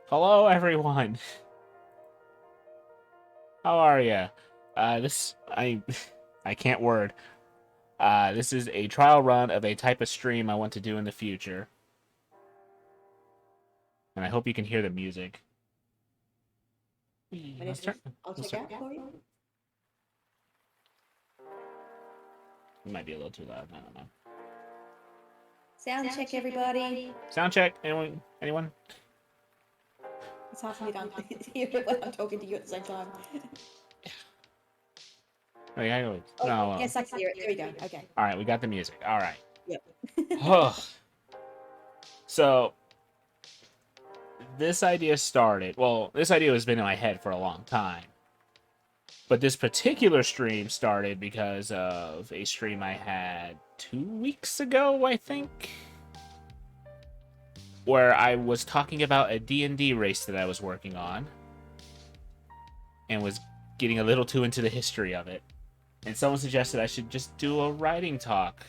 Hello, everyone. How are you? This I can't word. This is a trial run of a type of stream I want to do in the future, and I hope you can hear the music. Let's turn. I'll Let's check turn. out for you. It might be a little too loud. I don't know. Sound check, everybody. Sound check. Anyone? Anyone? It's hard for me to hear it when I'm talking to you at the same time. Oh, yeah, no. Oh, No. yes, I can hear it. There we go. Okay. All right, we got the music. All right. Yep. So this idea started. Well, this idea has been in my head for a long time. But this particular stream started because of a stream I had 2 weeks ago, I think, where I was talking about a D&D race that I was working on and was getting a little too into the history of it. And someone suggested I should just do a writing talk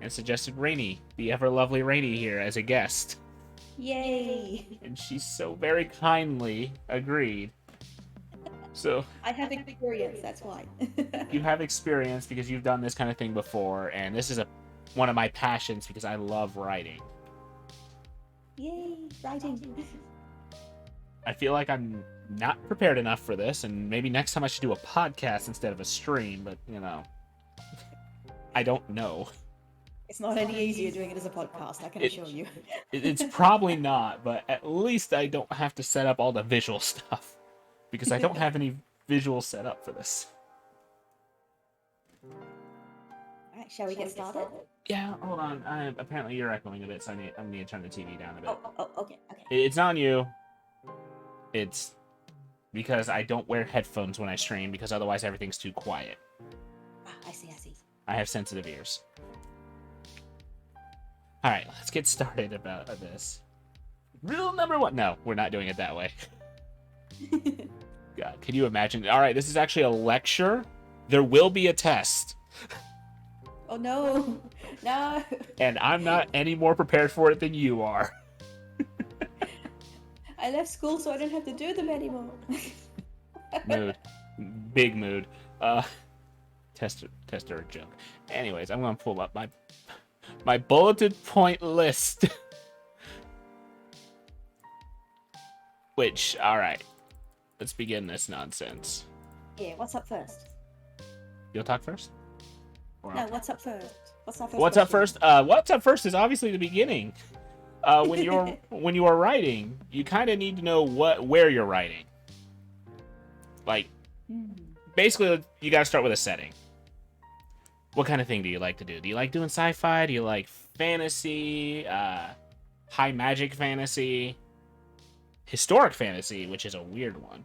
and suggested Rainey, the ever lovely Rainey, here as a guest. Yay! And she so very kindly agreed. So I have experience, that's why. you have experience because you've done this kind of thing before, and this is one of my passions because I love writing. Yay, writing. I feel like I'm not prepared enough for this, and maybe next time I should do a podcast instead of a stream, but, I don't know. It's not any easier doing it as a podcast, I can assure you. It's probably not, but at least I don't have to set up all the visual stuff because I don't have any visuals set up for this. Alright, shall we get started? Yeah, hold on. Apparently you're echoing a bit, so I need to turn the TV down a bit. Oh, okay. It's not on you. It's because I don't wear headphones when I stream because otherwise everything's too quiet. Ah, I see. I have sensitive ears. All right, let's get started about this. Rule number 1. No, we're not doing it that way. God, can you imagine? All right, this is actually a lecture. There will be a test. Oh no, no. And I'm not any more prepared for it than you are. I left school so I don't have to do them anymore. Mood. Big mood. Tester joke. Anyways, I'm gonna pull up my bulleted point list. Which, alright. Let's begin this nonsense. Yeah, what's up first? You'll talk first? Or No, what's up first? What's up first? What's up first? What's up first is obviously the beginning. When you are writing, you kind of need to know where you're writing. Like, basically, you gotta start with a setting. What kind of thing do you like to do? Do you like doing sci-fi? Do you like fantasy? High magic fantasy? Historic fantasy, which is a weird one.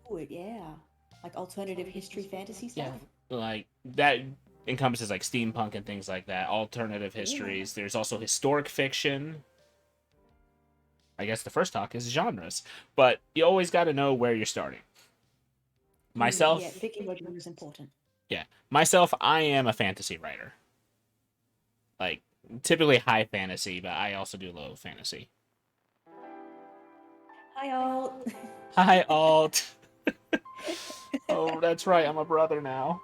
Oh, yeah. Like alternative history fantasy stuff? Yeah, like that encompasses like steampunk and things like that. Alternative histories. Yeah. There's also historic fiction. I guess the first talk is genres, but you always got to know where you're starting. Myself, yeah, picking what genre is important. Yeah, myself, I am a fantasy writer. Like typically high fantasy, but I also do low fantasy. Hi, Alt. Hi, Alt. Oh, that's right. I'm a brother now.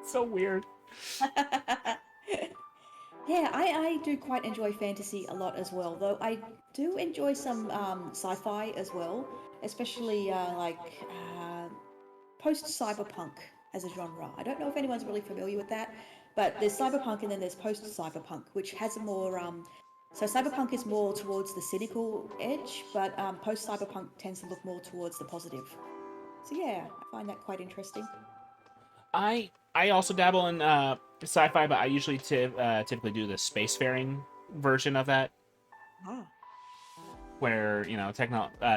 So weird. Yeah, I do quite enjoy fantasy a lot as well, though I do enjoy some sci-fi as well, especially post-cyberpunk as a genre. I don't know if anyone's really familiar with that, but there's cyberpunk and then there's post-cyberpunk, which has a more so cyberpunk is more towards the cynical edge, but post-cyberpunk tends to look more towards the positive. So yeah, I find that quite interesting. I also dabble in sci-fi, but I usually typically do the spacefaring version of that. Ah. Where,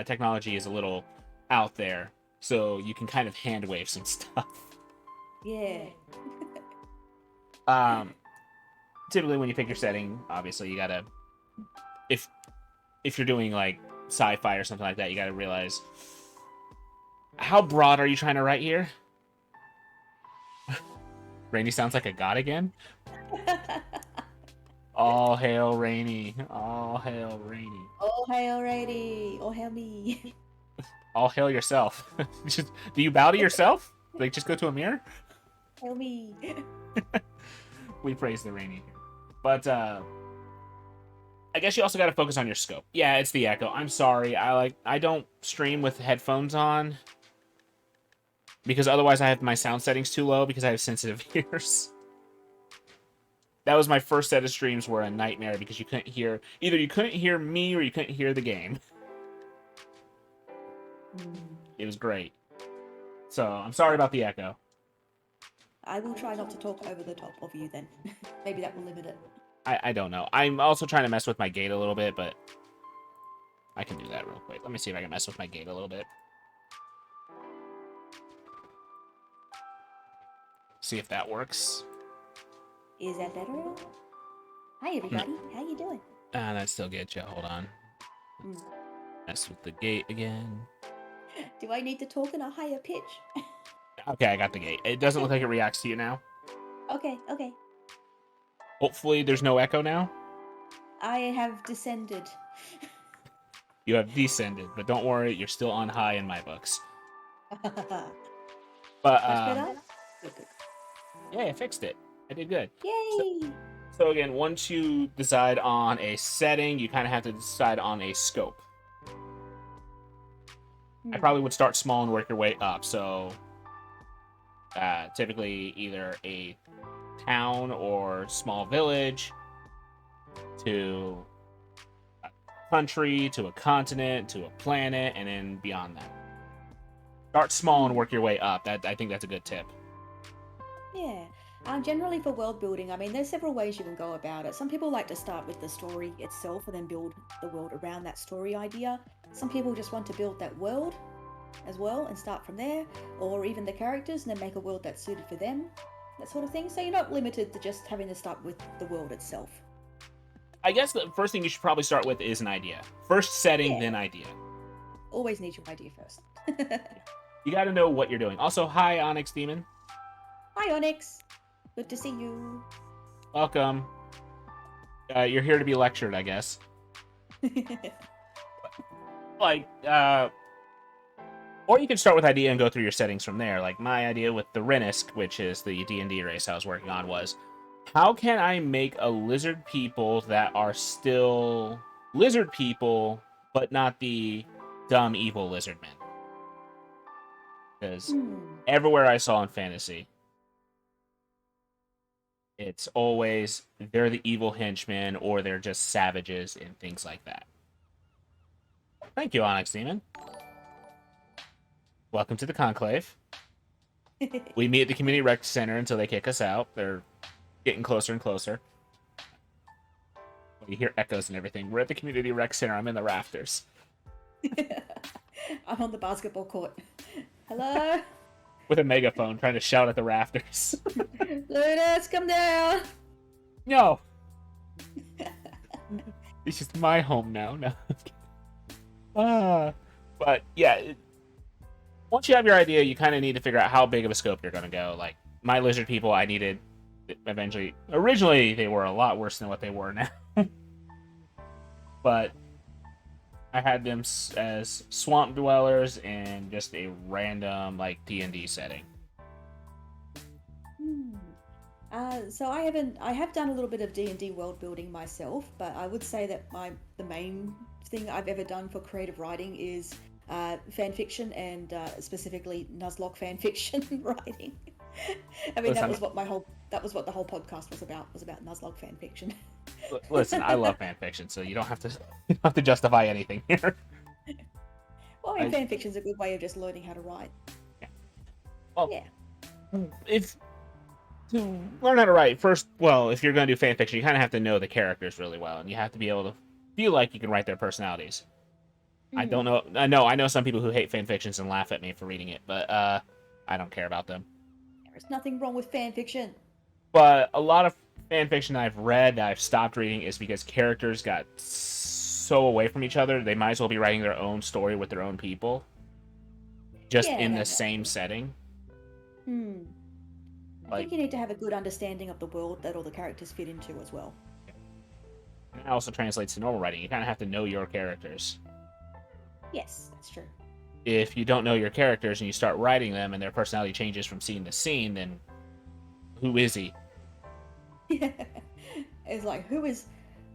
technology is a little out there, so you can kind of hand wave some stuff. Yeah. Typically when you pick your setting, obviously you gotta, if you're doing like sci-fi or something like that, you gotta realize how broad are you trying to write here? Rainey sounds like a god again. All hail Rainey. All hail Rainey. Oh, hail Rainey. Oh, hail me. All hail yourself. Do you bow to yourself? Like, just go to a mirror? Hail me. We praise the Rainey here. But, I guess you also got to focus on your scope. Yeah, it's the echo. I'm sorry. I don't stream with headphones on. Because otherwise I have my sound settings too low because I have sensitive ears. That was my first set of streams were a nightmare because you couldn't hear... Either you couldn't hear me or you couldn't hear the game. It was great. So, I'm sorry about the echo. I will try not to talk over the top of you then. Maybe that will limit it. I don't know. I'm also trying to mess with my gate a little bit, but... I can do that real quick. Let me see if I can mess with my gate a little bit. See if that works. Is that better? Hi, everybody. How you doing? That's still good, Joe. Hold on. Mess with the gate again. Do I need to talk in a higher pitch? Okay, I got the gate. It doesn't look like it reacts to you now. Okay. Hopefully there's no echo now. I have descended. You have descended, but don't worry, you're still on high in my books. Much But, better? Good. yeah, I fixed it. I did good. Yay! So again, once you decide on a setting, you kind of have to decide on a scope. I probably would start small and work your way up. So typically either a town or small village to a country, to a continent, to a planet, and then beyond that. Start small and work your way up. I think that's a good tip. Yeah. Generally for world building, I mean, there's several ways you can go about it. Some people like to start with the story itself and then build the world around that story idea. Some people just want to build that world as well and start from there, or even the characters and then make a world that's suited for them, that sort of thing. So you're not limited to just having to start with the world itself. I guess the first thing you should probably start with is an idea. First setting, then idea. Always need your idea first. You got to know what you're doing. Also, hi, Onyx Demon. Hi, Onyx. Good to see you. Welcome. You're here to be lectured, I guess. Like, or you can start with idea and go through your settings from there. Like, my idea with the Renisk, which is the D&D race I was working on, was how can I make a lizard people that are still lizard people, but not the dumb, evil lizard men? Because everywhere I saw in fantasy, it's always they're the evil henchmen or they're just savages and things like that. Thank you, Onyx Demon. Welcome to the Conclave. We meet at the Community Rec Center until they kick us out. They're getting closer and closer. You hear echoes and everything. We're at the Community Rec Center. I'm in the rafters. I'm on the basketball court. Hello? With a megaphone trying to shout at the rafters. Lunas, come down! No! It's just my home now. No. But yeah, once you have your idea, you kind of need to figure out how big of a scope you're going to go. Like, my lizard people, I needed eventually... Originally, they were a lot worse than what they were now. But I had them as swamp dwellers in just a random, like, D&D setting. So I have done a little bit of D&D world building myself, but I would say that the main thing I've ever done for creative writing is fan fiction and specifically Nuzlocke fan fiction writing. I mean, that was what the whole podcast was about Nuzlocke fan fiction. Listen, I love fan fiction, so you don't have to justify anything here. Well, I mean, fan fiction's a good way of just learning how to write. Yeah. Well, yeah. To learn how to write, first, well, if you're going to do fan fiction, you kind of have to know the characters really well, and you have to be able to feel like you can write their personalities. I don't know. I know some people who hate fan fictions and laugh at me for reading it, but I don't care about them. There's nothing wrong with fan fiction. But a lot of fan fiction I've read that I've stopped reading is because characters got so away from each other, they might as well be writing their own story with their own people. Just in the same setting. I think you need to have a good understanding of the world that all the characters fit into as well. And that also translates to normal writing. You kind of have to know your characters. Yes, that's true. If you don't know your characters and you start writing them and their personality changes from scene to scene, then who is he? It's like who is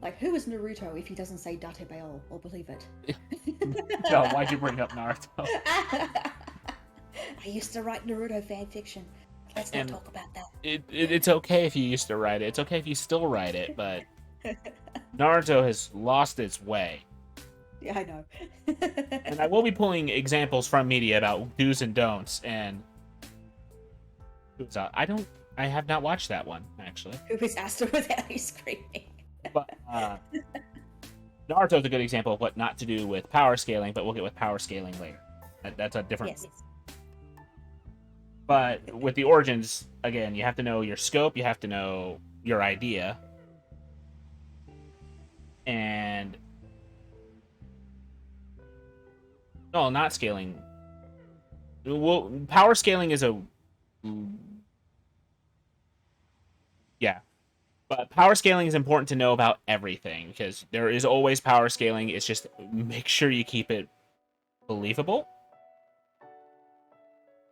Naruto if he doesn't say Date Bail or believe it? No, why'd you bring up Naruto? I used to write Naruto fan fiction. Let's not And talk about that. it's okay if you used to write it. It's okay if you still write it, but Naruto has lost its way. Yeah, I know. And I will be pulling examples from media about do's and don'ts. And I have not watched that one actually. Who is Asta without you screaming? But Naruto's a good example of what not to do with power scaling, but we'll get with power scaling later. That's a different. Yes. But with the origins, again, you have to know your scope, you have to know your idea, and no, not scaling. Well, power scaling is yeah, but power scaling is important to know about everything because there is always power scaling. It's just make sure you keep it believable.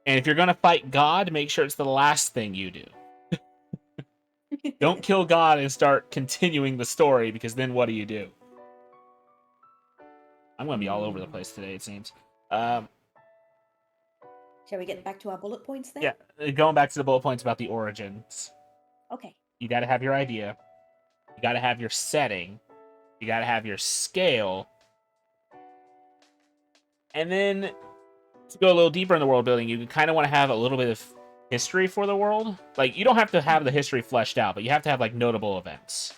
And if you're going to fight God, make sure it's the last thing you do. Don't kill God and start continuing the story, because then what do? I'm going to be all over the place today, it seems. Shall we get back to our bullet points then? Yeah, going back to the bullet points about the origins. Okay. You got to have your idea. You got to have your setting. You got to have your scale. And then to go a little deeper in the world building, you kind of want to have a little bit of history for the world. Like, you don't have to have the history fleshed out, but you have to have, like, notable events.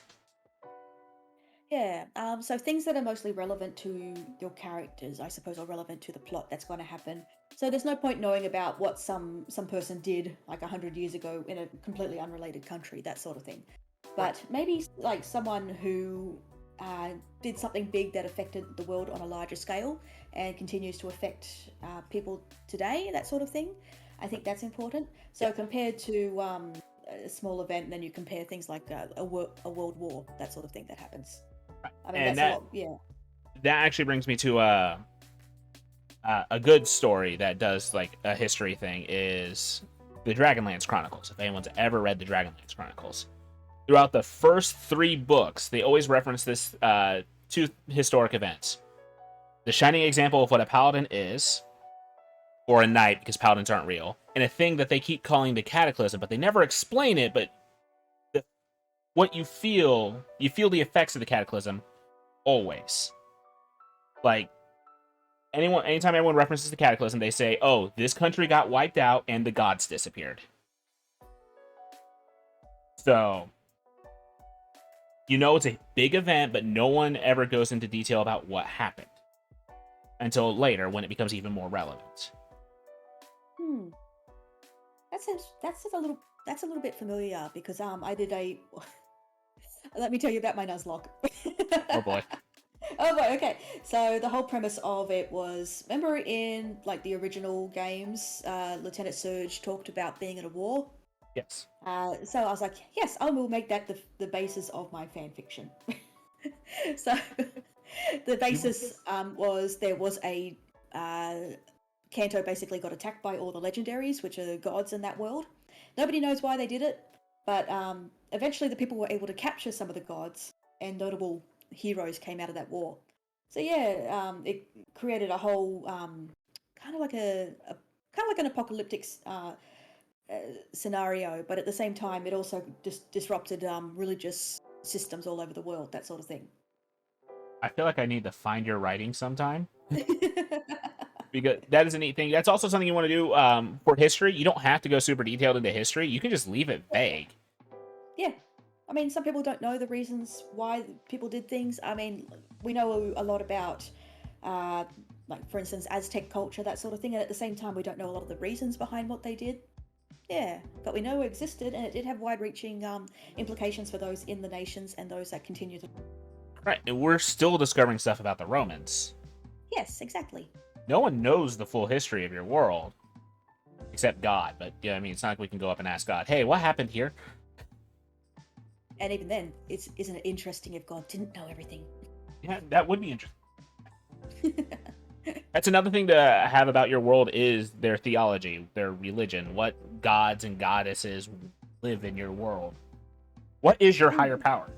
Yeah. So things that are mostly relevant to your characters, I suppose, are relevant to the plot that's going to happen. So there's no point knowing about what some person did like 100 years ago in a completely unrelated country, that sort of thing. But maybe like someone who did something big that affected the world on a larger scale and continues to affect people today, that sort of thing. I think that's important. So compared to a small event, then you compare things like a world war, that sort of thing that happens. I mean, And that's a lot, yeah. that actually brings me to a good story that does like a history thing is the Dragonlance Chronicles. If anyone's ever read the Dragonlance Chronicles, throughout the first 3 books, they always reference this 2 historic events: the shining example of what a paladin is, or a knight, because paladins aren't real, and a thing that they keep calling the cataclysm, but they never explain it. But what you feel the effects of the cataclysm always. Like, anytime anyone references the cataclysm, they say, oh, this country got wiped out and the gods disappeared. So, it's a big event, but no one ever goes into detail about what happened until later when it becomes even more relevant. That's a little bit familiar because I did a let me tell you about my Nuzlocke. Oh boy. Oh boy, okay. So the whole premise of it was, remember in like the original games, Lieutenant Surge talked about being in a war? Yes. So I was like, yes, I will make that the basis of my fan fiction. So the basis was there was a Kanto basically got attacked by all the legendaries, which are the gods in that world. Nobody knows why they did it, but eventually the people were able to capture some of the gods, and notable heroes came out of that war. So yeah, it created a whole kind of like an apocalyptic scenario, but at the same time, it also disrupted religious systems all over the world, that sort of thing. I feel like I need to find your writing sometime. Because that is a neat thing. That's also something you want to do for history. You don't have to go super detailed into history. You can just leave it vague. Yeah. I mean, some people don't know the reasons why people did things. I mean, we know a lot about, like, for instance, Aztec culture, that sort of thing. And at the same time, we don't know a lot of the reasons behind what they did. Yeah, but we know it existed, and it did have wide-reaching implications for those in the nations and those that continue to... Right, and we're still discovering stuff about the Romans. Yes, exactly. No one knows the full history of your world, except God. But yeah, I mean, it's not like we can go up and ask God, "Hey, what happened here?" And even then, isn't it interesting if God didn't know everything? Yeah, that would be interesting. That's another thing to have about your world is their theology, their religion, what gods and goddesses live in your world. What is your higher Hmm. power?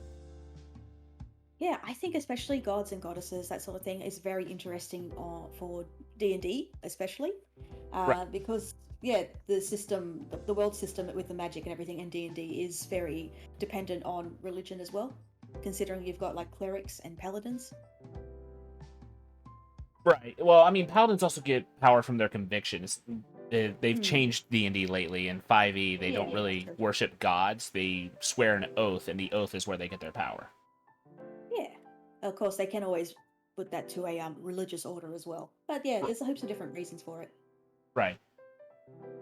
Yeah, I think especially gods and goddesses, that sort of thing, is very interesting for D&D, especially, Right. because yeah, the system, the world system with the magic and everything in D&D is very dependent on religion as well. Considering you've got like clerics and paladins. Right. Well, I mean, paladins also get power from their convictions. They've Hmm. changed D&D lately. In 5e, they Yeah, don't yeah, really true. worship gods. They swear an oath, and the oath is where they get their power. Yeah. Of course, they can always put that to a religious order as well. But yeah, R- there's heaps of different reasons for it. Right.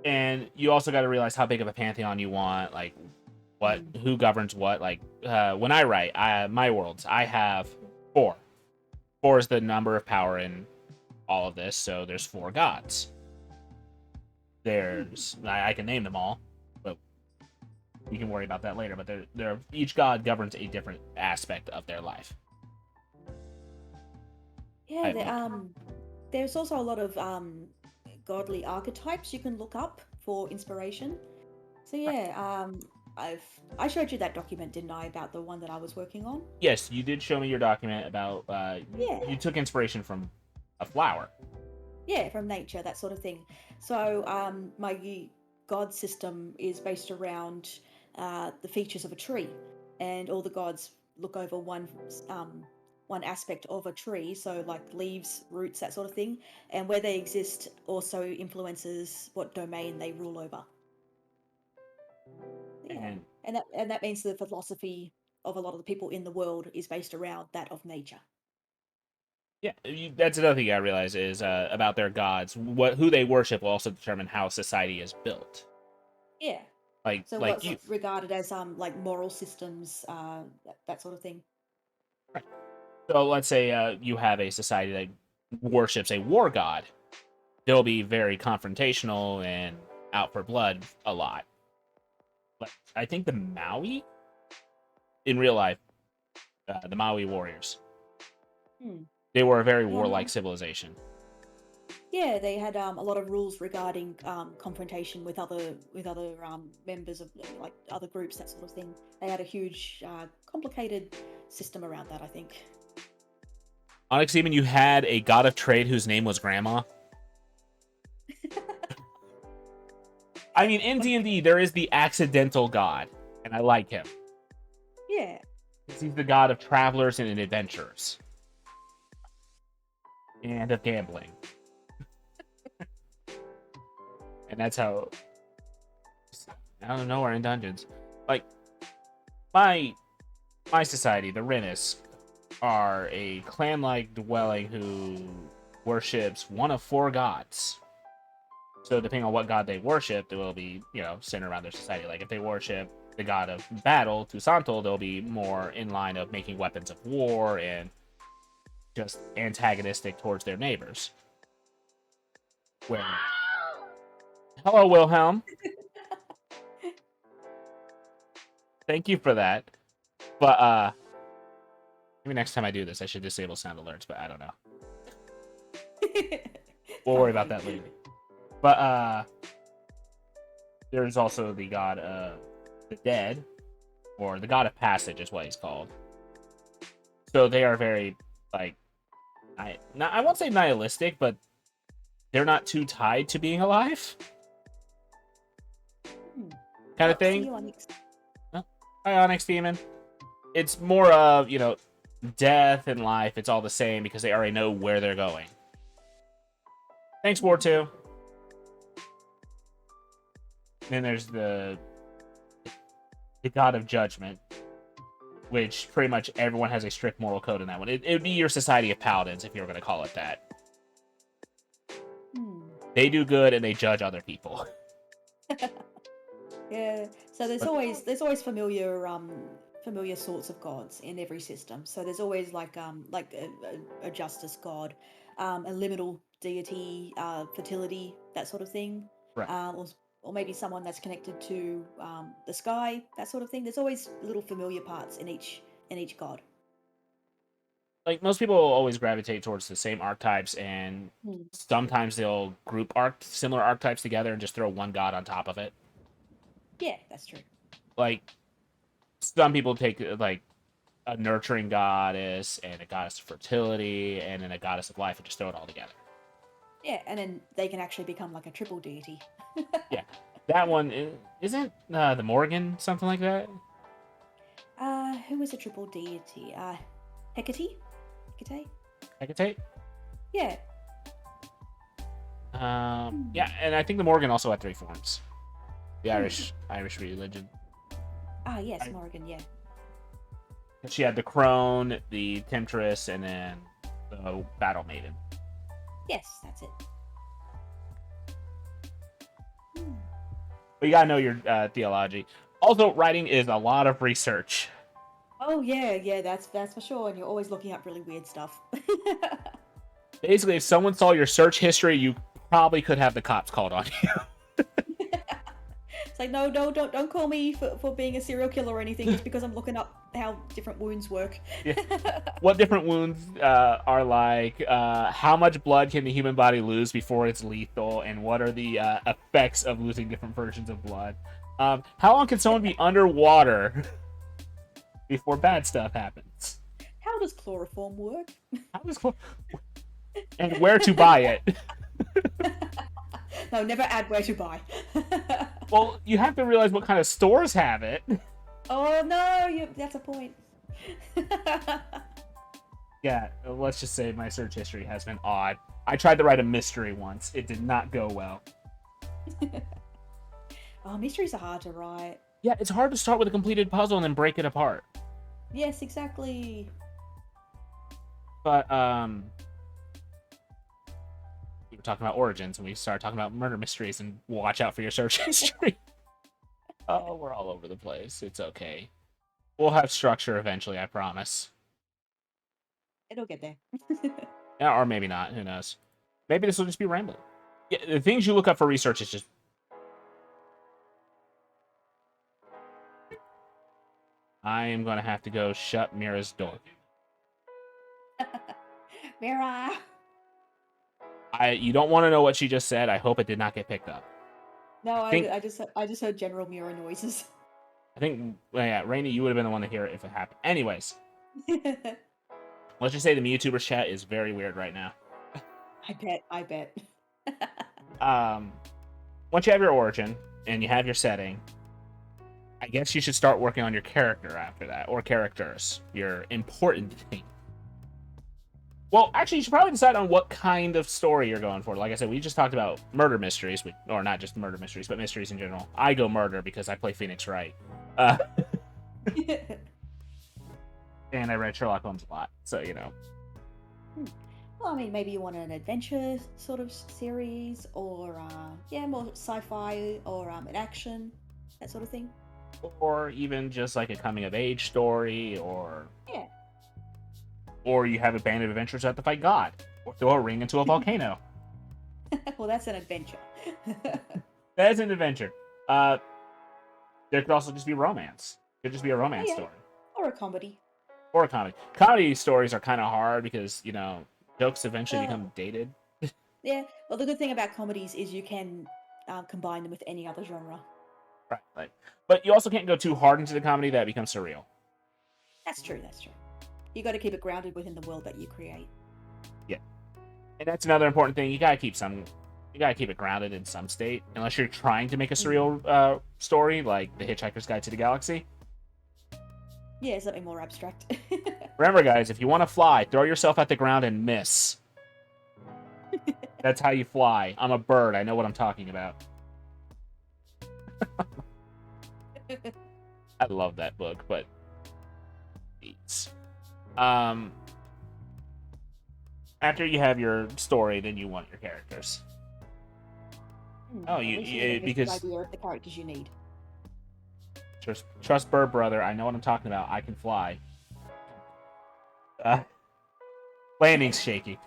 And you also got to realize how big of a pantheon you want, like Hmm. who governs what. Like when I write, my worlds, I have four. Four is the number of power in all of this, so there's four gods. Hmm. I can name them all, but we can worry about that later. But each god governs a different aspect of their life. Yeah, I think. there's also a lot of godly archetypes you can look up for inspiration. So Right. yeah, I showed you that document, didn't I, about the one that I was working on? Yes, you did show me your document about Yeah, you took inspiration from a flower. yeah, from nature, that sort of thing. So my god system is based around the features of a tree, and all the gods look over one aspect of a tree, so like leaves, roots, that sort of thing, and where they exist also influences what domain they rule over. Yeah, And and that means the philosophy of a lot of the people in the world is based around that of nature. yeah, that's another thing I realize is about their gods. Who they worship will also determine how society is built. Yeah. So Like what's you. regarded as like moral systems, that sort of thing. Right. So let's say you have a society that worships a war god. They'll be very confrontational and out for blood a lot. But I think the Maui in real life, the Maui warriors, Hmm. they were a very warlike Um, civilization. yeah, they had a lot of rules regarding confrontation with other members of like other groups, that sort of thing. They had a huge, complicated system around that, I think. Onyx Demon, you had a god of trade whose name was Grandma. I mean, in D&D, there is the accidental god, and I like him. Yeah. He's the god of travelers and adventurers, and of gambling. And that's how, I don't know, we're in dungeons. Like, my my society, the Rennis, are a clan-like dwelling who worships one of four gods. So depending on what god they worship, it will be, centered around their society. Like if they worship the god of battle, Tusanto, they'll be more in line of making weapons of war and just antagonistic towards their neighbors. Where, hello, Wilhelm. Thank you for that. But maybe next time I do this, I should disable sound alerts. But I don't know. We'll worry about Funny. that later. But there's also the god of the dead, or the god of passage, is what he's called. So they are very like I won't say nihilistic, but they're not too tied to being alive, Hmm. kind of Oh, see thing. you on next. Oh, hi, Onyx Demon. It's more of death and life. It's all the same because they already know where they're going. Thanks, War Hmm. 2. Then there's the god of judgment, which pretty much everyone has a strict moral code in that one. It would be your society of paladins if you were going to call it that. Hmm. They do good and they judge other people. Yeah. So there's But always there's always familiar sorts of gods in every system. So there's always like a justice god, a liminal deity, fertility, that sort of thing. right, Or or maybe someone that's connected to the sky, that sort of thing. There's always little familiar parts in each god. Like most people always gravitate towards the same archetypes, and Hmm. sometimes they'll group similar archetypes together and just throw one god on top of it. Yeah, that's true. Like some people take like a nurturing goddess and a goddess of fertility and then a goddess of life and just throw it all together. Yeah, and then they can actually become like a triple deity. Yeah, that one isn't the Morgan something like that. Who is a triple deity? Hecate? Hecate? Hecate. Yeah. Yeah, and I think the Morgan also had three forms. The Hmm. Irish religion. Ah, yes, Morrigan, yeah. She had the crone, the temptress, and then the battle maiden. Yes, that's it. Hmm. But you gotta know your theology. Also, writing is a lot of research. Oh yeah, that's for sure. And you're always looking up really weird stuff. Basically, if someone saw your search history, you probably could have the cops called on you. It's like, no, don't call me for being a serial killer or anything, just because I'm looking up how different wounds work. Yeah. What different wounds are like? How much blood can the human body lose before it's lethal? And what are the effects of losing different versions of blood? How long can someone be underwater before bad stuff happens? How does chloroform work? How does and where to buy it? No, never add where to buy. Well, you have to realize what kind of stores have it. Oh no, that's a point. Yeah, let's just say my search history has been odd. I tried to write a mystery once. It did not go well. Oh, mysteries are hard to write. Yeah, it's hard to start with a completed puzzle and then break it apart. Yes, exactly. But we were talking about origins and we started talking about murder mysteries, and watch out for your search history. Oh, we're all over the place. It's okay. We'll have structure eventually, I promise. It'll get there. Yeah, or maybe not. Who knows? Maybe this will just be rambling. Yeah, the things you look up for research is just. I am going to have to go shut Mira's door. Mira. You don't want to know what she just said. I hope it did not get picked up. No, think- I just heard general Mira noises. I think, well, yeah, Rainey, you would have been the one to hear it if it happened. Anyways, let's just say the YouTubers chat is very weird right now. I bet. Once you have your origin and you have your setting, I guess you should start working on your character after that, or characters, your important thing. Well, actually, you should probably decide on what kind of story you're going for. Like I said, we just talked about murder mysteries, or not just murder mysteries, but mysteries in general. I go murder because I play Phoenix Wright. And I read Sherlock Holmes a lot, so, you know. Well, I mean, maybe you want an adventure sort of series, or yeah, more sci-fi, or an action, that sort of thing. Or even just like a coming-of-age story, or... Yeah. Or you have a band of adventurers that have to fight God, or throw a ring into a volcano. Well, that's an adventure. That is an adventure. There could also just be romance. It could just be a romance story. Or a comedy. Or a comedy. Comedy stories are kind of hard because, you know, jokes eventually become dated. Yeah, well, the good thing about comedies is you can combine them with any other genre. Right. But you also can't go too hard into the comedy that becomes surreal. That's true. You got to keep it grounded within the world that you create. Yeah. And that's another important thing. You gotta keep it grounded in some state. Unless you're trying to make a surreal story, like The Hitchhiker's Guide to the Galaxy. Yeah, something more abstract. Remember, guys, if you want to fly, throw yourself at the ground and miss. That's how you fly. I'm a bird. I know what I'm talking about. I love that book, but... After you have your story, then you want your characters. Because idea of the characters you need. Trust Birb, brother. I know what I'm talking about. I can fly. Landing's shaky.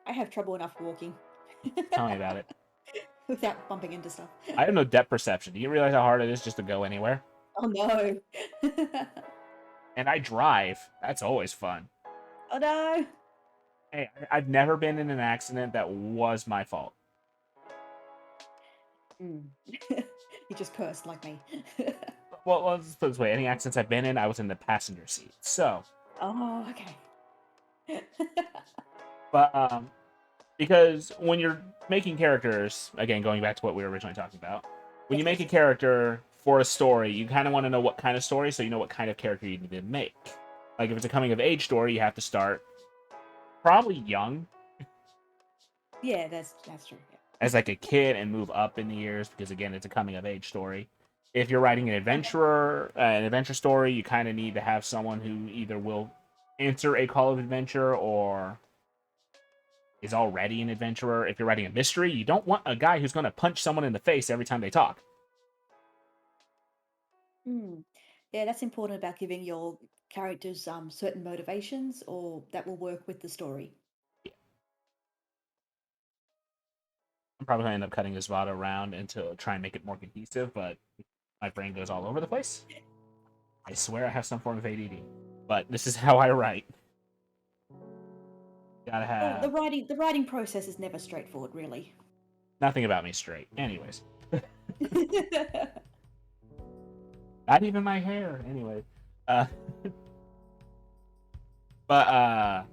I have trouble enough walking. Tell me about it. without bumping into stuff. I have no depth perception. Do you realize how hard it is just to go anywhere? Oh no. And I drive. That's always fun. Oh no. Hey, I've never been in an accident that was my fault. Mm. You just cursed like me. Well, let's put it this way. Any accidents I've been in, I was in the passenger seat. So, Oh, okay. but because when you're making characters, again, going back to what we were originally talking about, when you Yes, make a yes. character for a story, you kind of want to know what kind of story, so you know what kind of character you need to make. Like if it's a coming of age story, you have to start probably young Yeah, that's true. Yeah. as like a kid and move up in the years because again, it's a coming of age story. If you're writing an adventure story, you kind of need to have someone who either will answer a call of adventure or is already an adventurer. If you're writing a mystery, you don't want a guy who's going to punch someone in the face every time they talk. Mm. Yeah, that's important about giving your characters certain motivations or that will work with the story. I'm probably going to end up cutting this VOD around and to try and make it more cohesive, but my brain goes all over the place. I swear I have some form of ADD, but this is how I write. Gotta Well, have the writing process is never straightforward, really. nothing about me straight. Anyways, not even my hair. Anyway, uh, but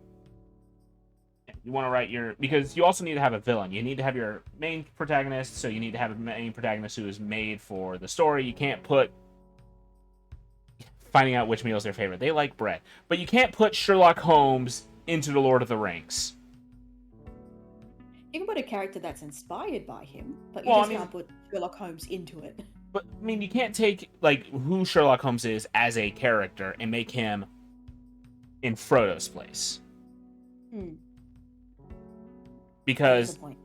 you want to write your because you also need to have a villain. You need to have your main protagonist, so you need to have a main protagonist who is made for the story. You can't put finding out which meal is their favorite. They like bread, but you can't put Sherlock Holmes into the Lord of the Rings. You can put a character that's inspired by him, but you Well, I just mean, can't put Sherlock Holmes into it. but I mean, you can't take like who Sherlock Holmes is as a character and make him in Frodo's place Hmm. That's a because good point.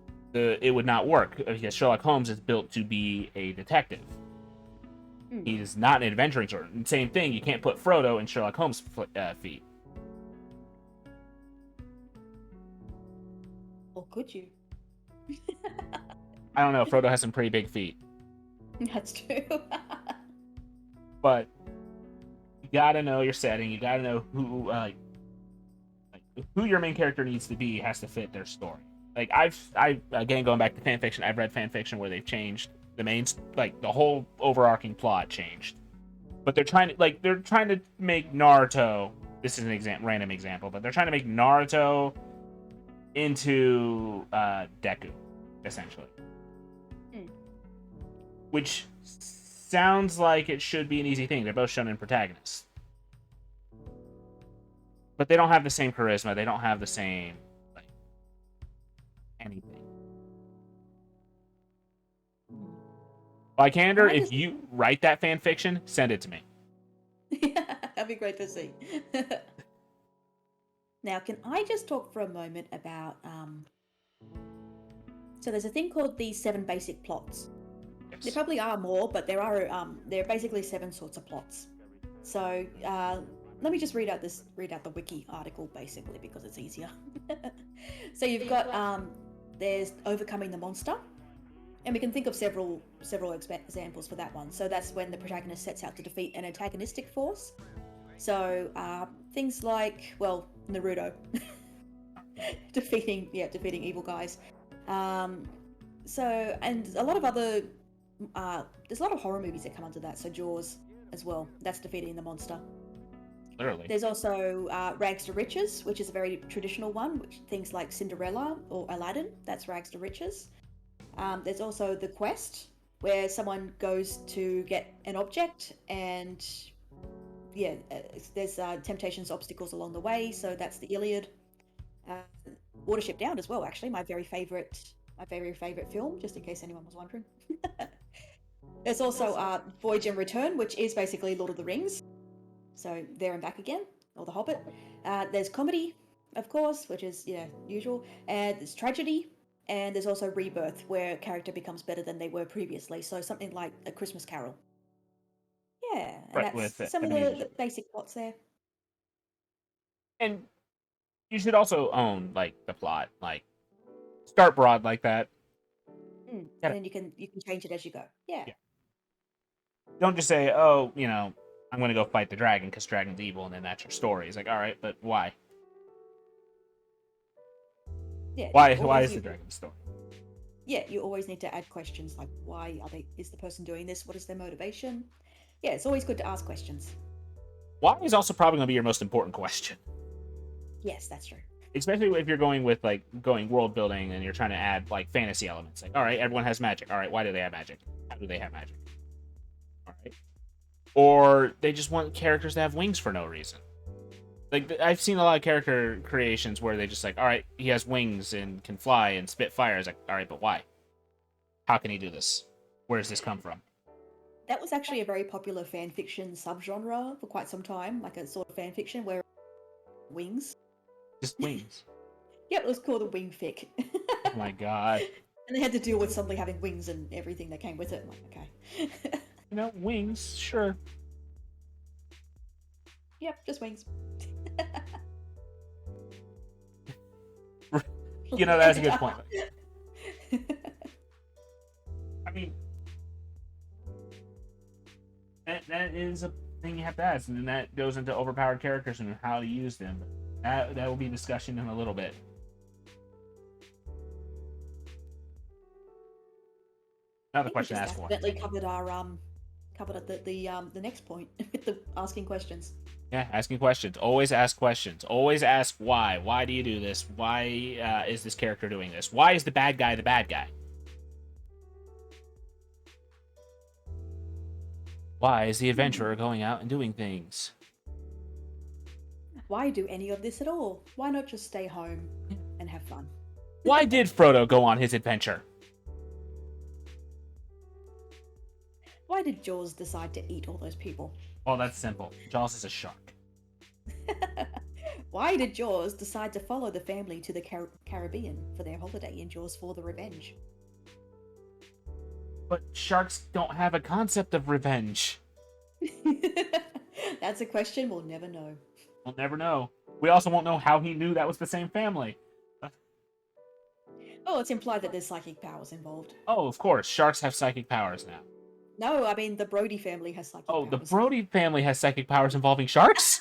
it would not work because Sherlock Holmes is built to be a detective. Hmm. He's not an adventuring sort. Same thing. You can't put Frodo in Sherlock Holmes' feet. Or could you? I don't know. Frodo has some pretty big feet, That's true. but you gotta know your setting. You gotta know who your main character needs to be has to fit their story. Like I again going back to fan fiction, I've read fan fiction where they've changed the main like the whole overarching plot changed, but they're trying to make Naruto. This is an random example, but they're trying to make Naruto into Deku, essentially, Hmm. which sounds like it should be an easy thing. They're both shonen protagonists, but they don't have the same charisma. They don't have the same like anything. Can Lycander, I if just? you write that fan fiction, send it to me. Yeah, that'd be great to see. Now, can I just talk for a moment about so there's a thing called the seven basic plots. There Yes. probably are more, but there are basically seven sorts of plots. So let me just read out the wiki article basically because it's easier. So you've got there's overcoming the monster, and we can think of several examples for that one. So that's when the protagonist sets out to defeat an antagonistic force. So things like Naruto defeating evil guys. Um, so and a lot of other there's a lot of horror movies that come under that. So Jaws as well. That's defeating the monster. Literally. There's also Rags to Riches, which is a very traditional one. Which things like Cinderella or Aladdin. That's Rags to Riches. There's also The Quest, where someone goes to get an object and yeah, there's temptations, obstacles along the way. So that's the Iliad. Uh, Watership Down as well, actually, my very favorite film, just in case anyone was wondering. There's also Voyage and Return, which is basically Lord of the Rings. So there and back again, or The Hobbit. There's comedy, of course, which is usual. And there's tragedy, and there's also rebirth, where a character becomes better than they were previously. So something like A Christmas Carol. Yeah, and Right, that's with some of Ebenezer. the basic plots there. And you should also own like the plot. Like start broad like that. And then you can change it as you go. Yeah. Yeah. Don't just say, oh, I'm going to go fight the dragon because dragon's evil, and then that's your story. It's like, all right, but why? Yeah. Why is the dragon the story? Yeah, you always need to add questions like why is the person doing this? What is their motivation? Yeah, it's always good to ask questions. Why is also probably going to be your most important question. Yes, that's true. Especially if you're going with going world building and you're trying to add fantasy elements. Like, all right, everyone has magic. All right, why do they have magic? How do they have magic? All right. Or they just want characters to have wings for no reason. Like, I've seen a lot of character creations where they just all right, he has wings and can fly and spit fire. It's like, all right, but why? How can he do this? Where does this come from? That was actually a very popular fan fiction subgenre for quite some time, like a sort of fan fiction where wings. Just wings. Yep, it was called a wing fic. Oh my god. And they had to deal with somebody having wings and everything that came with it. I'm like, okay. Wings, sure. Yep, just wings. That's a good point. I mean, that is a thing you have to ask, and then that goes into overpowered characters and how to use them. That will be discussion in a little bit. Another question to ask for. Definitely covered the next point with the asking questions. Yeah, asking questions. Always ask questions. Always ask why. Why do you do this? Why is this character doing this? Why is the bad guy the bad guy? Why is the adventurer going out and doing things? Why do any of this at all? Why not just stay home and have fun? Why did Frodo go on his adventure? Why did Jaws decide to eat all those people? Oh, that's simple. Jaws is a shark. Why did Jaws decide to follow the family to the Caribbean for their holiday in Jaws for the Revenge? But sharks don't have a concept of revenge. That's a question we'll never know. We'll never know. We also won't know how he knew that was the same family. Oh, it's implied that there's psychic powers involved. Oh, of course. Sharks have psychic powers now. No, I mean, the Brody family has psychic powers. Oh, the Brody family has psychic powers involving sharks?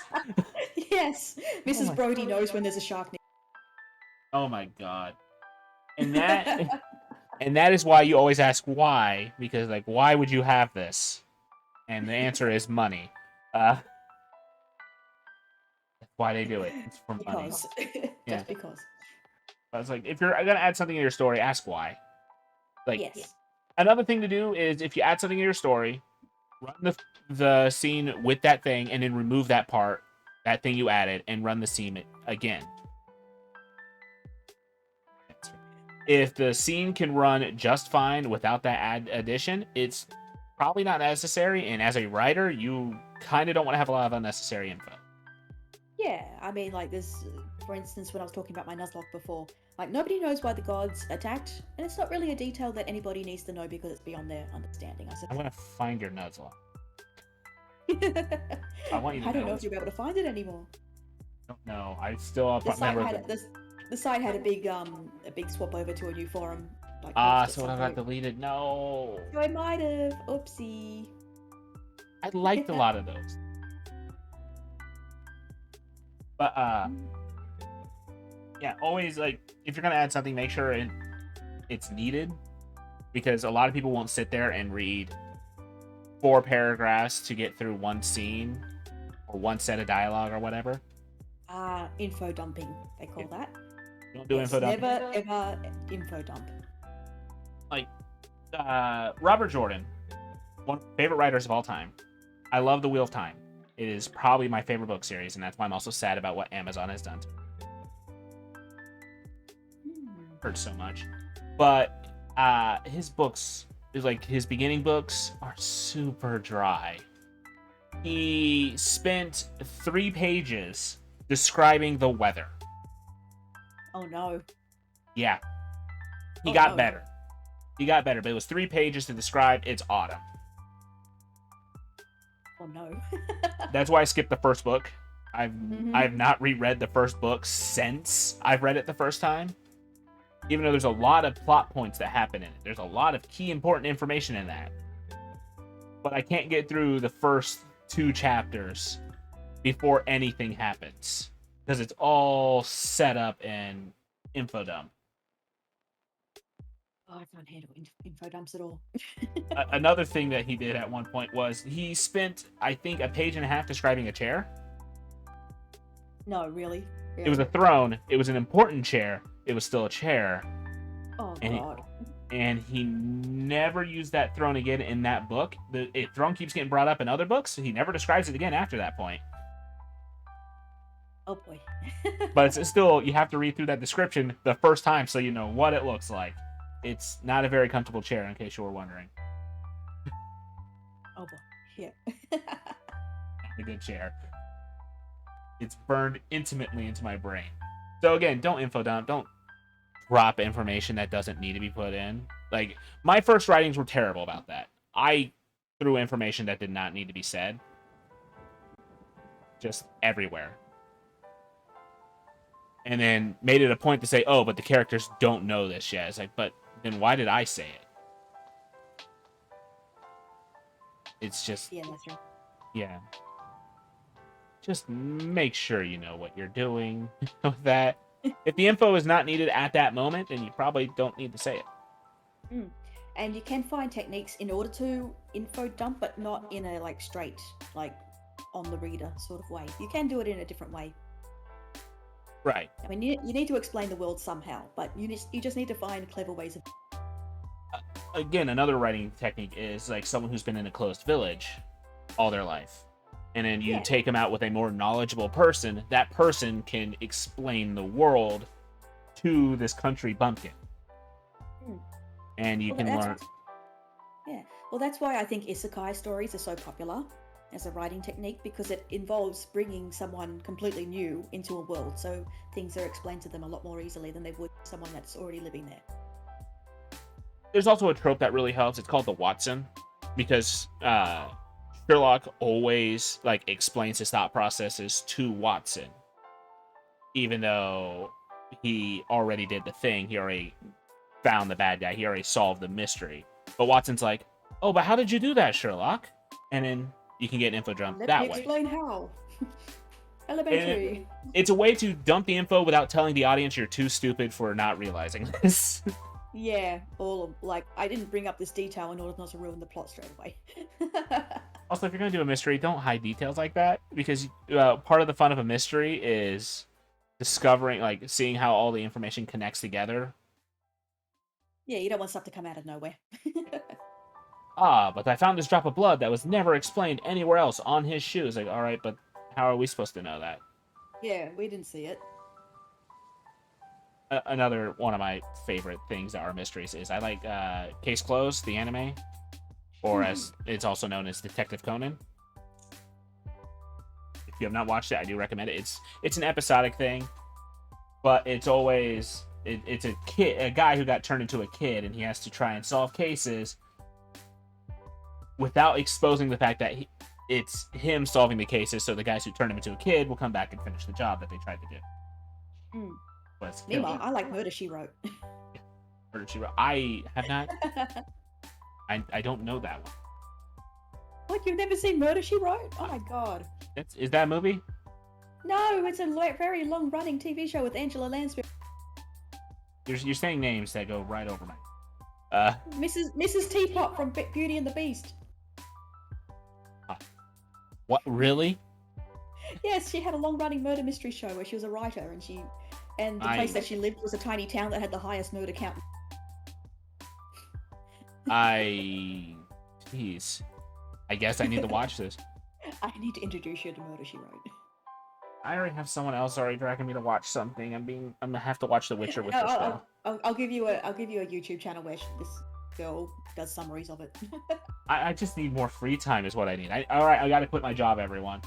Yes. Mrs. Brody knows when there's a shark near. Oh my god. And that is why you always ask why, because why would you have this? And the answer is money. That's why they do it. It's for money. Just Yeah. because. I was like, if you're gonna add something in your story, ask why. Yes. Another thing to do is if you add something in your story, run the scene with that thing, and then remove that part, that thing you added, and run the scene again. If the scene can run just fine without that addition, it's probably not necessary. And as a writer, you kind of don't want to have a lot of unnecessary info. Yeah, I mean, this, for instance, when I was talking about my Nuzlocke before, nobody knows why the gods attacked, and it's not really a detail that anybody needs to know because it's beyond their understanding, I I'm suppose. going to find your Nuzlocke. I want you to I don't know know if you'll be able to find it anymore. I don't know. I still remember The site had a big swap over to a new forum. So I got deleted. No. So I might have. Oopsie. I liked a lot of those. But yeah, always if you're gonna add something, make sure it's needed, because a lot of people won't sit there and read 4 paragraphs to get through one scene or one set of dialogue or whatever. Info dumping, they call that. Don't do info dumping. Never ever info dump. Robert Jordan, one of my favorite writers of all time. I love The Wheel of Time. It is probably my favorite book series, and that's why I'm also sad about what Amazon has done to it. Heard so much. But his books, his beginning books, are super dry. He spent 3 pages describing the weather. Oh no. Yeah. He got better. He got better, but it was 3 pages to describe it's autumn. Oh no. That's why I skipped the first book. I've not reread the first book since I've read it the first time. Even though there's a lot of plot points that happen in it. There's a lot of key important information in that. But I can't get through the first 2 chapters before anything happens. Because it's all set up and info dump. Oh, I can't handle info dumps at all. Another thing that he did at one point was he spent, I think, a page and a half describing a chair. No, really? It was a throne. It was an important chair. It was still a chair. Oh, and God. He never used that throne again in that book. The throne keeps getting brought up in other books. So he never describes it again after that point. Oh, boy. But it's still, you have to read through that description the first time so you know what it looks like. It's not a very comfortable chair, in case you were wondering. Oh, boy. Yeah. Not a good chair. It's burned intimately into my brain. So again, don't info dump. Don't drop information that doesn't need to be put in. Like, my first writings were terrible about that. I threw information that did not need to be said. Just everywhere. And then made it a point to say, oh, but the characters don't know this yet. It's like, but then why did I say it? It's just... Yeah, that's right. Yeah. Just make sure you know what you're doing with that. If the info is not needed at that moment, then you probably don't need to say it. Mm. And you can find techniques in order to info dump, but not in a like straight, like on the reader sort of way. You can do it in a different way. Right. I mean, you need to explain the world somehow, but you just need to find clever ways of... Again, another writing technique is like someone who's been in a closed village all their life. And then you take them out with a more knowledgeable person. That person can explain the world to this country bumpkin. Mm. And you can learn... Yeah. Well, that's why I think isekai stories are so popular as a writing technique, because it involves bringing someone completely new into a world, so things are explained to them a lot more easily than they would someone that's already living there. There's also a trope that really helps. It's called the Watson, because Sherlock always like explains his thought processes to Watson, even though he already did the thing. He already found the bad guy. He already solved the mystery. But Watson's like, "Oh, but how did you do that, Sherlock?" And then you can get an info dump that way. Let me explain how. Elementary. It's a way to dump the info without telling the audience you're too stupid for not realizing this. Yeah, like, I didn't bring up this detail in order not to ruin the plot straight away. Also, if you're going to do a mystery, don't hide details like that, because part of the fun of a mystery is discovering, like, seeing how all the information connects together. Yeah, you don't want stuff to come out of nowhere. But I found this drop of blood that was never explained anywhere else on his shoes. Like, all right, but how are we supposed to know that? Yeah, we didn't see it. Another one of my favorite things that are mysteries is I like Case Closed, the anime, or as it's also known as Detective Conan. If you have not watched it, I do recommend it. It's an episodic thing, but it's always it's a guy who got turned into a kid, and he has to try and solve cases without exposing the fact that it's him solving the cases. So the guys who turned him into a kid will come back and finish the job that they tried to do. Mm. But Meanwhile, I like Murder, She Wrote. Murder, She Wrote. I have not. I don't know that one. What, you've never seen Murder, She Wrote? Oh my god. Is that a movie? No, it's a very long-running TV show with Angela Lansbury. You're saying names that go right over my... Mrs. Teapot from Beauty and the Beast. What, really? Yes, she had a long-running murder mystery show where she was a writer, and the place that she lived was a tiny town that had the highest murder count. Jeez. I guess I need to watch this. I need to introduce you to Murder, She Wrote. I already have someone else already dragging me to watch something. I'm gonna have to watch The Witcher with this girl. I'll give you a YouTube channel where this girl does summaries of it. I just need more free time is what I need. All right, I gotta quit my job, everyone.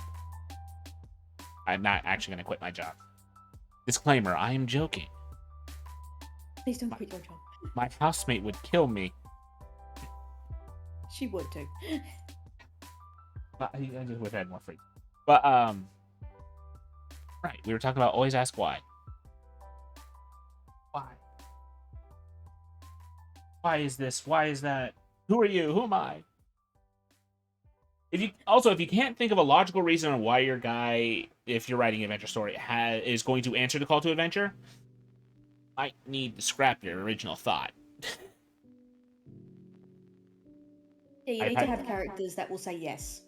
I'm not actually gonna quit my job. Disclaimer, I am joking. Please don't quit your job. My housemate would kill me. She would too. But I just wish I had more free. But right, we were talking about always ask why. Why? Why is this? Why is that? Who are you? Who am I? If you can't think of a logical reason on why your guy, if you're writing an adventure story, is going to answer the call to adventure, might need to scrap your original thought. Yeah, you I've need to had have characters that will say yes.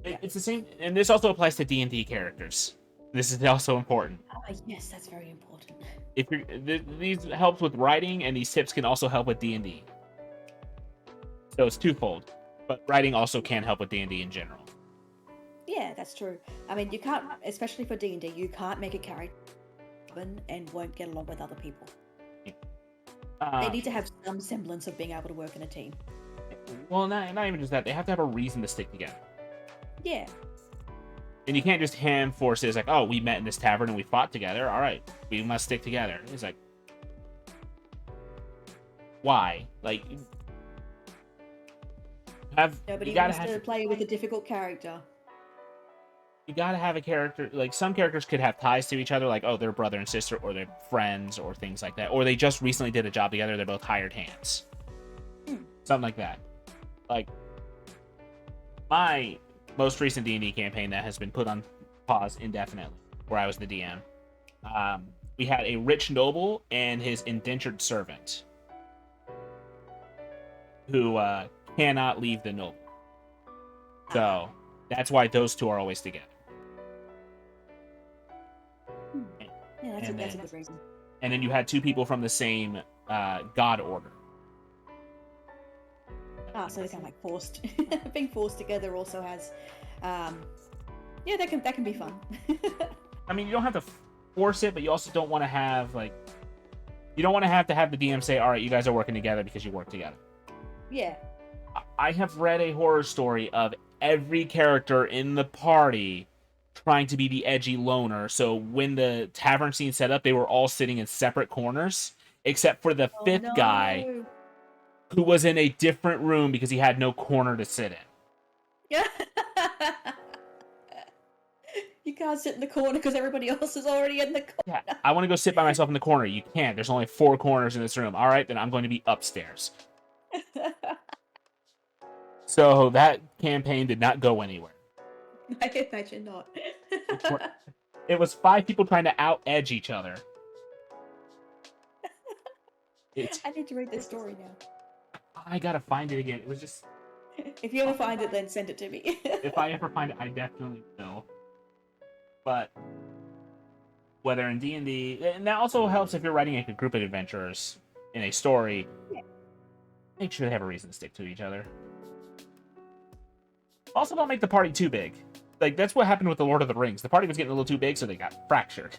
it's the same, and this also applies to D&D characters. This is also important. Yes, that's very important. If you're these helps with writing, and these tips can also help with D&D. So it's twofold, but writing also can help with D&D in general. Yeah, that's true. I mean, you can't, especially for D&D, you can't make a character and won't get along with other people. They need to have some semblance of being able to work in a team. Well, not even just that. They have to have a reason to stick together. Yeah. And you can't just hand forces like, oh, we met in this tavern and we fought together. All right, we must stick together. It's like, why? Like, Nobody you gotta wants to play with a difficult character. You gotta have a character. Like, some characters could have ties to each other, like, oh, they're brother and sister, or they're friends, or things like that. Or they just recently did a job together. They're both hired hands. Something like that. Like, my most recent D&D campaign that has been put on pause indefinitely, where I was the DM, we had a rich noble and his indentured servant who cannot leave the noble. So that's why those two are always together. Yeah, that's a good reason. And then you had two people from the same god order. So they're kind of like forced. Being forced together also has, yeah, that can be fun. I mean, you don't have to force it, but you also don't want to have you don't want to have the DM say, all right, you guys are working together because you work together. Yeah. I have read a horror story of every character in the party trying to be the edgy loner. So when the tavern scene set up, they were all sitting in separate corners, except for the fifth guy, who was in a different room because he had no corner to sit in. Yeah. You can't sit in the corner because everybody else is already in the corner. Yeah, I want to go sit by myself in the corner. You can't. There's only 4 corners in this room. All right, then I'm going to be upstairs. So that campaign did not go anywhere. I imagine not. It was 5 people trying to out-edge each other. I need to read this story now. I gotta find it again. It was just... If you ever find it, then send it to me. If I ever find it, I definitely will. But whether in D&D... And that also helps if you're writing a group of adventurers in a story. Yeah. Make sure they have a reason to stick to each other. Also, don't make the party too big. Like, that's what happened with the Lord of the Rings. The party was getting a little too big, so they got fractured.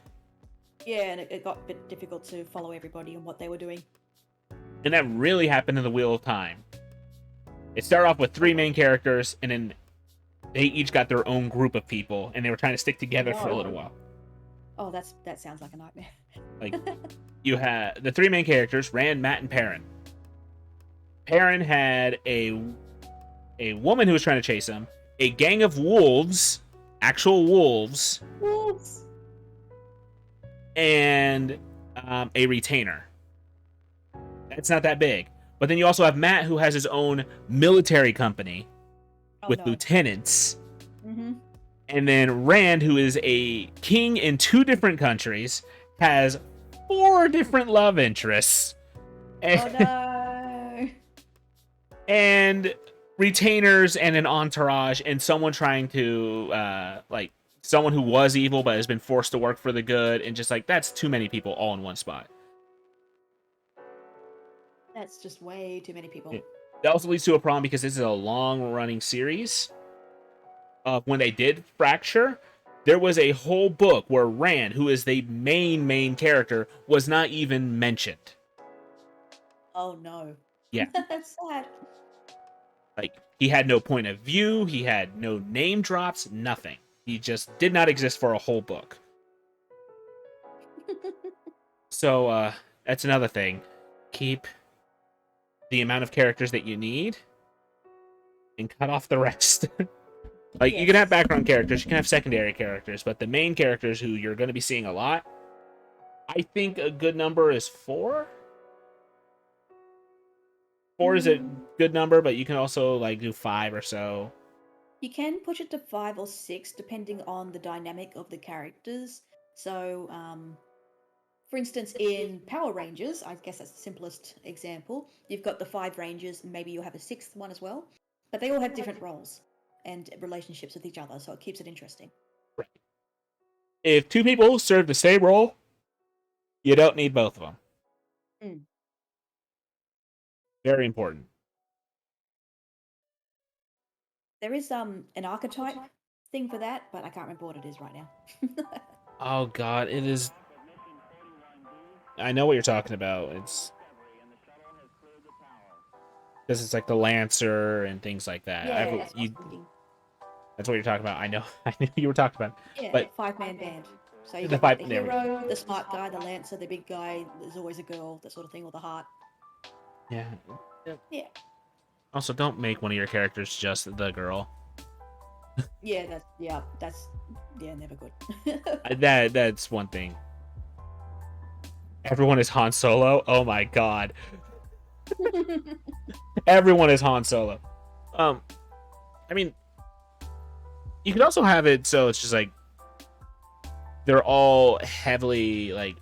Yeah, and it got a bit difficult to follow everybody and what they were doing. And that really happened in the Wheel of Time. It started off with 3 main characters, and then they each got their own group of people, and they were trying to stick together for a little while. Oh, that sounds like a nightmare. Like, you had the 3 main characters, Rand, Matt, and Perrin. Perrin had a woman who was trying to chase him, a gang of wolves, actual wolves, and a retainer. That's not that big. But then you also have Matt, who has his own military company with lieutenants. Mm-hmm. And then Rand, who is a king in 2 different countries, has 4 different love interests. Oh no! And retainers and an entourage and someone trying to, someone who was evil but has been forced to work for the good. And just, that's too many people all in one spot. That's just way too many people. That also leads to a problem because this is a long-running series. When they did Fracture, there was a whole book where Rand, who is the main character, was not even mentioned. Oh no. Yeah. That's sad. He had no point of view, he had no name drops, nothing. He just did not exist for a whole book. So, that's another thing. Keep the amount of characters that you need and cut off the rest. You can have background characters, you can have secondary characters, but the main characters who you're going to be seeing a lot, I think a good number is 4. 4 is a good number, but you can also like do 5 or so. You can push it to 5 or 6 depending on the dynamic of the characters. So, for instance, in Power Rangers, I guess that's the simplest example, you've got the 5 Rangers, and maybe you'll have a 6th one as well, but they all have different roles and relationships with each other, so it keeps it interesting. Right. If 2 people serve the same role, you don't need both of them. Mm. Very important. There is an archetype thing for that, but I can't remember what it is right now. Oh god, it is. I know what you're talking about. It's because it's like the Lancer and things like that. Yeah, that's what I was thinking. That's what you're talking about. I know. I knew you were talking about. Yeah, But 5-man band. So you the got like 5. the hero, the smart guy, the lancer, the big guy. There's always a girl, that sort of thing, or the heart. Yeah. Yeah, Also, don't make one of your characters just the girl. yeah, that's never good. That's one thing. Everyone is Han Solo. Oh my god. Everyone is Han Solo. I mean, you could also have it so it's just like they're all heavily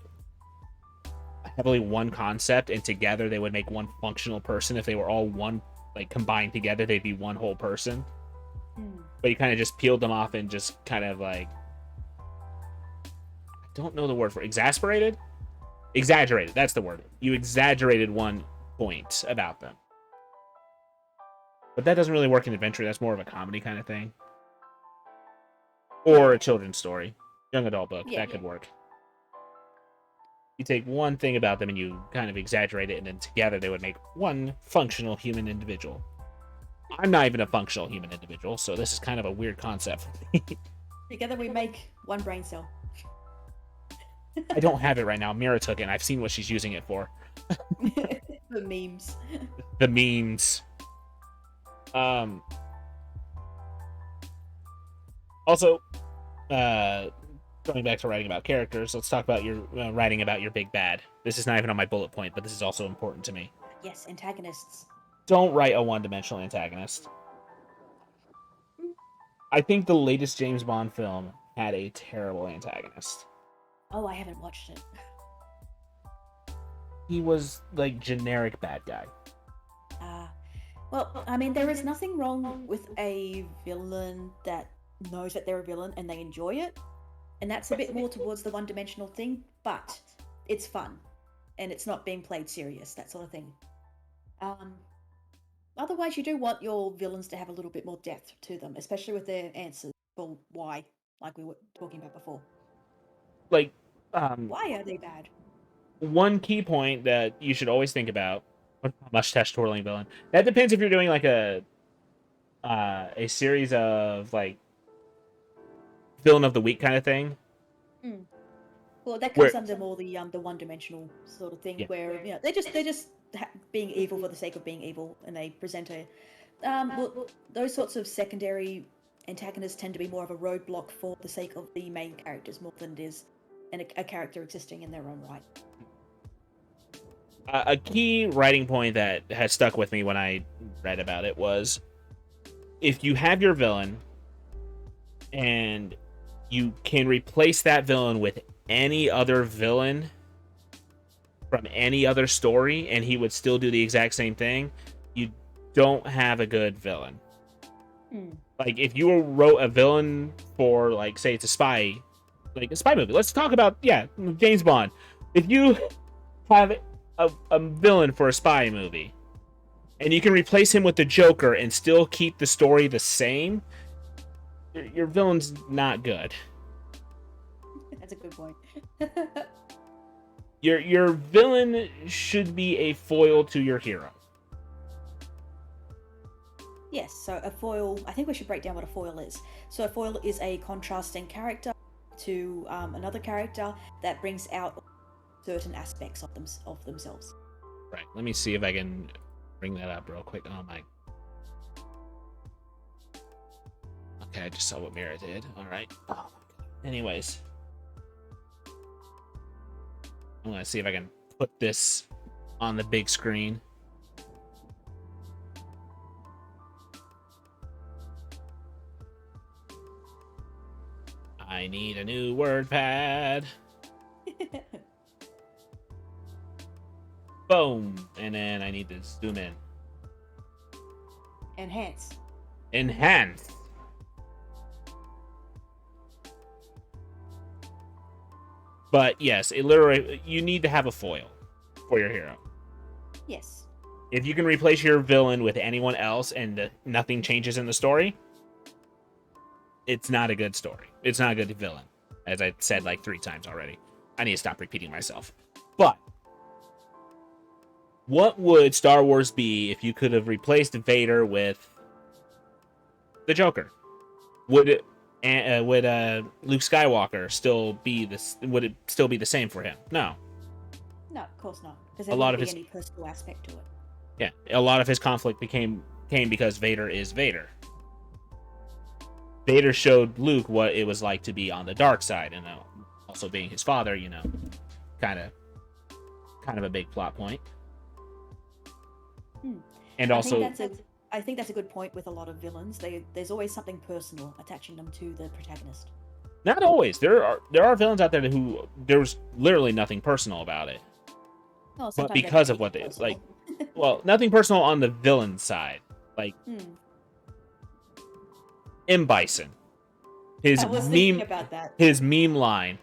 one concept, and together they would make one functional person. If they were all one, like combined together, they'd be one whole person. But you kind of just peeled them off and just kind of like, I don't know the word for exasperated. Exaggerated. That's the word. You exaggerated one point about them. But that doesn't really work in adventure. That's more of a comedy kind of thing. Or a children's story. Young adult book. That could work. You take one thing about them and you kind of exaggerate it, and then together they would make one functional human individual. I'm not even a functional human individual, so this is kind of a weird concept for me. Together we make one brain cell. I don't have it right now. Mira took it, and I've seen what she's using it for. The memes. The memes. Also, going back to writing about characters, let's talk about your writing about your big bad. This is not even on my bullet point, but this is also important to me. Yes, antagonists. Don't write a one-dimensional antagonist. I think the latest James Bond film had a terrible antagonist. Oh, I haven't watched it. He was like generic bad guy. Well, I mean, there is nothing wrong with a villain that knows that they're a villain and they enjoy it. And that's a bit more towards the one-dimensional thing, but it's fun. And it's not being played serious, that sort of thing. Otherwise, you do want your villains to have a little bit more depth to them, especially with their answers for why, like we were talking about before. Like, why are they bad? One key point that you should always think about: mustache twirling villain. That depends if you're doing like a series of like villain of the week kind of thing. Well, that comes under more the one-dimensional sort of thing, where they're just being evil for the sake of being evil, and they present a well, those sorts of secondary antagonists tend to be more of a roadblock for the sake of the main characters more than it is a character existing in their own right. A key writing point that has stuck with me when I read about it was, if you have your villain and you can replace that villain with any other villain from any other story and he would still do the exact same thing, you don't have a good villain. Like, if you wrote a villain for, like, say it's a spy movie. Let's talk about, James Bond. If you have a villain for a spy movie and you can replace him with the Joker and still keep the story the same, your villain's not good. That's a good point. Your villain should be a foil to your hero. Yes, so a foil, I think we should break down what a foil is. So a foil is a contrasting character to another character that brings out certain aspects of themselves. Right, let me see if I can bring that up real quick. Oh my. Okay, I just saw what Mira did. Alright. Oh, anyways. I'm gonna see if I can put this on the big screen. I need a new word pad. Boom. And then I need to zoom in. Enhance. Enhance. But yes, it literally, you need to have a foil for your hero. Yes. If you can replace your villain with anyone else and nothing changes in the story, it's not a good story. It's not a good villain. As I said like 3 times already. I need to stop repeating myself. But what would Star Wars be if you could have replaced Vader with the Joker? Would Luke Skywalker still be this? Would it still be the same for him? No. No, of course not. Because A there lot wouldn't of be his- any personal aspect to it. Yeah, a lot of his conflict came because Vader is Vader. Vader showed Luke what it was like to be on the dark side, and also being his father, kind of a big plot point. And also, I think that's a good point with a lot of villains. There's always something personal attaching them to the protagonist. not always. There are villains out there who there's literally nothing personal about it, Well, but sometimes because they of what make they it personal. like. Well, nothing personal on the villain side, like M. Bison. His I was thinking meme, about that. his meme line: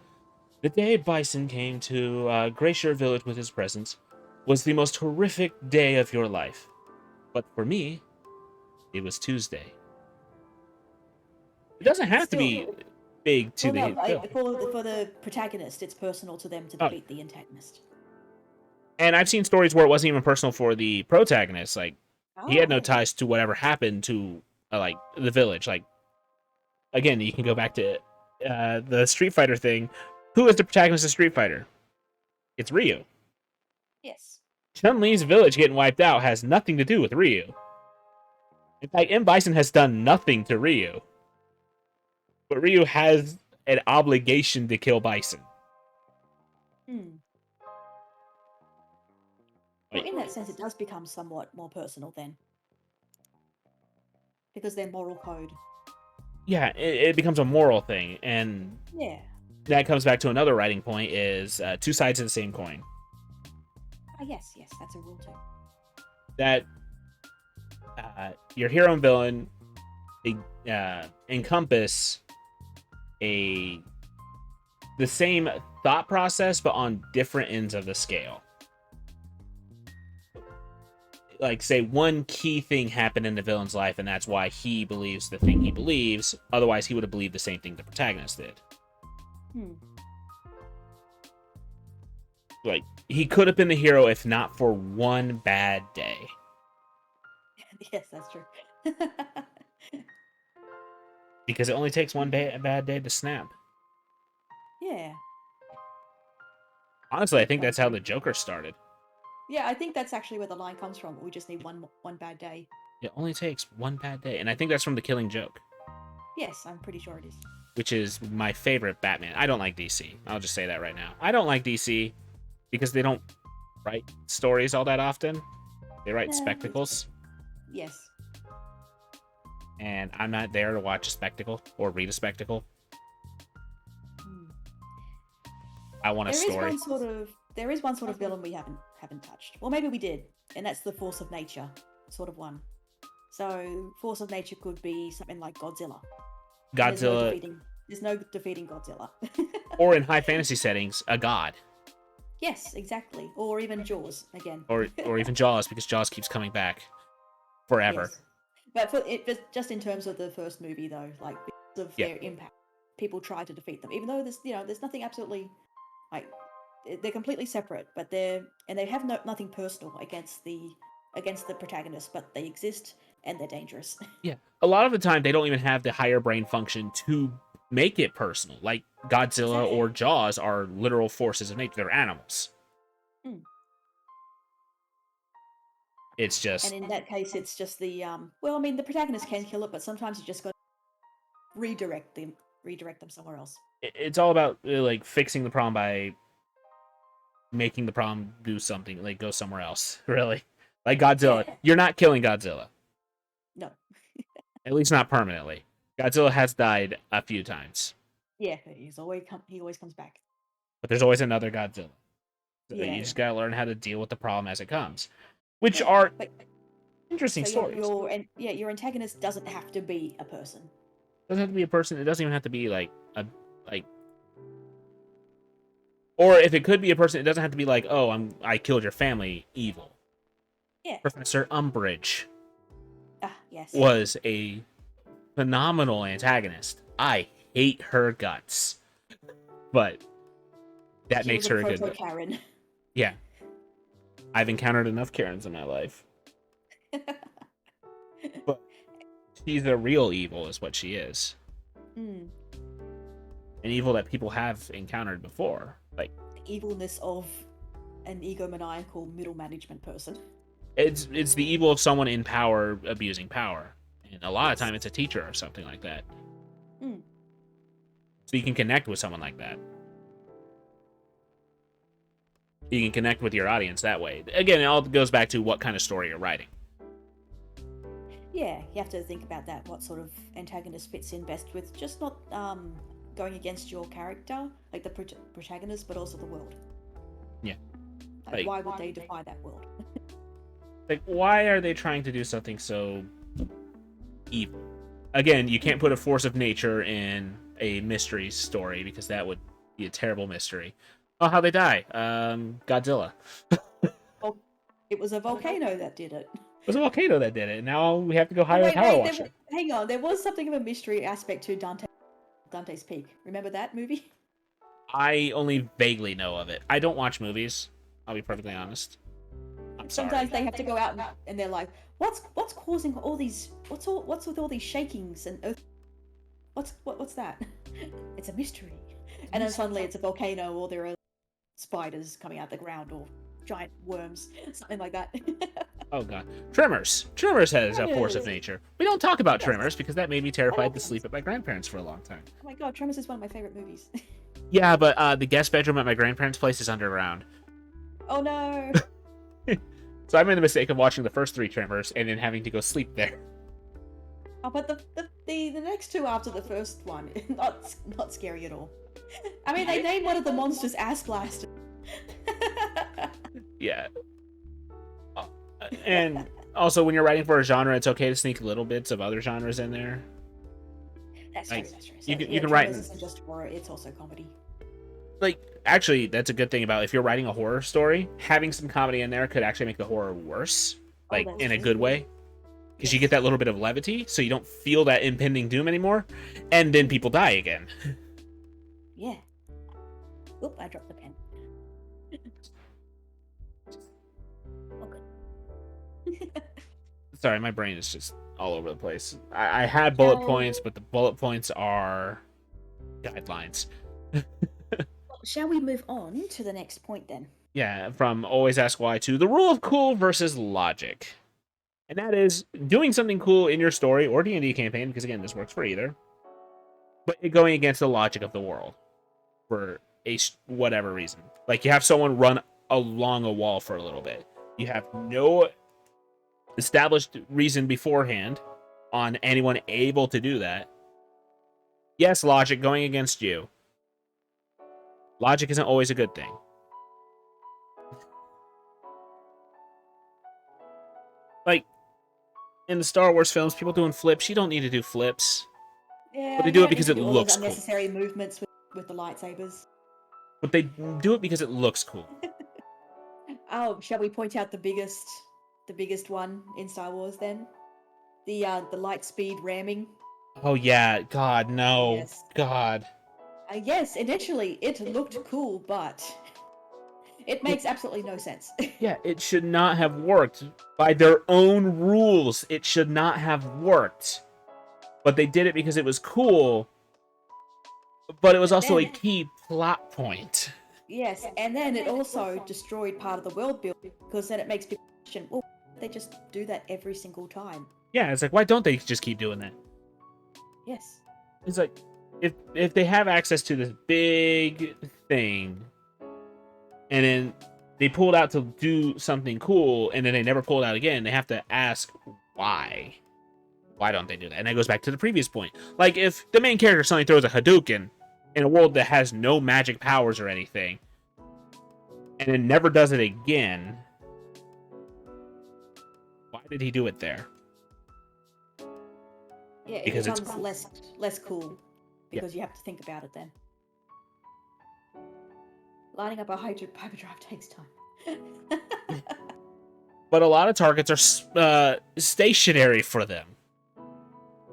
"The day Bison came to Glacier Village with his presence was the most horrific day of your life, but for me, it was Tuesday." It doesn't have to be big to Well, the no, villain. for the protagonist, it's personal to them to Oh. defeat the antagonist. And I've seen stories where it wasn't even personal for the protagonist. Like, he had no Oh. ties to whatever happened to like the village. Like, again, you can go back to the Street Fighter thing. Who is the protagonist of Street Fighter? It's Ryu. Yes. Chun-Li's village getting wiped out has nothing to do with Ryu. In fact, M. Bison has done nothing to Ryu. But Ryu has an obligation to kill Bison. Well, in that sense, it does become somewhat more personal then. Because their moral code. Yeah, it becomes a moral thing. And Yeah. that comes back to another writing point is 2 sides of the same coin. Yes, that's a rule too. That your hero and villain encompass the same thought process, but on different ends of the scale. Like, say, one key thing happened in the villain's life, and that's why he believes the thing he believes. Otherwise, he would have believed the same thing the protagonist did. Like, he could have been the hero if not for one bad day. Yes, that's true. Because it only takes one bad day to snap. Yeah. Honestly, I think that's how the Joker started. Yeah, I think that's actually where the line comes from. We just need one bad day. It only takes one bad day. And I think that's from The Killing Joke. Yes, I'm pretty sure it is. Which is my favorite Batman. I don't like DC. I'll just say that right now. I don't like DC because they don't write stories all that often. They write spectacles. Yes. And I'm not there to watch a spectacle or read a spectacle. I want a story. There is one sort of villain we haven't touched. Well, maybe we did, and that's the force of nature sort of one. So, force of nature could be something like Godzilla. Godzilla. There's no defeating Godzilla. Or in high fantasy settings, a god. Yes, exactly. Or even Jaws again. Or even Jaws, because Jaws keeps coming back forever. Yes. But just in terms of the first movie, though, like because of their impact, people try to defeat them, even though there's nothing absolutely like they're completely separate, but they have nothing personal against the protagonist, but they exist and they're dangerous. Yeah, a lot of the time they don't even have the higher brain function to make it personal. Like Godzilla or Jaws are literal forces of nature; they're animals. It's just, and in that case, it's just the well, I mean, the protagonist can kill it, but sometimes you just got to redirect them somewhere else. It's all about like fixing the problem by making the problem do something, like go somewhere else. Really, like Godzilla, you're not killing Godzilla. No, at least not permanently. Godzilla has died a few times. Yeah, he always comes back. But there's always another Godzilla. So Yeah, you yeah. just gotta learn how to deal with the problem as it comes, which Yeah, are but interesting so stories. your antagonist doesn't have to be a person. It doesn't have to be a person. It doesn't even have to be like like, or if it could be a person, it doesn't have to be like, oh, I killed your family, evil. Yeah. Professor Umbridge Ah, yes. was a phenomenal antagonist. I hate her guts, but that She makes was a her a good. proto Karen. Yeah, I've encountered enough Karens in my life, but she's a real evil, is what she is. Mm. An evil that people have encountered before. Like The evilness of an egomaniacal middle management person. it's the evil of someone in power abusing power, and a lot of Yes. time it's a teacher or something like that. Mm. So you can connect with someone like that. You can connect with your audience that way. Again, it all goes back to what kind of story you're writing. Yeah, you have to think about that. What sort of antagonist fits in best with just not going against your character, like the protagonist, but also the world. Yeah. Like, why would they defy that world? Like, why are they trying to do something so evil? Again, you can't put a force of nature in a mystery story because that would be a terrible mystery. Oh, how they die? Godzilla. Well, it was a volcano that did it. It was a volcano that did it. Now we have to go hire Oh, a power wait, washer. hang on. There was something of a mystery aspect to Dante's Peak. Remember that movie? I only vaguely know of it. I don't watch movies. I'll be perfectly honest. I'm sorry. Sometimes they have to go out and they're like, "What's causing all these? What's with all these shakings and earth? What's that? It's a mystery." And then suddenly it's a volcano, or there are spiders coming out the ground, or giant worms, something like that. Oh god. Tremors. Tremors has a force of nature. We don't talk about Tremors because that made me terrified to sleep at my grandparents for a long time. Oh my god, Tremors is one of my favorite movies. Yeah, but the guest bedroom at my grandparents' place is underground. Oh no. So I made the mistake of watching the first 3 Tremors and then having to go sleep there. Oh, but the next two after the first one, not scary at all. I mean, they named one of the monsters Ass Blaster. Yeah. And also, when you're writing for a genre, it's okay to sneak little bits of other genres in there. That's like, true. That's true. You can write. Tremors isn't just horror; it's also comedy. Like, actually, that's a good thing about if you're writing a horror story, having some comedy in there could actually make the horror worse, like in a good way, because you get that little bit of levity, so you don't feel that impending doom anymore, and then people die again. Yeah. Oop! I dropped the pen. Okay. Sorry, my brain is just all over the place. I had bullet points, but the bullet points are guidelines. Shall we move on to the next point then? Yeah, from always ask why to the rule of cool versus logic. And that is doing something cool in your story or D&D campaign, because again, this works for either, but going against the logic of the world for whatever reason. Like, you have someone run along a wall for a little bit. You have no established reason beforehand on anyone able to do that. Yes, logic going against you. Logic isn't always a good thing. Like, in the Star Wars films, people doing flips, you don't need to do flips. Yeah, But they do it because it looks cool. Unnecessary movements with the lightsabers. But they do it because it looks cool. Oh, shall we point out the biggest one in Star Wars then? The light speed ramming. Oh yeah, God, no. Yes. God. Yes, initially it looked cool, but it makes absolutely no sense. Yeah, it should not have worked. By their own rules, it should not have worked. But they did it because it was cool. But it was also a key plot point. Yes, and then it also destroyed part of the world building, because then it makes people question, well, they just do that every single time. Yeah, it's like, why don't they just keep doing that? Yes. It's like, if they have access to this big thing, and then they pulled out to do something cool, and then they never pulled out again, they have to ask why. Why don't they do that? And that goes back to the previous point. Like, if the main character suddenly throws a Hadouken, in a world that has no magic powers or anything, and then never does it again. Why did he do it there? Yeah, it Because becomes less cool because you have to think about it then. Lining up a hyperdrive takes time. But a lot of targets are stationary for them.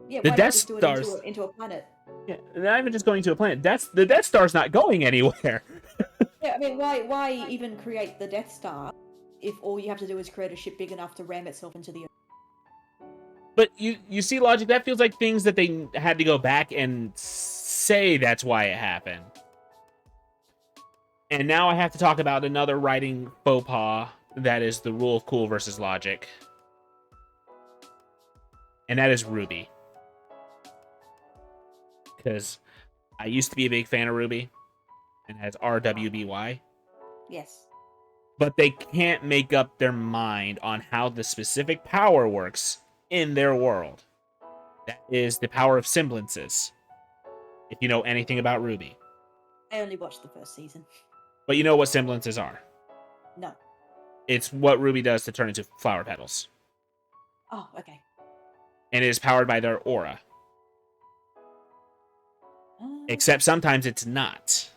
Yeah, The why Death not just do it Stars. into a planet? Yeah, not even just going to a planet. The Death Star's not going anywhere. Yeah, I mean, why even create the Death Star if all you have to do is create a ship big enough to ram itself into the Earth? But you see, Logic, that feels like things that they had to go back and say that's why it happened. And now I have to talk about another writing faux pas that is the rule of cool versus Logic. And that is Ruby. Because I used to be a big fan of Ruby, and has RWBY. Yes. But they can't make up their mind on how the specific power works in their world. That is the power of semblances. If you know anything about Ruby. I only watched the first season. But you know what semblances are. No. It's what Ruby does to turn into flower petals. Oh, okay. And it is powered by their aura. Except sometimes it's not.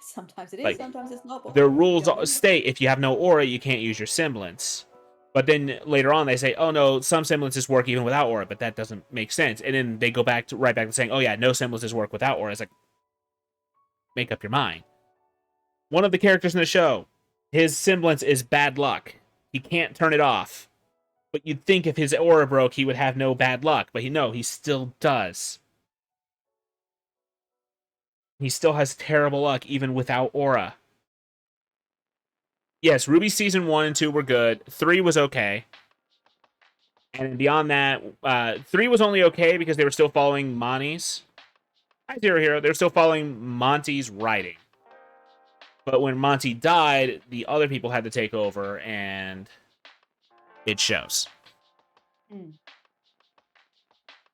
Sometimes it is, Like, sometimes it's not. their rules state if you have no aura, you can't use your semblance. But then later on, they say, oh no, some semblances work even without aura, but that doesn't make sense. And then they go back to saying, oh yeah, no semblances work without aura. It's like, make up your mind. One of the characters in the show, his semblance is bad luck. He can't turn it off. But you'd think if his aura broke, he would have no bad luck. But he still does. He still has terrible luck even without aura. Yes, Ruby season 1 and 2 were good. 3 was okay. And beyond that, 3 was only okay because they were still following Monty's. Hi, Zero Hero. They were still following Monty's writing. But when Monty died, the other people had to take over, and it shows.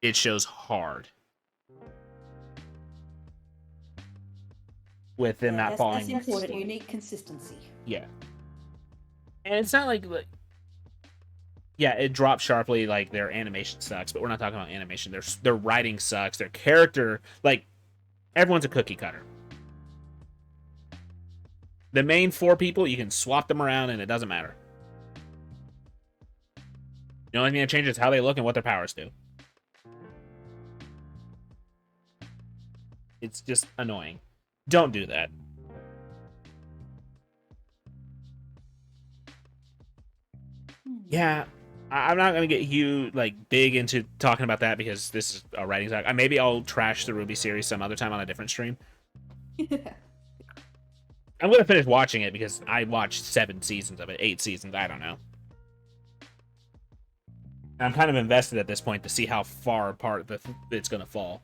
It shows hard. With them not following. That's important. You need consistency. Yeah. And it's not like yeah, it dropped sharply. Like their animation sucks, but we're not talking about animation. Their writing sucks. Their character, like everyone's a cookie cutter. The main 4 people, you can swap them around and it doesn't matter. The only thing that changes is how they look and what their powers do. It's just annoying. Don't do that. Yeah, I'm not gonna get you like big into talking about that because this is a writing talk. Maybe I'll trash the Ruby series some other time on a different stream. I'm gonna finish watching it because I watched 7 seasons of it, 8 seasons. I don't know. I'm kind of invested at this point to see how far apart it's gonna fall.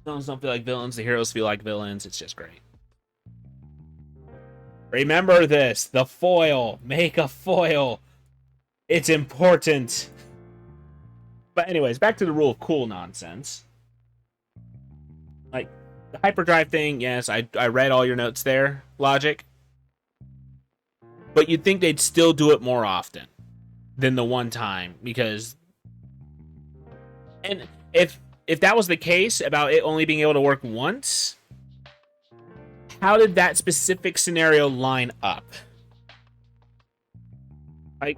Villains don't feel like villains. The heroes feel like villains. It's just great. Remember this. The foil. Make a foil. It's important. But anyways, back to the rule of cool nonsense. Like, the hyperdrive thing, yes, I read all your notes there, Logic. But you'd think they'd still do it more often than the one time, because... And if that was the case, about it only being able to work once... How did that specific scenario line up? Like,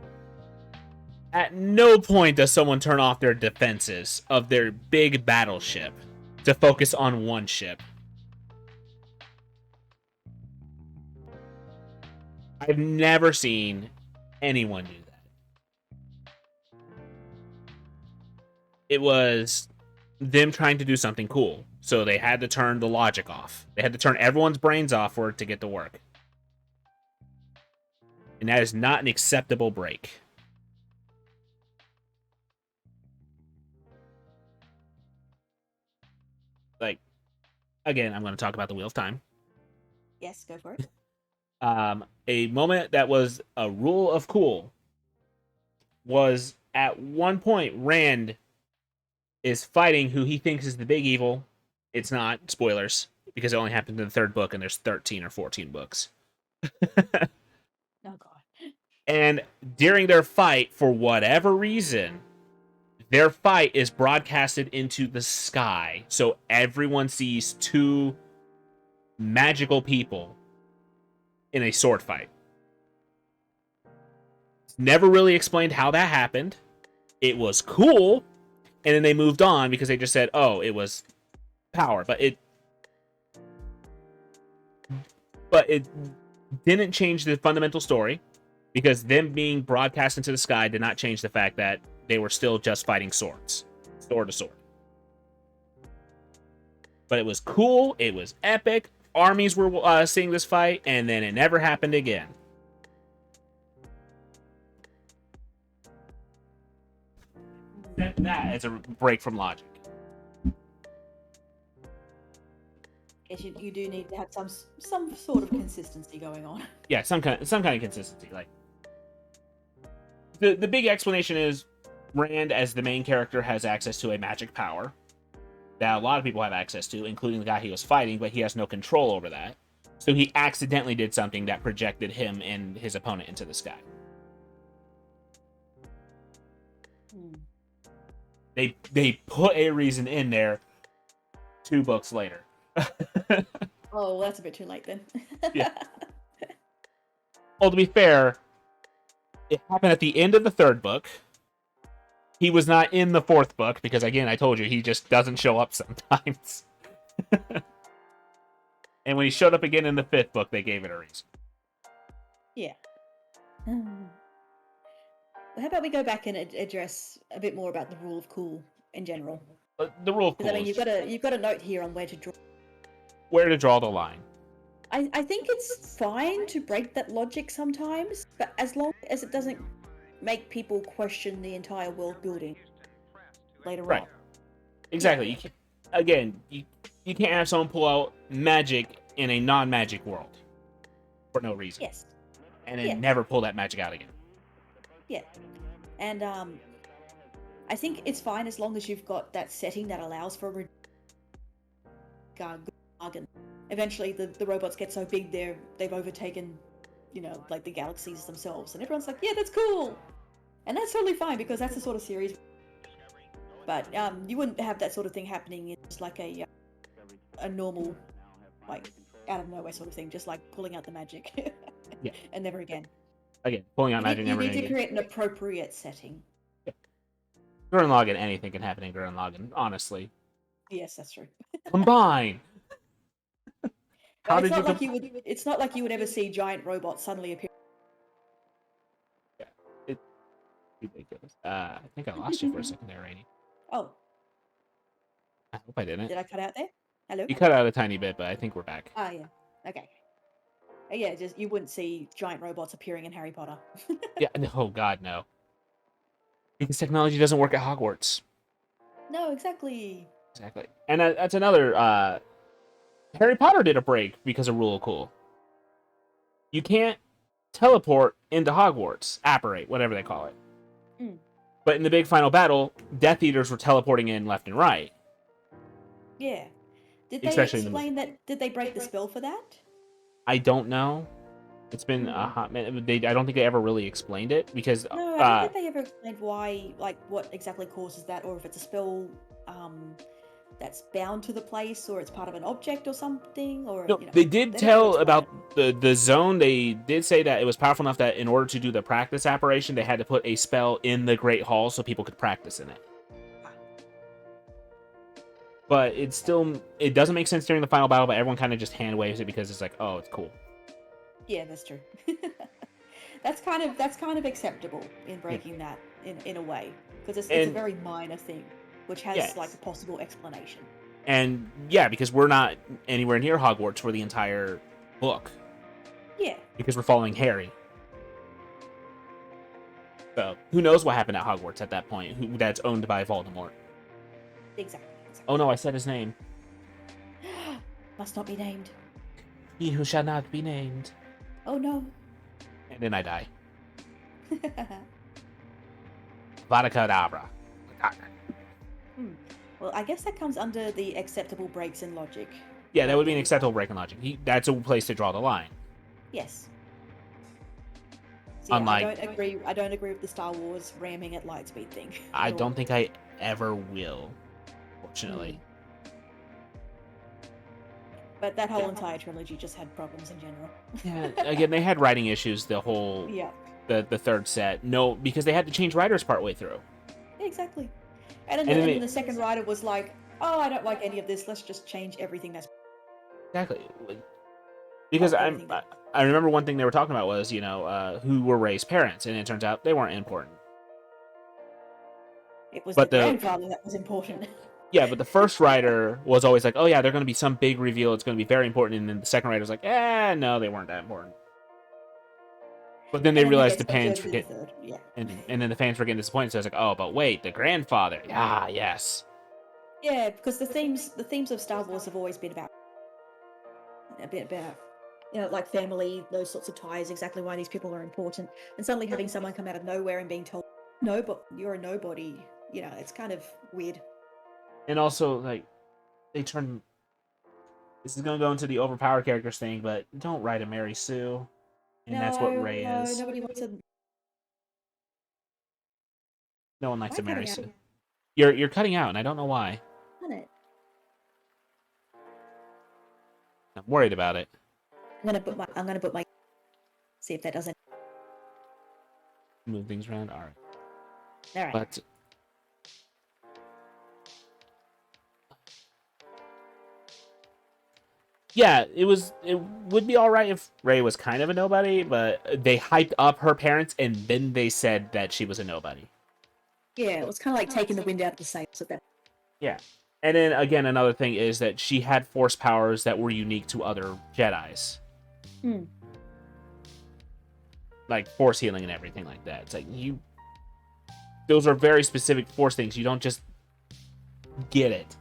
at no point does someone turn off their defenses of their big battleship to focus on one ship. I've never seen anyone do that. It was them trying to do something cool. So they had to turn the logic off. They had to turn everyone's brains off for it to get to work. And that is not an acceptable break. Like, again, I'm going to talk about the Wheel of Time. Yes, go for it. A moment that was a rule of cool was at one point Rand is fighting who he thinks is the big evil. It's not. Spoilers. Because it only happened in the third book, and there's 13 or 14 books. Oh god. And during their fight, for whatever reason, their fight is broadcasted into the sky. So everyone sees two magical people in a sword fight. Never really explained how that happened. It was cool. And then they moved on because they just said, oh, it was power. But it didn't change the fundamental story, because them being broadcast into the sky did not change the fact that they were still just fighting swords, sword to sword. But it was cool. It was epic. Armies were seeing this fight, and then it never happened again. That as a break from logic. Guess you do need to have some sort of consistency going on. Yeah, some kind of consistency. Like the big explanation is Rand, as the main character, has access to a magic power that a lot of people have access to, including the guy he was fighting, but he has no control over that. So he accidentally did something that projected him and his opponent into the sky. They put a reason in there 2 books later. Oh, well, that's a bit too late then. Yeah. Well, to be fair, it happened at the end of the 3rd book. He was not in the 4th book because, again, I told you, he just doesn't show up sometimes. And when he showed up again in the 5th book, they gave it a reason. Yeah. How about we go back and address a bit more about the rule of cool in general? The rule of cool. I mean, you've got a note here on where to draw the line. I think it's fine to break that logic sometimes, but as long as it doesn't make people question the entire world building later on. Exactly. You can't have someone pull out magic in a non-magic world for no reason. Yes. And then never pull that magic out again. Yeah. And I think it's fine as long as you've got that setting that allows for bargain. Eventually the robots get so big they've overtaken, like the galaxies themselves, and everyone's like, yeah, that's cool. And that's totally fine, because that's the sort of series. But you wouldn't have that sort of thing happening in just like a normal, like, out of nowhere sort of thing, just like pulling out the magic. Yeah. And never again. Again, pulling out magic never again. You need to create an appropriate setting. Yeah. Gurren Lagann, anything can happen in Gurren Lagann, honestly. Yes, that's true. Combine! It's not like you would ever see giant robots suddenly appear. Yeah, it's ridiculous. I think I lost you for a second there, Rainey. Oh. I hope I didn't. Did I cut out there? Hello? You cut out a tiny bit, but I think we're back. Ah, yeah. Okay. Yeah, just you wouldn't see giant robots appearing in Harry Potter. Yeah, oh god, no. Because technology doesn't work at Hogwarts. No, exactly. Exactly. And that's another, Harry Potter did a break because of Rule of Cool. You can't teleport into Hogwarts. Apparate, whatever they call it. Mm. But in the big final battle, Death Eaters were teleporting in left and right. Yeah. Did they explain that? Did they break the spell for that? I don't know. It's been a hot minute. I don't think they ever really explained it, because no, I don't think they ever explained why, like, what exactly causes that, or if it's a spell that's bound to the place, or it's part of an object or something, or no, they did tell about the zone. They did say that it was powerful enough that in order to do the practice apparition, they had to put a spell in the Great Hall so people could practice in it. But it doesn't make sense during the final battle, but everyone kind of just hand waves it because it's like, oh, it's cool. Yeah, that's true. that's kind of acceptable in breaking that in a way, because it's a very minor thing, which has like a possible explanation. And yeah, because we're not anywhere near Hogwarts for the entire book. Yeah. Because we're following Harry. So who knows what happened at Hogwarts at that point? That's owned by Voldemort. Exactly. Oh no, I said his name. Must not be named. He who shall not be named. Oh no. And then I die. Vada Kedavra. Hmm. Well, I guess that comes under the acceptable breaks in logic. Yeah, that But would be an then, acceptable break in logic. That's a place to draw the line. yes. So yeah, I Unlike, don't agree. I don't agree with the Star Wars ramming at light speed thing I at all. don't think I ever will, Hmm. fortunately. But that whole entire trilogy just had problems in general. Yeah, again, they had writing issues the whole Yeah, the third set. No, because they had to change writers partway through. exactly. And then And then the they, second writer was like, "Oh, I don't like any of this. Let's just change everything that's exactly. Because not everything that." I remember one thing they were talking about was, who were Rey's parents, and it turns out they weren't important. It was the But the grandfather that was important. Yeah, but the first writer was always like, "Oh yeah, they're going to be some big reveal. It's going to be very important." And then the second writer's like, no, they weren't that important." But then they And then he realized gets the fans observed in the forget, third. Yeah. and then the fans were getting disappointed. So I was like, "Oh, but wait, the grandfather. Ah, yes." Yeah, because the themes of Star Wars have always been about a bit about like family, those sorts of ties, exactly why these people are important. And suddenly having someone come out of nowhere and being told, "No, but you're a nobody," it's kind of weird. And also, like, they turn. This is going to go into the overpowered characters thing, but don't write a Mary Sue, and that's what No, Rey no, is. nobody wants to. No one Am likes I a Mary cutting out Sue. You're cutting out, and I don't know why. on it? I'm worried about it. I'm gonna put my see if that doesn't. Move things around. All right, All right. but yeah, it would be all right if Rey was kind of a nobody, but they hyped up her parents and then they said that she was a nobody. Yeah, it was kind of like taking the wind out of the sails of that. Yeah. And then again, another thing is that she had force powers that were unique to other Jedis, Hmm. like force healing and everything like that. It's like those are very specific force things. You don't just get it.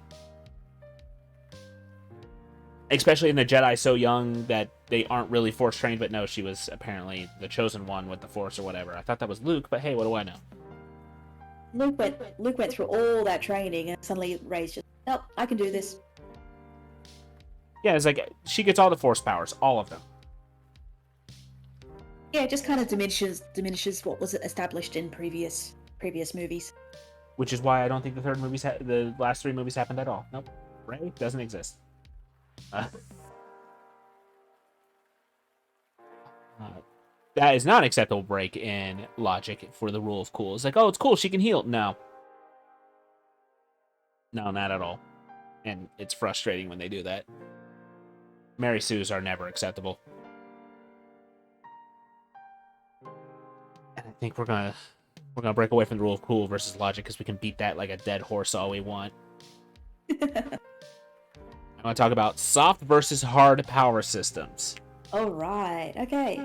Especially in the Jedi so young that they aren't really force trained, but no, she was apparently the chosen one with the force or whatever. I thought that was Luke, but hey, what do I know? Luke went through all that training, and suddenly Rey's just, nope, I can do this. Yeah, it's like she gets all the force powers, all of them. Yeah, it just kind of diminishes what was established in previous movies. Which is why I don't think the last three movies happened at all. Nope, Rey doesn't exist. Uh, uh, that is not an acceptable break in logic for the rule of cool. It's like, oh, it's cool, she can heal. No, no, not at all. And it's frustrating when they do that. Mary Sue's are never acceptable. And I think we're gonna break away from the rule of cool versus logic because we can beat that like a dead horse all we want. I want to talk about soft versus hard power systems. All right. Okay.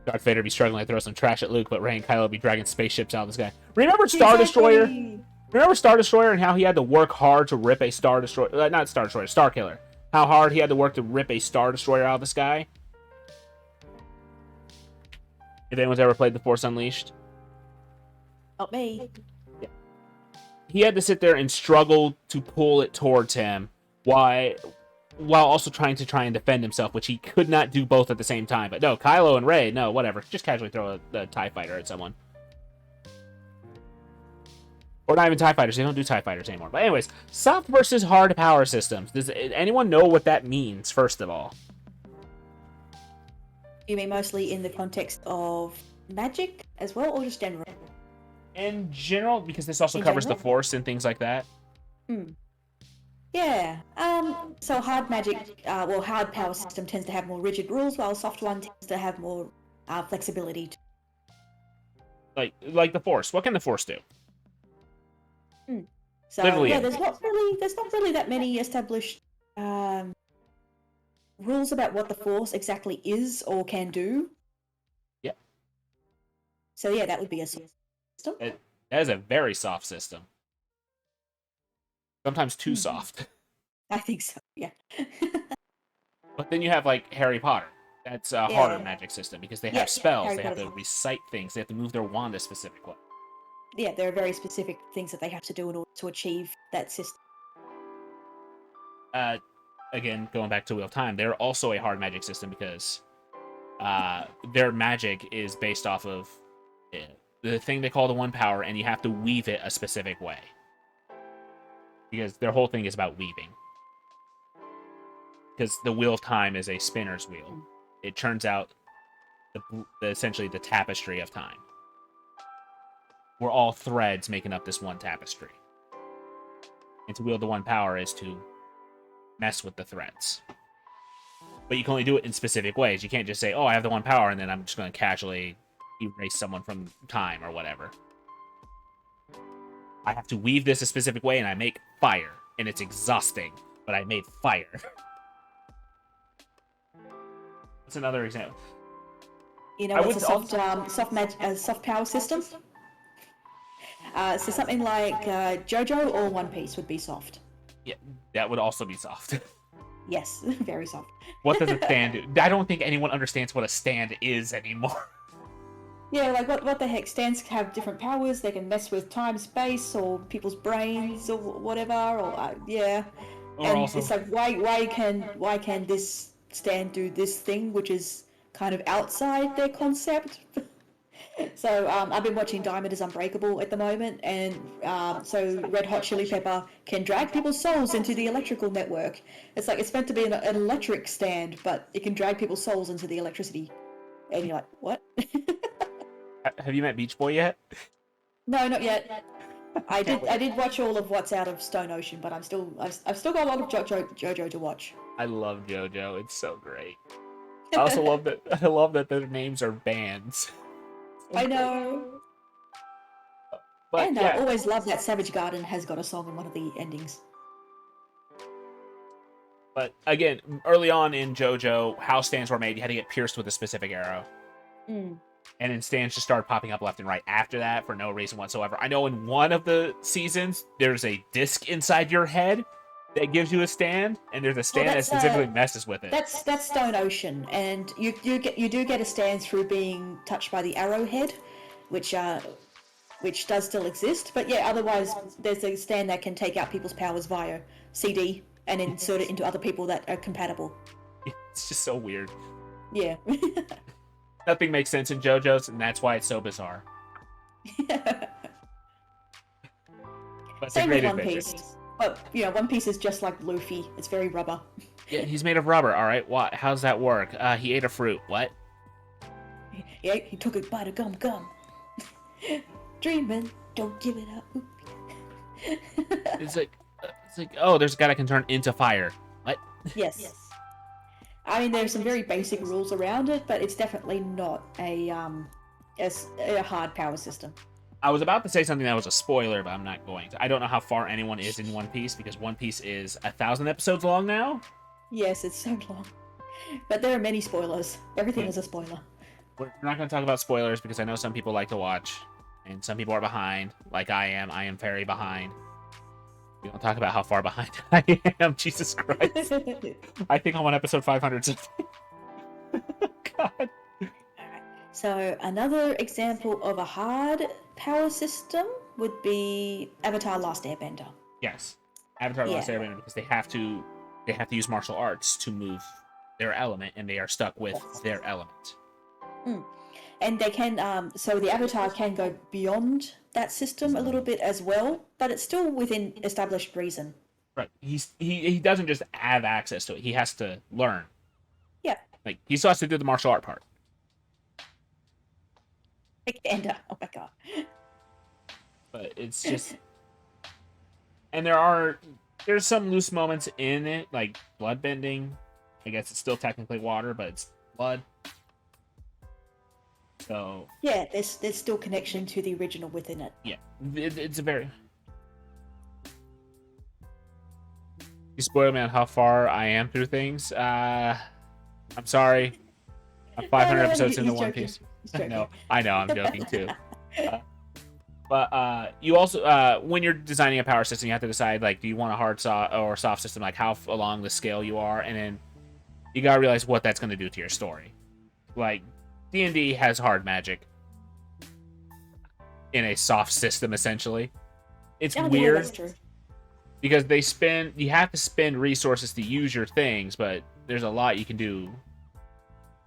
Darth Vader be struggling to throw some trash at Luke, but Rey and Kylo be dragging spaceships out of the sky. Remember Star Destroyer? Exactly. Remember Star Destroyer and how he had to work hard to rip a Star Destroyer? Not Star Destroyer, Star Killer. How hard he had to work to rip a Star Destroyer out of the sky? If anyone's ever played The Force Unleashed, Not me. he had to sit there and struggle to pull it towards him while also trying and defend himself, which he could not do both at the same time. But no, Kylo and Rey, no, whatever. Just casually throw a TIE fighter at someone. Or not even TIE fighters. They don't do TIE fighters anymore. But anyways, soft versus hard power systems. Does anyone know what that means, first of all? You mean mostly in the context of magic as well, or just general? In general, because this also In covers the general? Force and things like that. Hmm. Yeah. So hard magic, hard power system tends to have more rigid rules, while soft one tends to have more flexibility. Like the Force. What can the Force do? So Literally yeah, anything. there's not really that many established rules about what the Force exactly is or can do. Yeah. So yeah, that would be a system. That is a very soft system. Sometimes too soft. I think so. Yeah. But then you have like Harry Potter. That's a harder Yeah. magic system because they Yeah, have spells. Harry They have Potter's to hard. recite things. They have to move their wand a specific way. Yeah, there are very specific things that they have to do in order to achieve that system. Again, going back to Wheel of Time, they're also a hard magic system because their magic is based off of the thing they call the one power, and you have to weave it a specific way. Because their whole thing is about weaving. Because the Wheel of Time is a spinner's wheel. It turns out essentially the tapestry of time. We're all threads making up this one tapestry. And to wield the one power is to mess with the threads. But you can only do it in specific ways. You can't just say, oh, I have the one power, and then I'm just going to casually erase someone from time or whatever. I have to weave this a specific way, and I make fire. And it's exhausting, but I made fire. That's another example. You know what's a soft power system? So something like JoJo or One Piece would be soft. Yeah, that would also be soft. Yes, very soft. What does a stand do? I don't think anyone understands what a stand is anymore. Yeah, like what the heck? Stands have different powers. They can mess with time, space, or people's brains, or whatever. Or yeah, Or and also, it's like why can this stand do this thing, which is kind of outside their concept? So I've been watching Diamond is Unbreakable at the moment, and so Red Hot Chili Pepper can drag people's souls into the electrical network. It's like it's meant to be an electric stand, but it can drag people's souls into the electricity. And you're like, what? have you met Beach Boy yet? No, not yet. I did watch all of What's Out of Stone Ocean, but I've still got a lot of JoJo to watch. I love JoJo. It's so great. I also love that. I love that their names are bands. I know. But And yeah. I always love that Savage Garden has got a song in one of the endings. But again, early on in JoJo, how stands were made, you had to get pierced with a specific arrow. Mm. And then stands just started popping up left and right after that for no reason whatsoever. I know in one of the seasons, there's a disc inside your head that gives you a stand, and there's a stand that specifically messes with it. That's Stone Ocean, and you do get a stand through being touched by the arrowhead, which does still exist. But yeah, otherwise there's a stand that can take out people's powers via CD and insert it into other people that are compatible. It's just so weird. Yeah. Nothing makes sense in JoJo's, and that's why it's so bizarre. But Same with One Piece. But, One Piece is just like Luffy. It's very rubber. Yeah, he's made of rubber, alright. What? How's that work? He ate a fruit. What? Yeah, he took a bite of gum. Dreaming, don't give it up. It's like, oh, there's a guy that can turn into fire. What? Yes. I mean, there's some very basic rules around it, but it's definitely not a hard power system. I was about to say something that was a spoiler, but I'm not going to. I don't know how far anyone is in One Piece, because One Piece is 1,000 episodes long now. Yes, it's so long. But there are many spoilers. Everything is a spoiler. We're not going to talk about spoilers, because I know some people like to watch, and some people are behind, like I am. I am very behind. We don't talk about how far behind I am. Jesus Christ. I think I'm on episode 500. God. So another example of a hard power system would be Avatar: Last Airbender. Yes, Avatar: Last Airbender, because they have to use martial arts to move their element, and they are stuck with their element. And they can, so the Avatar can go beyond that system a little bit as well, but it's still within established reason. Right. He doesn't just have access to it. He has to learn. Yeah. Like, he still has to do the martial art part. And oh my god. But it's just, and there's some loose moments in it, like blood bending. I guess it's still technically water, but it's blood. So yeah, there's still connection to the original within it. Yeah, it's a very. You spoiled me on how far I am through things. I'm sorry. I'm 500 episodes into One Piece. I know, I'm joking too. But you also, when you're designing a power system, you have to decide, like, do you want a hard or soft system, like how along the scale you are, and then you gotta realize what that's going to do to your story. Like, D&D has hard magic. in a soft system essentially. It's Oh, yeah, that's weird true. because you have to spend resources to use your things, but there's a lot you can do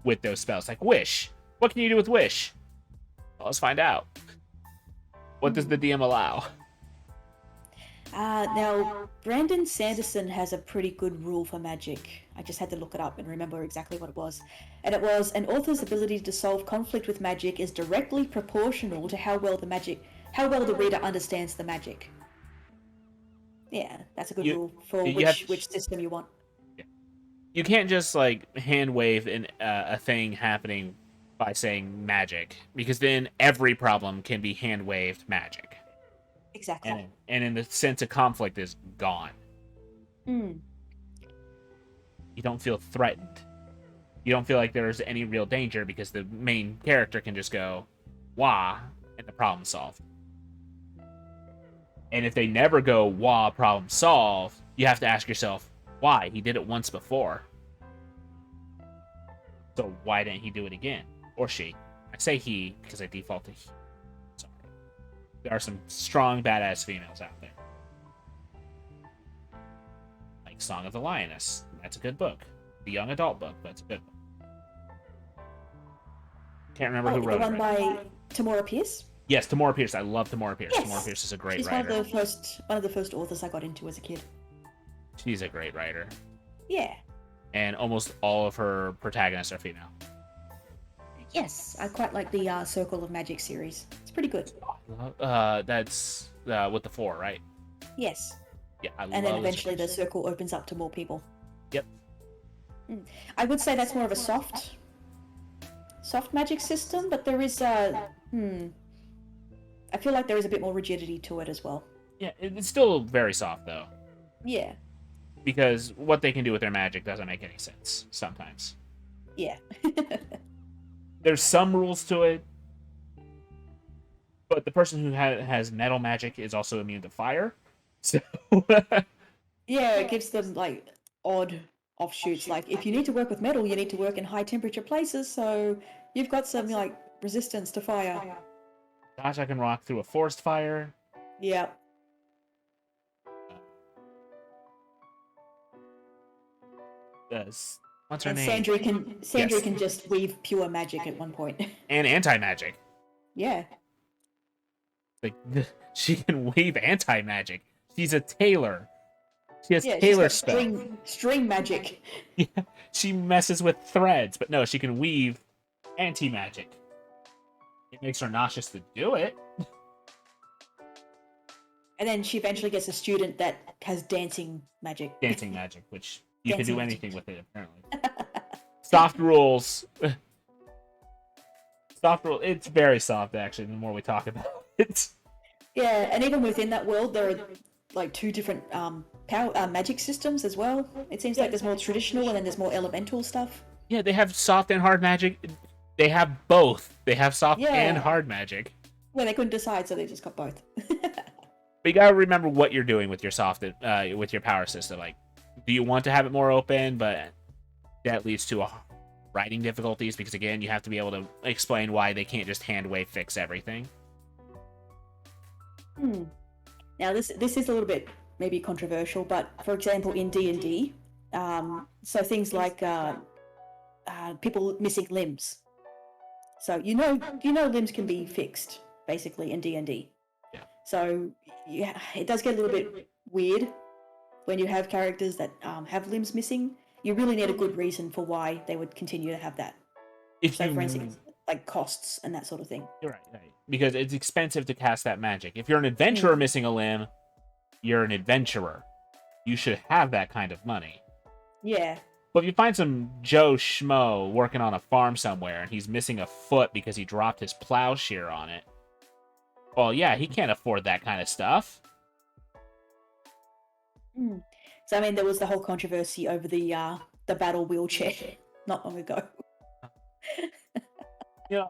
with those spells. Like Wish. What can you do with Wish? Well, let's find out. What does the DM allow? Now, Brandon Sanderson has a pretty good rule for magic. I just had to look it up and remember exactly what it was. And it was an author's ability to solve conflict with magic is directly proportional to how well the reader understands the magic. Yeah, that's a good You rule for you have which system you want. you can't just like hand wave a thing happening by saying magic, because then every problem can be hand waved magic, Exactly. and in the sense of conflict is gone. Hmm. You don't feel threatened. You don't feel like there's any real danger because the main character can just go wah and the problem solved. And if they never go wah problem solved, you have to ask yourself why. He did it once before, so why didn't he do it again? Or she. I say he because I default to he. Sorry. There are some strong badass females out there. Like Song of the Lioness. That's a good book. The young adult book, but it's a good one. Can't remember who The wrote one it. by Tamora Pierce? Yes, Tamora Pierce. I love Tamora Pierce. Yes. Tamora Pierce is a great She's writer. one of the first authors I got into as a kid. She's a great writer. Yeah. And almost all of her protagonists are female. Yes, I quite like the Circle of Magic series. It's pretty good. That's with the 4, right? Yes. Yeah, I love. And then eventually the circle opens up to more people. Yep. I would say that's more of a soft magic system, but there is I feel like there is a bit more rigidity to it as well. Yeah, it's still very soft though. Yeah. Because what they can do with their magic doesn't make any sense sometimes. Yeah. There's some rules to it, but the person who has metal magic is also immune to fire. So Yeah, it gives them like odd offshoots. Like if you need to work with metal, you need to work in high temperature places, so you've got some like resistance to fire. gosh, I can rock through a forest fire. Yeah. What's her And name? Sandry can just weave pure magic at one point. And anti-magic. Yeah. Like she can weave anti-magic. She's a tailor. She has Yeah, she's tailor got spell. string magic. Yeah, she messes with threads, but no, she can weave anti-magic. It makes her nauseous to do it. And then she eventually gets a student that has dancing magic. Dancing magic, which you can Dancing do magic. anything with it, apparently. Soft rules. Soft rule. It's very soft, actually, the more we talk about it. Yeah, and even within that world, there are like two different magic systems as well. It seems like there's more traditional and then there's more elemental stuff. Yeah, they have soft and hard magic. They have both. They have soft Yeah. and hard magic. Well, they couldn't decide, so they just got both. But you gotta remember what you're doing with your with your power system. Like, do you want to have it more open? But that leads to writing difficulties because again, you have to be able to explain why they can't just hand wave fix everything. Now, this is a little bit maybe controversial, but for example, in D&D, so things like people missing limbs. So you know limbs can be fixed basically in D&D. Yeah. So yeah, it does get a little bit weird when you have characters that have limbs missing. You really need a good reason for why they would continue to have that. So, for instance, like costs and that sort of thing. You're right. Because it's expensive to cast that magic. If you're an adventurer missing a limb, you're an adventurer. You should have that kind of money. Yeah. But if you find some Joe Schmo working on a farm somewhere and he's missing a foot because he dropped his plowshare on it, well, yeah, he can't afford that kind of stuff. So, I mean, there was the whole controversy over the battle wheelchair not long ago. You know,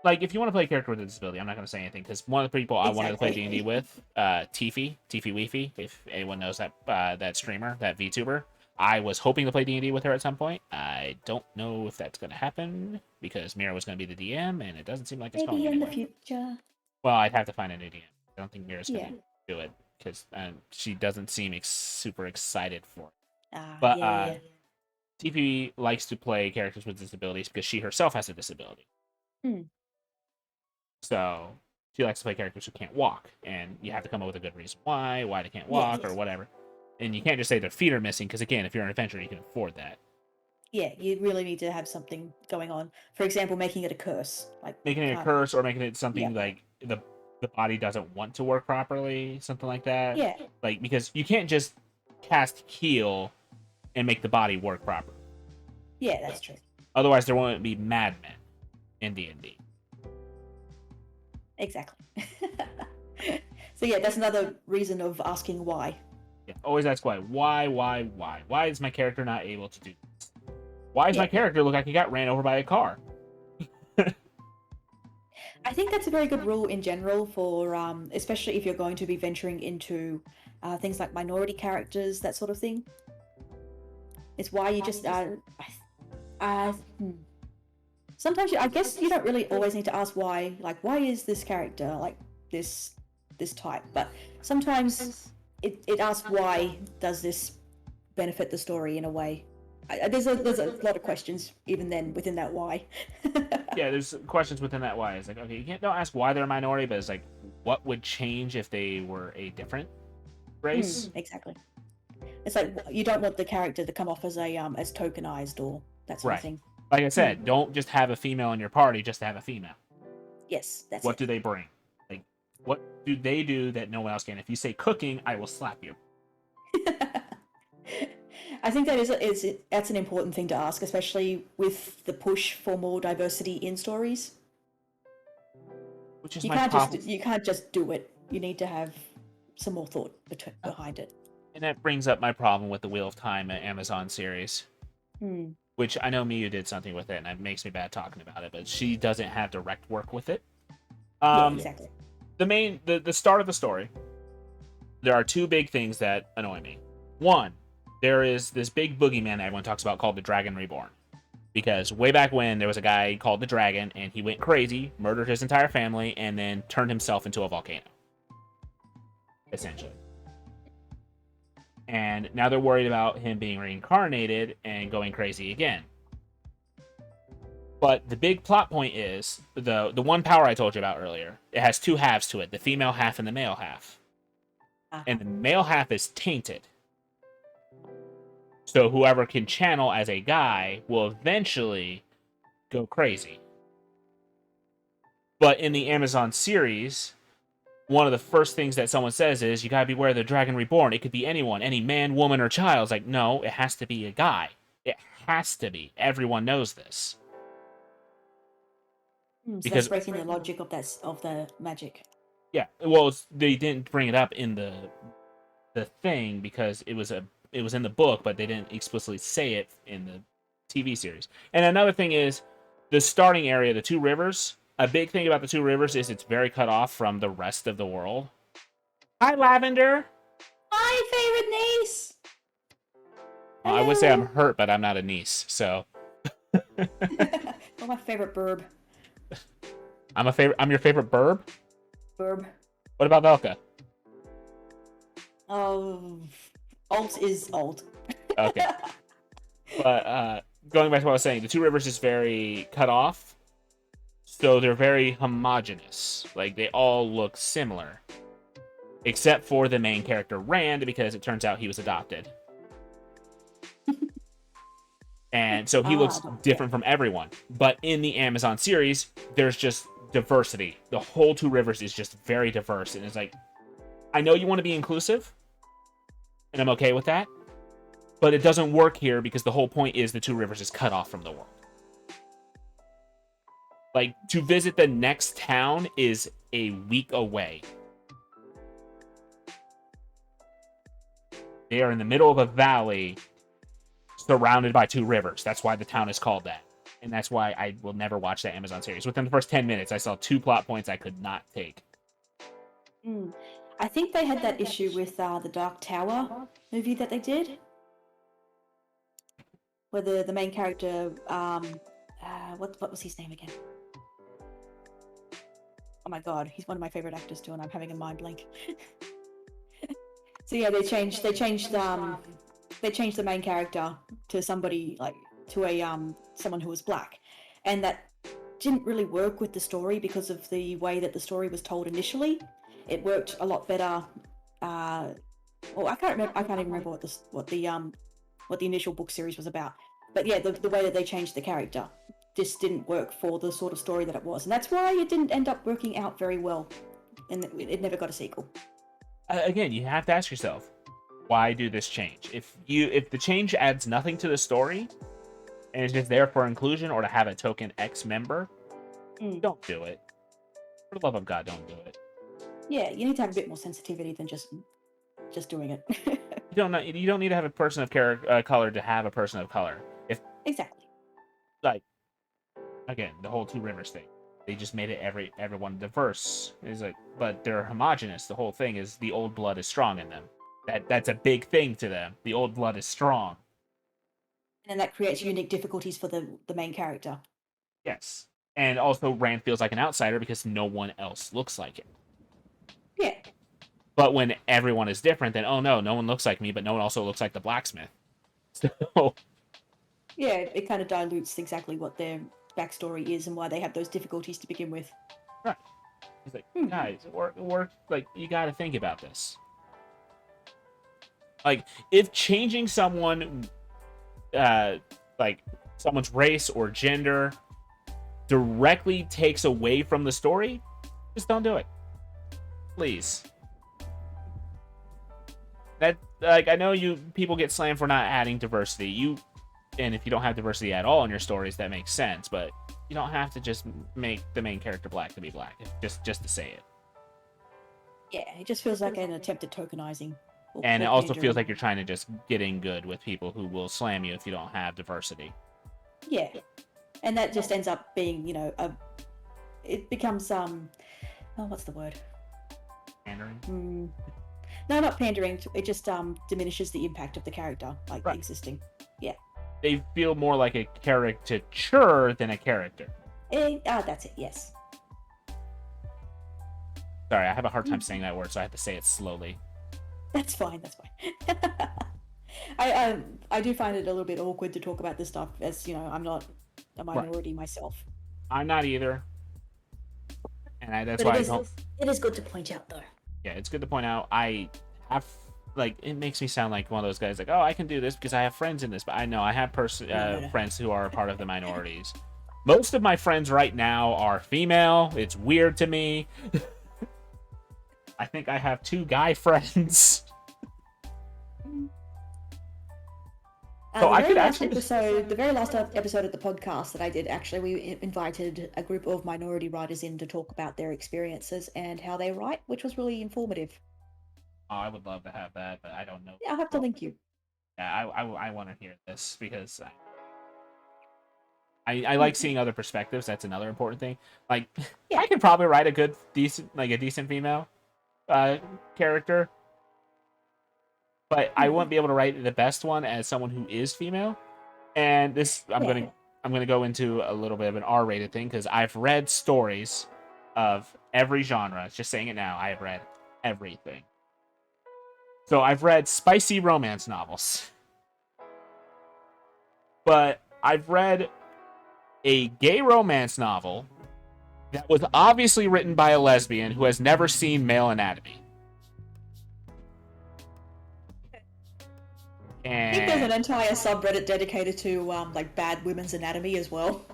if you want to play a character with a disability, I'm not going to say anything because one of the people I wanted to play D&D with, Tiffy Weefy, if anyone knows that that streamer, that VTuber, I was hoping to play D&D with her at some point. I don't know if that's going to happen because Mira was going to be the DM, and it doesn't seem like it's going Maybe in the anywhere. future. Well, I'd have to find a new DM. I don't think Mira's Yeah. gonna do it because she doesn't seem super excited for it. Ah, But yeah, yeah. TP likes to play characters with disabilities because she herself has a disability. Hmm. So she likes to play characters who can't walk, and you have to come up with a good reason why they can't Yes. walk or whatever. And you can't just say their feet are missing because again, if you're an adventurer, you can afford that. Yeah, you really need to have something going on. For example, making it a curse. Like Making it a can't. curse or making it Yeah. something like the body doesn't want to work properly, something like that. Yeah. Like because you can't just cast heal and make the body work properly. Yeah, that's true. Otherwise, there won't be madmen in D&D. Exactly. So yeah, that's another reason of asking why. Yeah, always ask why. Why is my character not able to do this? Why does my character look like he got ran over by a car? I think that's a very good rule in general for, especially if you're going to be venturing into things like minority characters, that sort of thing. It's why you just sometimes I guess you don't really always need to ask why. Like, why is this character like this type? But sometimes it asks why does this benefit the story in a way. There's a lot of questions even then within that why. Yeah, there's questions within that why. It's like, okay, don't ask why they're a minority, but it's like, what would change if they were a different race? Exactly. It's like you don't want the character to come off as a as tokenized or that sort of thing. Like I said, don't just have a female in your party just to have a female. Yes, that's what it. do they bring? Like, what do they do that no one else can? If you say cooking, I will slap you. I think that's an important thing to ask, especially with the push for more diversity in stories. Which is You my can't problem. you can't just do it. You need to have some more thought behind it. And that brings up my problem with the Wheel of Time Amazon series. Which I know Miyu did something with it, and it makes me bad talking about it, but she doesn't have direct work with it. Yeah, exactly. The start of the story, there are two big things that annoy me. One, there is this big boogeyman that everyone talks about called the Dragon Reborn. Because way back when, there was a guy called the Dragon, and he went crazy, murdered his entire family, and then turned himself into a volcano. Essentially. And now they're worried about him being reincarnated and going crazy again. But the big plot point is the one power I told you about earlier. It has two halves to it, the female half and the male half. And the male half is tainted. So whoever can channel as a guy will eventually go crazy. But in the Amazon series, one of the first things that someone says is, you gotta beware of the Dragon Reborn. It could be anyone, any man, woman, or child. It's like, no, it has to be a guy. It has to be. Everyone knows this. So because that's breaking the logic of the magic. Yeah, well, they didn't bring it up in the thing because it was in the book, but they didn't explicitly say it in the TV series. And another thing is the starting area, the two rivers. A big thing about the two rivers is it's very cut off from the rest of the world. Hi, Lavender. My favorite niece. Well, I would say I'm hurt, but I'm not a niece, so. Well, my favorite Birb. I'm your favorite Birb. Birb. What about Velka? Oh, alt is alt. Okay. But going back to what I was saying, the two rivers is very cut off. So they're very homogenous. Like, they all look similar. Except for the main character, Rand, because it turns out he was adopted. And so he looks different from everyone. But in the Amazon series, there's just diversity. The whole two rivers is just very diverse. And it's like, I know you want to be inclusive, and I'm okay with that. But it doesn't work here because the whole point is the two rivers is cut off from the world. Like, to visit the next town is a week away. They are in the middle of a valley surrounded by two rivers. That's why the town is called that. And that's why I will never watch that Amazon series. Within the first 10 minutes, I saw two plot points I could not take. I think they had that issue with the Dark Tower movie that they did. Where the main character, what was his name again? Oh my god, he's one of my favorite actors too, and I'm having a mind blank. So yeah, they changed the main character to somebody like to a someone who was black, and that didn't really work with the story because of the way that the story was told initially. It worked a lot better. Well, I can't remember. I can't even remember what the initial book series was about. But yeah, the way that they changed the character just didn't work for the sort of story that it was, and that's why it didn't end up working out very well, and it never got a sequel. Again, you have to ask yourself, why do this change? If the change adds nothing to the story and it's just there for inclusion or to have a token X member, don't do it. For the love of God, don't do it. Yeah, you need to have a bit more sensitivity than just doing it. You don't need to have a person of color to have a person of color. If Exactly. like again, the whole Two Rivers thing, they just made it everyone diverse. Is like, but they're homogenous. The whole thing is the old blood is strong in them. That's a big thing to them. The old blood is strong. And that creates unique difficulties for the main character. Yes, and also Rand feels like an outsider because no one else looks like him. Yeah. But when everyone is different, then oh no one looks like me, but no one also looks like the blacksmith. So Yeah, it kind of dilutes exactly what their backstory is and why they have those difficulties to begin with. right, he's like, guys, work. Like you got to think about this. Like if changing someone, like someone's race or gender, directly takes away from the story, just don't do it, please. That like I know people get slammed for not adding diversity. And if you don't have diversity at all in your stories, that makes sense. But you don't have to just make the main character black to be black, just to say it. Yeah, it just feels like an attempt at tokenizing. And it also feels like you're trying to just get in good with people who will slam you if you don't have diversity. Yeah, and that just ends up being, it becomes what's the word? Pandering. No, not pandering. It just diminishes the impact of the character, like right. existing. Yeah. They feel more like a caricature than a character. That's it. Yes. Sorry, I have a hard time saying that word, so I have to say it slowly. That's fine. I do find it a little bit awkward to talk about this stuff, as I'm not a minority myself. I'm not either, and that's but why it is good to point out, though. Yeah, it's good to point out. I have it makes me sound like one of those guys like, oh, I can do this because I have friends in this, but I know I have friends who are part of the minorities. Most of my friends right now are female. It's weird to me. I think I have 2 guy friends. So I could actually the very last episode of the podcast that I did, actually, we invited a group of minority writers in to talk about their experiences and how they write, which was really informative. Oh, I would love to have that, but I don't know. Yeah, I'll have to link you. Yeah, I want to hear this because I like seeing other perspectives. That's another important thing. Like, yeah. I could probably write a decent female character, but I wouldn't be able to write the best one as someone who is female. And this, I'm gonna go into a little bit of an R-rated thing because I've read stories of every genre. Just saying it now, I have read everything. So I've read spicy romance novels, but I've read a gay romance novel that was obviously written by a lesbian who has never seen male anatomy. And I think there's an entire subreddit dedicated to like bad women's anatomy as well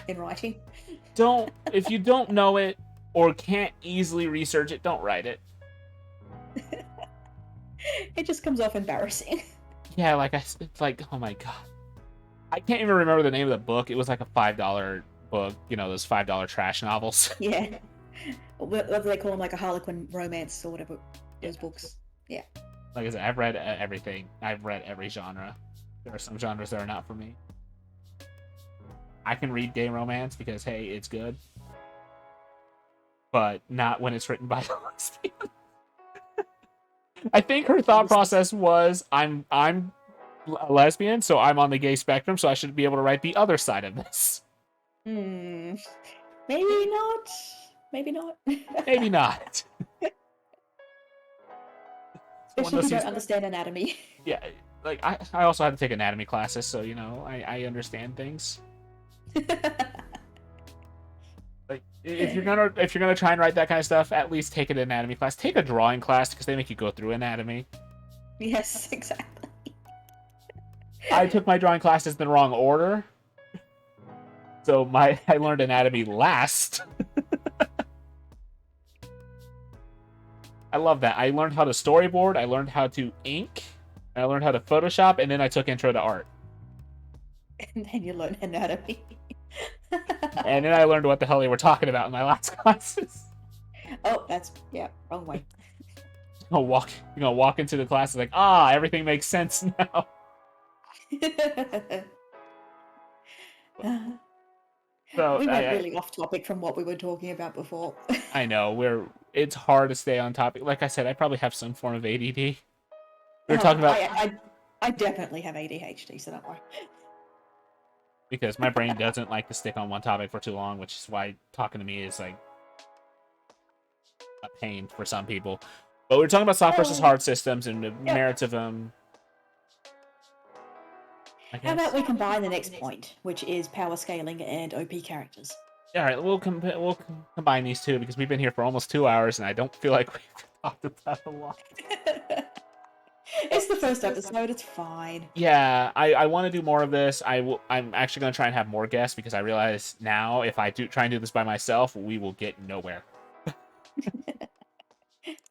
in writing. If you don't know it or can't easily research it, don't write it. It just comes off embarrassing. Yeah, it's like, oh my god. I can't even remember the name of the book. It was like a $5 book, those $5 trash novels. Yeah. What do they call them, like a Harlequin romance or whatever, those books. Yeah. Like I said, I've read everything. I've read every genre. There are some genres that are not for me. I can read gay romance because, hey, it's good. But not when it's written by a lesbian. I think her thought process was, I'm a lesbian, so I'm on the gay spectrum, so I should be able to write the other side of this. Maybe not. maybe not. Maybe not. Especially if you don't understand anatomy. Yeah, like I also had to take anatomy classes, so I understand things. Like if you're gonna try and write that kind of stuff, at least take an anatomy class. Take a drawing class because they make you go through anatomy. Yes, exactly. I took my drawing classes in the wrong order, so I learned anatomy last. I love that. I learned how to storyboard. I learned how to ink. I learned how to Photoshop, and then I took Intro to Art. And then you learn anatomy. And then I learned what the hell they were talking about in my last classes. Oh, wrong way. You're gonna walk into the class and like, everything makes sense now. So we went really off topic from what we were talking about before. I know it's hard to stay on topic. Like I said, I probably have some form of ADD. We were talking about. I definitely have ADHD, so don't worry. Because my brain doesn't like to stick on one topic for too long, which is why talking to me is like a pain for some people. But we're talking about soft versus hard systems and the merits of them. How about we combine the next point, which is power scaling and OP characters? All right, we'll combine these two because we've been here for almost 2 hours, and I don't feel like we've talked about a lot. It's the first episode. It's fine. Yeah, I want to do more of this. I'm actually going to try and have more guests because I realize now if I try and do this by myself, we will get nowhere.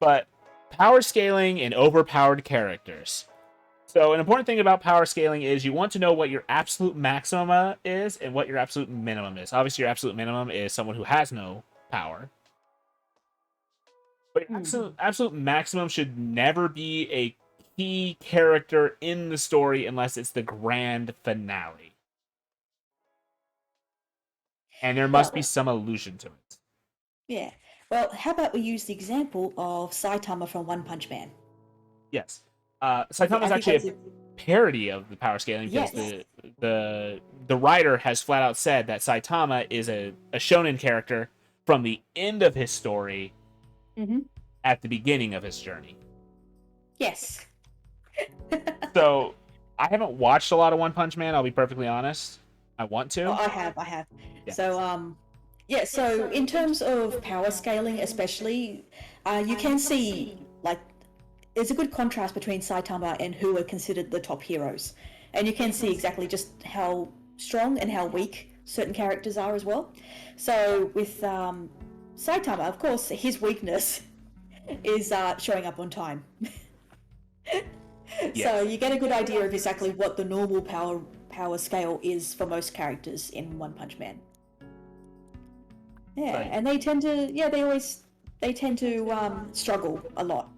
But power scaling and overpowered characters. So an important thing about power scaling is you want to know what your absolute maximum is and what your absolute minimum is. Obviously, your absolute minimum is someone who has no power. But your absolute maximum should never be a key character in the story unless it's the grand finale. And there must be some allusion to it. Yeah. Well, how about we use the example of Saitama from One Punch Man? Yes. Saitama is actually a parody of the power scaling because the writer has flat out said that Saitama is a shonen character from the end of his story at the beginning of his journey. Yes. So I haven't watched a lot of One Punch Man, I'll be perfectly honest. I want to. Oh, I have. Yeah. So so in terms of power scaling especially, you can see there's a good contrast between Saitama and who are considered the top heroes. And you can see exactly just how strong and how weak certain characters are as well. So with Saitama, of course, his weakness is showing up on time. Yes. So you get a good idea of exactly what the normal power scale is for most characters in One Punch Man. Yeah, right. And they tend to struggle a lot.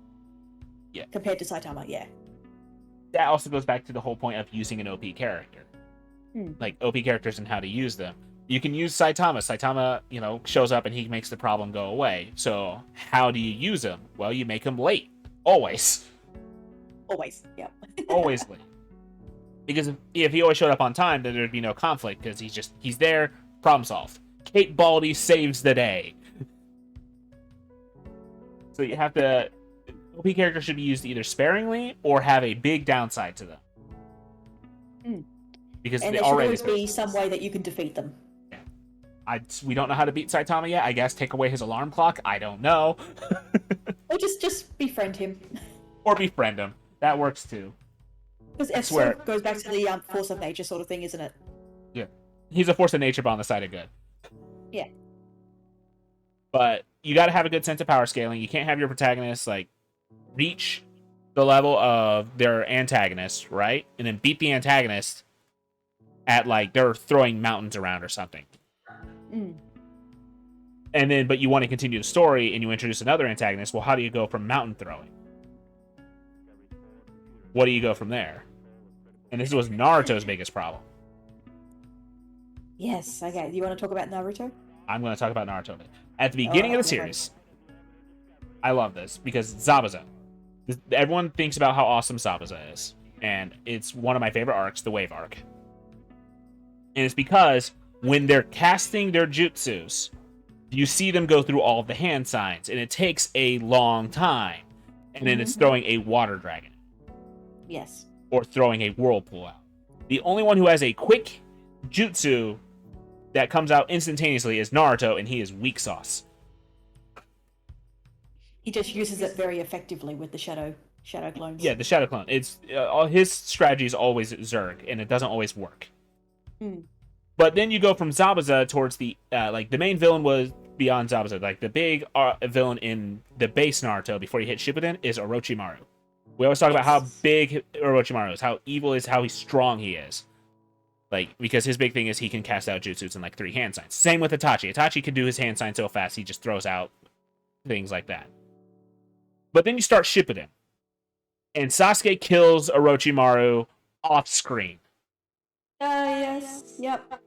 Yeah. Compared to Saitama, yeah. That also goes back to the whole point of using an OP character. Like OP characters and how to use them. You can use Saitama. Saitama, shows up and he makes the problem go away. So how do you use him? Well, you make him late. Always. Yep. Always late. Because if he always showed up on time, then there'd be no conflict because he's there, problem solved. Kate Baldy saves the day. So you have to... OP characters should be used either sparingly or have a big downside to them. Because and there should always be some way that you can defeat them. Yeah. We don't know how to beat Saitama yet. I guess take away his alarm clock. I don't know. Or just befriend him. Or befriend him. That works too. Because it sort of goes back to the force of nature sort of thing, isn't it? Yeah. He's a force of nature, but on the side of good. Yeah. But you got to have a good sense of power scaling. You can't have your protagonists reach the level of their antagonist, right? And then beat the antagonist at they're throwing mountains around or something. And then, but you want to continue the story and you introduce another antagonist. Well, how do you go from mountain throwing? What do you go from there? And this was Naruto's biggest problem. Yes, okay. You want to talk about Naruto? I'm going to talk about Naruto. At the beginning of the series, I love this because Zabuza. Everyone thinks about how awesome Zabuza is. And it's one of my favorite arcs, the Wave arc. And it's because when they're casting their jutsus, you see them go through all of the hand signs, and it takes a long time. And then it's throwing a water dragon. Yes. Or throwing a whirlpool out. The only one who has a quick jutsu that comes out instantaneously is Naruto, and he is weak sauce. He just uses it very effectively with the shadow clones. Yeah, the shadow clone. It's his strategy is always Zerg, and it doesn't always work. But then you go from Zabuza towards the the main villain was beyond Zabuza. Like the big villain in the base Naruto before you hit Shippuden is Orochimaru. We always talk about how big Orochimaru is, how evil is, how strong he is. Like, because his big thing is he can cast out jutsus in like 3 hand signs. Same with Itachi. Itachi can do his hand sign so fast he just throws out things like that. But then you start Shippuden. And Sasuke kills Orochimaru off screen. Yes. Yep.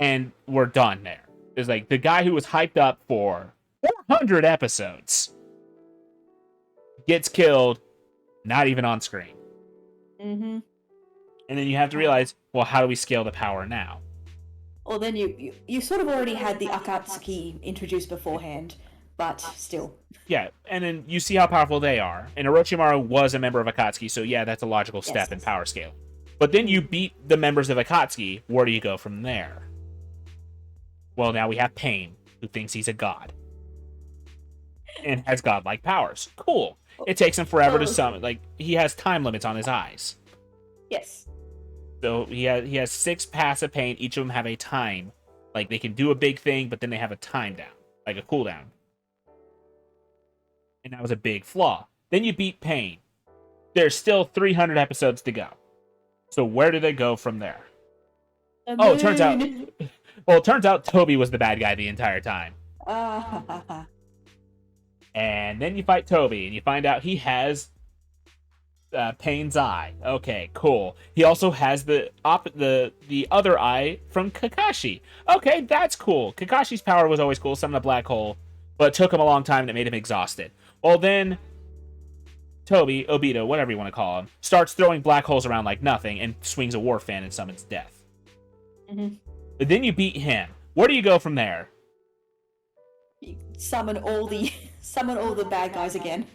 And we're done there. It's like the guy who was hyped up for 400 episodes gets killed, not even on screen. And then you have to realize, well, how do we scale the power now? Well, then you sort of already had the Akatsuki introduced beforehand, but still. Yeah, and then you see how powerful they are. And Orochimaru was a member of Akatsuki, so yeah, that's a logical step in power scaling. But then you beat the members of Akatsuki. Where do you go from there? Well, now we have Pain, who thinks he's a god. And has godlike powers. Cool. It takes him forever to summon. Like, he has time limits on his eyes. Yes. So he has 6 passive Pain. Each of them have a time. Like, they can do a big thing, but then they have a time down. Like a cooldown. And that was a big flaw. Then you beat Pain. There's still 300 episodes to go. So where do they go from there? It turns out Toby was the bad guy the entire time. And then you fight Toby, and you find out he has Pain's eye. Okay, cool. He also has the other eye from Kakashi. Okay, that's cool. Kakashi's power was always cool, summon a black hole, but it took him a long time and it made him exhausted. Well, then Toby, Obito, whatever you want to call him, starts throwing black holes around like nothing and swings a war fan and summons death. But then you beat him. Where do you go from there? You summon all the bad guys again.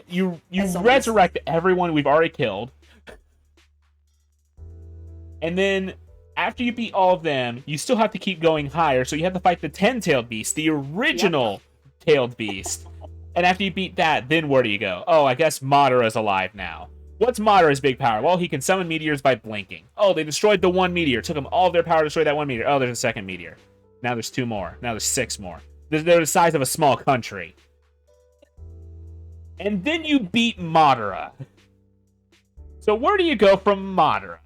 You resurrect everyone we've already killed. And then after you beat all of them, you still have to keep going higher, so you have to fight the 10-tailed beast, the original tailed beast. And after you beat that, then where do you go? Oh, I guess Madara's alive now. What's Madara's big power? Well, he can summon meteors by blinking. Oh, they destroyed the one meteor. Took them all of their power to destroy that one meteor. Oh, there's a second meteor. Now there's 2 more. Now there's 6 more. They're the size of a small country. And then you beat Madara. So where do you go from Madara?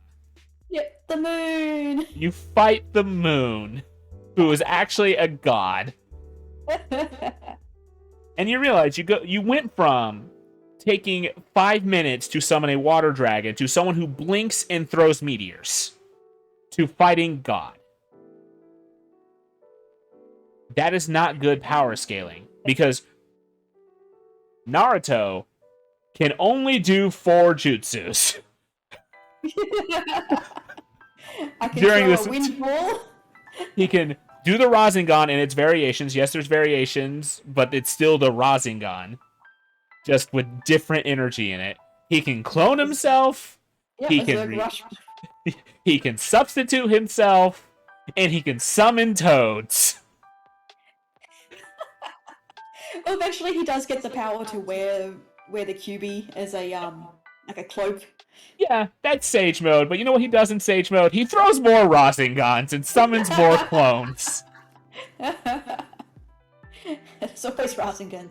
Yep, the moon. You fight the moon, who is actually a god. And you realize you went from taking 5 minutes to summon a water dragon to someone who blinks and throws meteors to fighting God. That is not good power scaling, because Naruto can only do 4 jutsus. I can throw a wind ball. He can do the Rasengan and its variations. Yes, there's variations, but it's still the Rasengan, just with different energy in it. He can clone himself. He can substitute himself, and he can summon toads. Well, eventually he does get the power to wear the QB as a like a cloak. Yeah, that's Sage Mode, but you know what he does in Sage Mode? He throws more Rasengans and summons more clones. It's always Rasengan.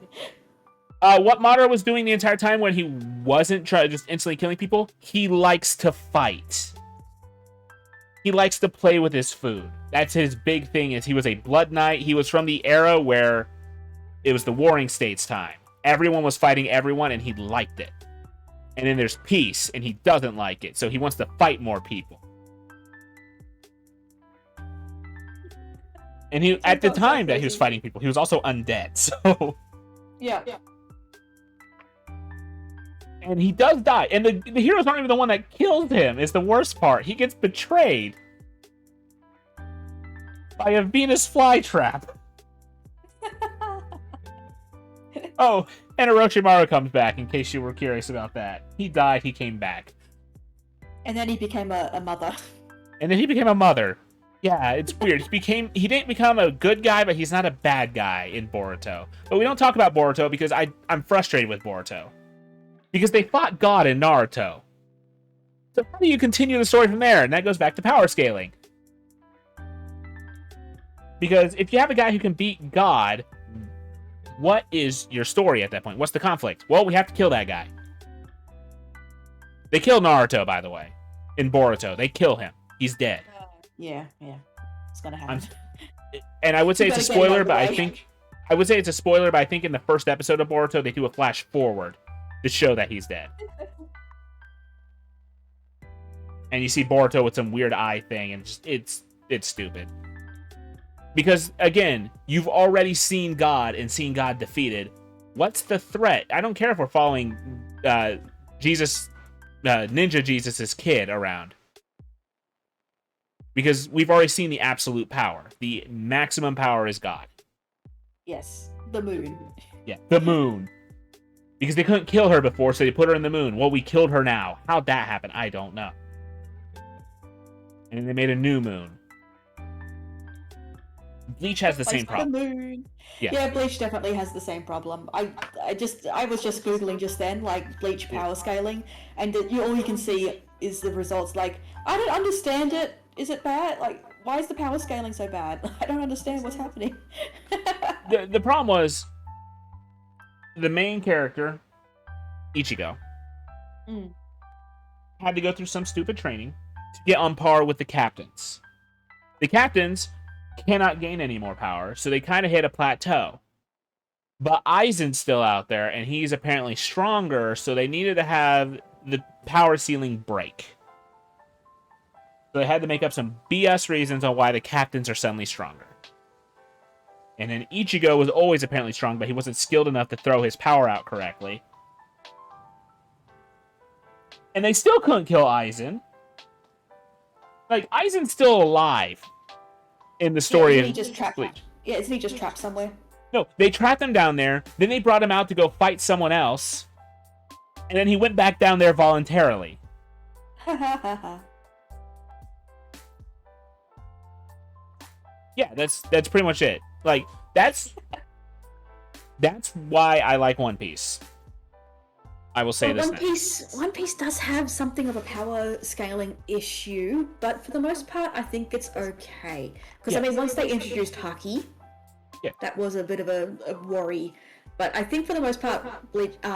What Madara was doing the entire time when he wasn't just instantly killing people, he likes to fight. He likes to play with his food. That's his big thing, is he was a Blood Knight. He was from the era where it was the Warring States time. Everyone was fighting everyone, and he liked it. And then there's peace, and he doesn't like it, so he wants to fight more people. And he, at the time that he was fighting people, he was also undead, so... Yeah. And he does die. And the heroes aren't even the one that kills him, is the worst part. He gets betrayed. by a Venus flytrap. Oh, and Orochimaru comes back, in case you were curious about that. He died, he came back. And then he became a mother. And then he became a mother. Yeah, it's weird. He didn't become a good guy, but he's not a bad guy in Boruto. But we don't talk about Boruto because I'm frustrated with Boruto. Because they fought God in Naruto. So how do you continue the story from there? And that goes back to power scaling. Because if you have a guy who can beat God, what is your story at that point? What's the conflict? Well, we have to kill that guy. They kill Naruto, by the way. In Boruto, they kill him. He's dead. Yeah. It's gonna happen. And I would say it's a spoiler, but I think in the first episode of Boruto, they do a flash forward to show that he's dead. And you see Boruto with some weird eye thing, and just it's stupid. Because again, you've already seen God and seen God defeated. What's the threat? I don't care if we're following Jesus, Ninja Jesus's kid around. Because we've already seen the absolute power. The maximum power is God. Yes, the moon. Yeah, the moon. Because they couldn't kill her before, so they put her in the moon. Well, we killed her now. How'd that happen? I don't know. And then they made a new moon. Bleach has the same problem. The moon. Yeah, Bleach definitely has the same problem. I was just Googling just then, like, Bleach power scaling, and all you can see is the results. Like, I don't understand it. Is it bad? Like, why is the power scaling so bad? I don't understand what's happening. The problem was the main character, Ichigo, had to go through some stupid training to get on par with the captains. The captains cannot gain any more power, so they kind of hit a plateau. But Aizen's still out there, and he's apparently stronger, so they needed to have the power ceiling break. So they had to make up some BS reasons on why the captains are suddenly stronger. And then Ichigo was always apparently strong, but he wasn't skilled enough to throw his power out correctly. And they still couldn't kill Aizen. Like, Aizen's still alive in the story of Bleach. Yeah, isn't he just trapped somewhere? No, they trapped him down there, then they brought him out to go fight someone else, and then he went back down there voluntarily. Yeah, that's pretty much it. Like, that's why I like One Piece. I will say this. One Piece does have something of a power scaling issue, but for the most part, I think it's okay. Because I mean, once they introduced Haki, that was a bit of a worry. But I think for the most part,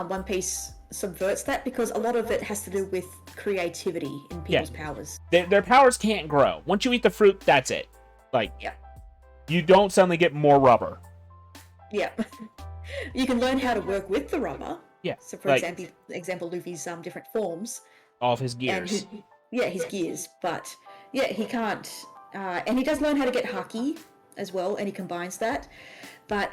One Piece subverts that because a lot of it has to do with creativity in people's powers. Their powers can't grow. Once you eat the fruit, that's it. Like, you don't suddenly get more rubber. Yeah. You can learn how to work with the rubber. Yeah. So, for example, Luffy's different forms. All of his gears. His gears. But, he can't... and he does learn how to get Haki as well, and he combines that. But,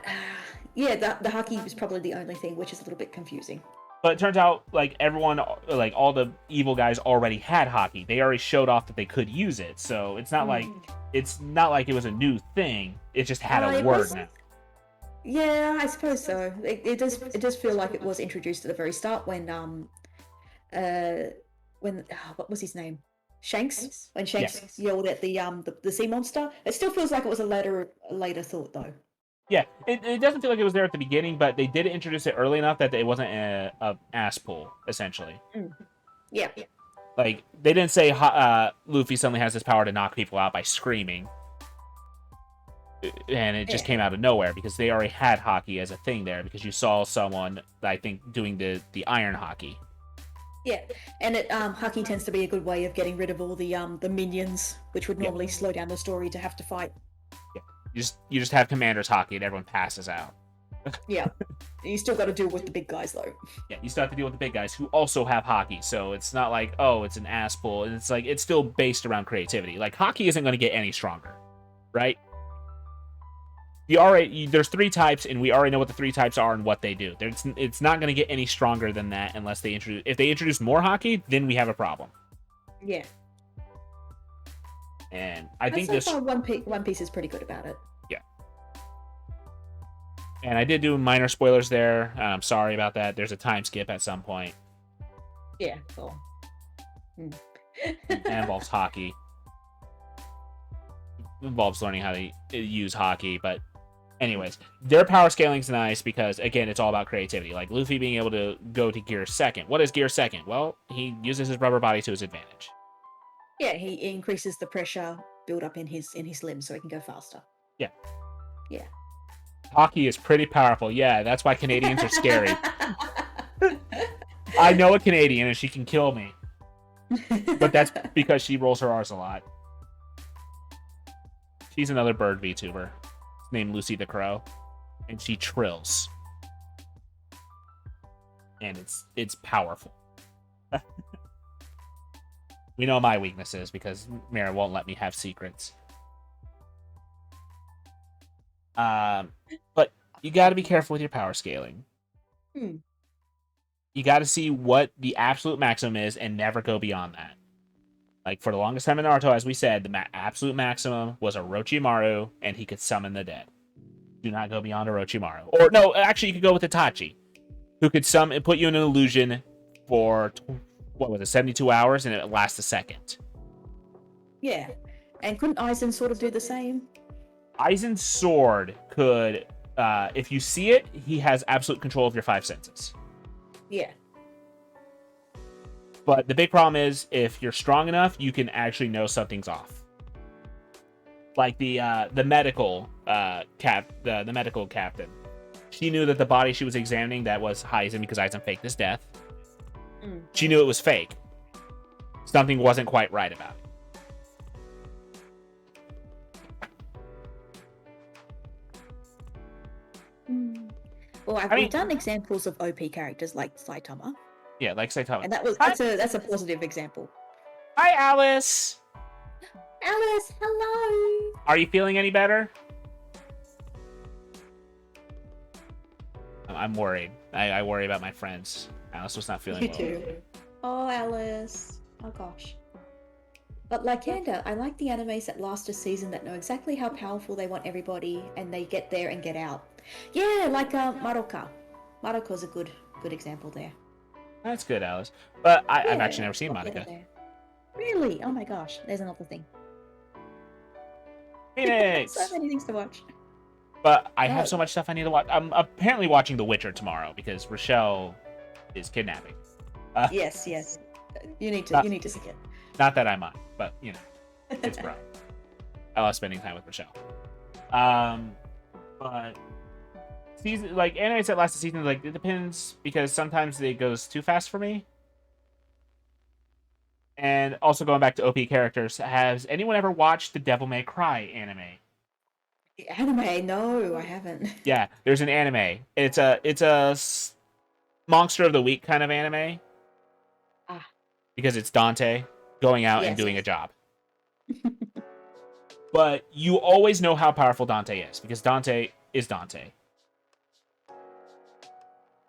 the Haki is probably the only thing which is a little bit confusing. But it turns out, like, everyone, like, all the evil guys already had Haki. They already showed off that they could use it. So it's not like it was a new thing. It just had a word now. Yeah, I suppose so. It does feel like it was introduced at the very start when what was his name? Shanks? When Shanks yelled at the sea monster. It still feels like it was a later thought though. Yeah, it doesn't feel like it was there at the beginning, but they did introduce it early enough that it wasn't a ass pull, essentially. Yeah. Like, they didn't say Luffy suddenly has this power to knock people out by screaming. And it just came out of nowhere because they already had Haki as a thing there because you saw someone, I think, doing the iron Haki. Yeah, and Haki tends to be a good way of getting rid of all the minions, which would normally slow down the story to have to fight. Yeah, you just have Commander's Haki and everyone passes out. Yeah, you still got to deal with the big guys though. Yeah, you still have to deal with the big guys who also have Haki, so it's not like, oh, it's an ass pull. It's like, it's still based around creativity. Like, Haki isn't going to get any stronger, right? There's 3 types, and we already know what the 3 types are and what they do. It's not going to get any stronger than that unless they introduce... If they introduce more Haki, then we have a problem. Yeah. And I think so this... far, One Piece is pretty good about it. Yeah. And I did do minor spoilers there. I'm sorry about that. There's a time skip at some point. Yeah, cool. It involves hockey. It involves learning how to use hockey, but anyways, their power scaling's nice because, again, it's all about creativity. Like Luffy being able to go to Gear Second. What is Gear Second? Well, he uses his rubber body to his advantage. Yeah, he increases the pressure build up in his limbs so he can go faster. Yeah. Yeah. Hockey is pretty powerful. Yeah, that's why Canadians are scary. I know a Canadian and she can kill me. But that's because she rolls her R's a lot. She's another bird VTuber named Lucy the Crow. And she trills. And it's powerful. We know my weaknesses because Mira won't let me have secrets. But you got to be careful with your power scaling. You got to see what the absolute maximum is and never go beyond that. Like, for the longest time in Naruto, as we said, the absolute maximum was Orochimaru, and he could summon the dead. Do not go beyond Orochimaru. Or, no, actually, you could go with Itachi, who could put you in an illusion for, 72 hours, and it lasts a second. Yeah. And couldn't Aizen sort of do the same? Aizen's sword could, if you see it, he has absolute control of your 5 senses. Yeah. But the big problem is, if you're strong enough, you can actually know something's off. Like the medical the medical captain. She knew that the body she was examining that was Aizen because Aizen faked his death. She knew it was fake. Something wasn't quite right about it. Well, we've done examples of OP characters like Saitama. Yeah, like Saitama. And that's a positive example. Hi, Alice. Alice, hello. Are you feeling any better? I'm worried. I worry about my friends. Alice was not feeling well. You too. Oh, Alice. Oh, gosh. But like Kanda, I like the animes that last a season that know exactly how powerful they want everybody, and they get there and get out. Yeah, like Madoka. Madoka's a good example there. That's good, Alice. But I've actually never seen Madoka. Really? Oh my gosh. There's another thing. Phoenix! So many things to watch. But I have so much stuff I need to watch. I'm apparently watching The Witcher tomorrow because Rochelle is kidnapping. Yes. You need to see it. Not that I mind, but you know, it's bro. I love spending time with Rochelle. But season like animes that last a season, like it depends because sometimes it goes too fast for me. And also going back to OP characters, has anyone ever watched the Devil May Cry anime? Anime? No, I haven't. Yeah, there's an anime. It's a Monster of the Week kind of anime. Because it's Dante going out and doing a job. But you always know how powerful Dante is because Dante is Dante.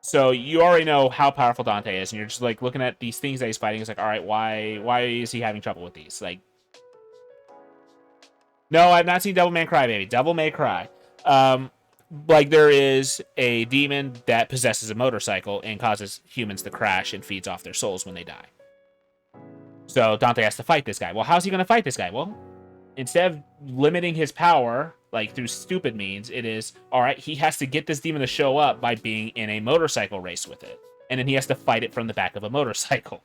So you already know how powerful Dante is, and you're just like looking at these things that he's fighting. It's like, all right, why is he having trouble with these? Like, no, I've not seen Devil May Cry, baby. Devil May Cry. Like there is a demon that possesses a motorcycle and causes humans to crash and feeds off their souls when they die. So Dante has to fight this guy. Well, how's he going to fight this guy? Well, instead of limiting his power, like through stupid means, it is, all right, he has to get this demon to show up by being in a motorcycle race with it. And then he has to fight it from the back of a motorcycle.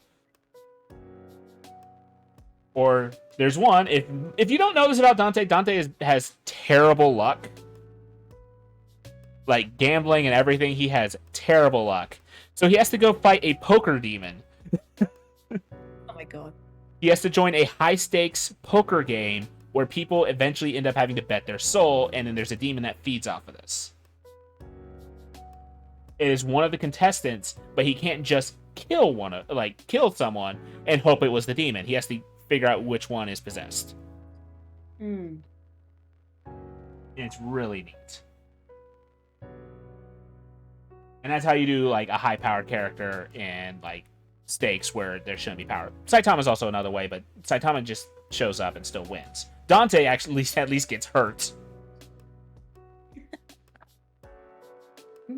Or there's one, if you don't know this about Dante, Dante has terrible luck. Like gambling and everything, he has terrible luck. So he has to go fight a poker demon. Oh my god. He has to join a high-stakes poker game where people eventually end up having to bet their soul, and then there's a demon that feeds off of this. It is one of the contestants, but he can't just kill someone and hope it was the demon. He has to figure out which one is possessed. And it's really neat. And that's how you do like a high-powered character and like stakes where there shouldn't be power. Saitama is also another way, but Saitama just shows up and still wins. Dante actually at least gets hurt.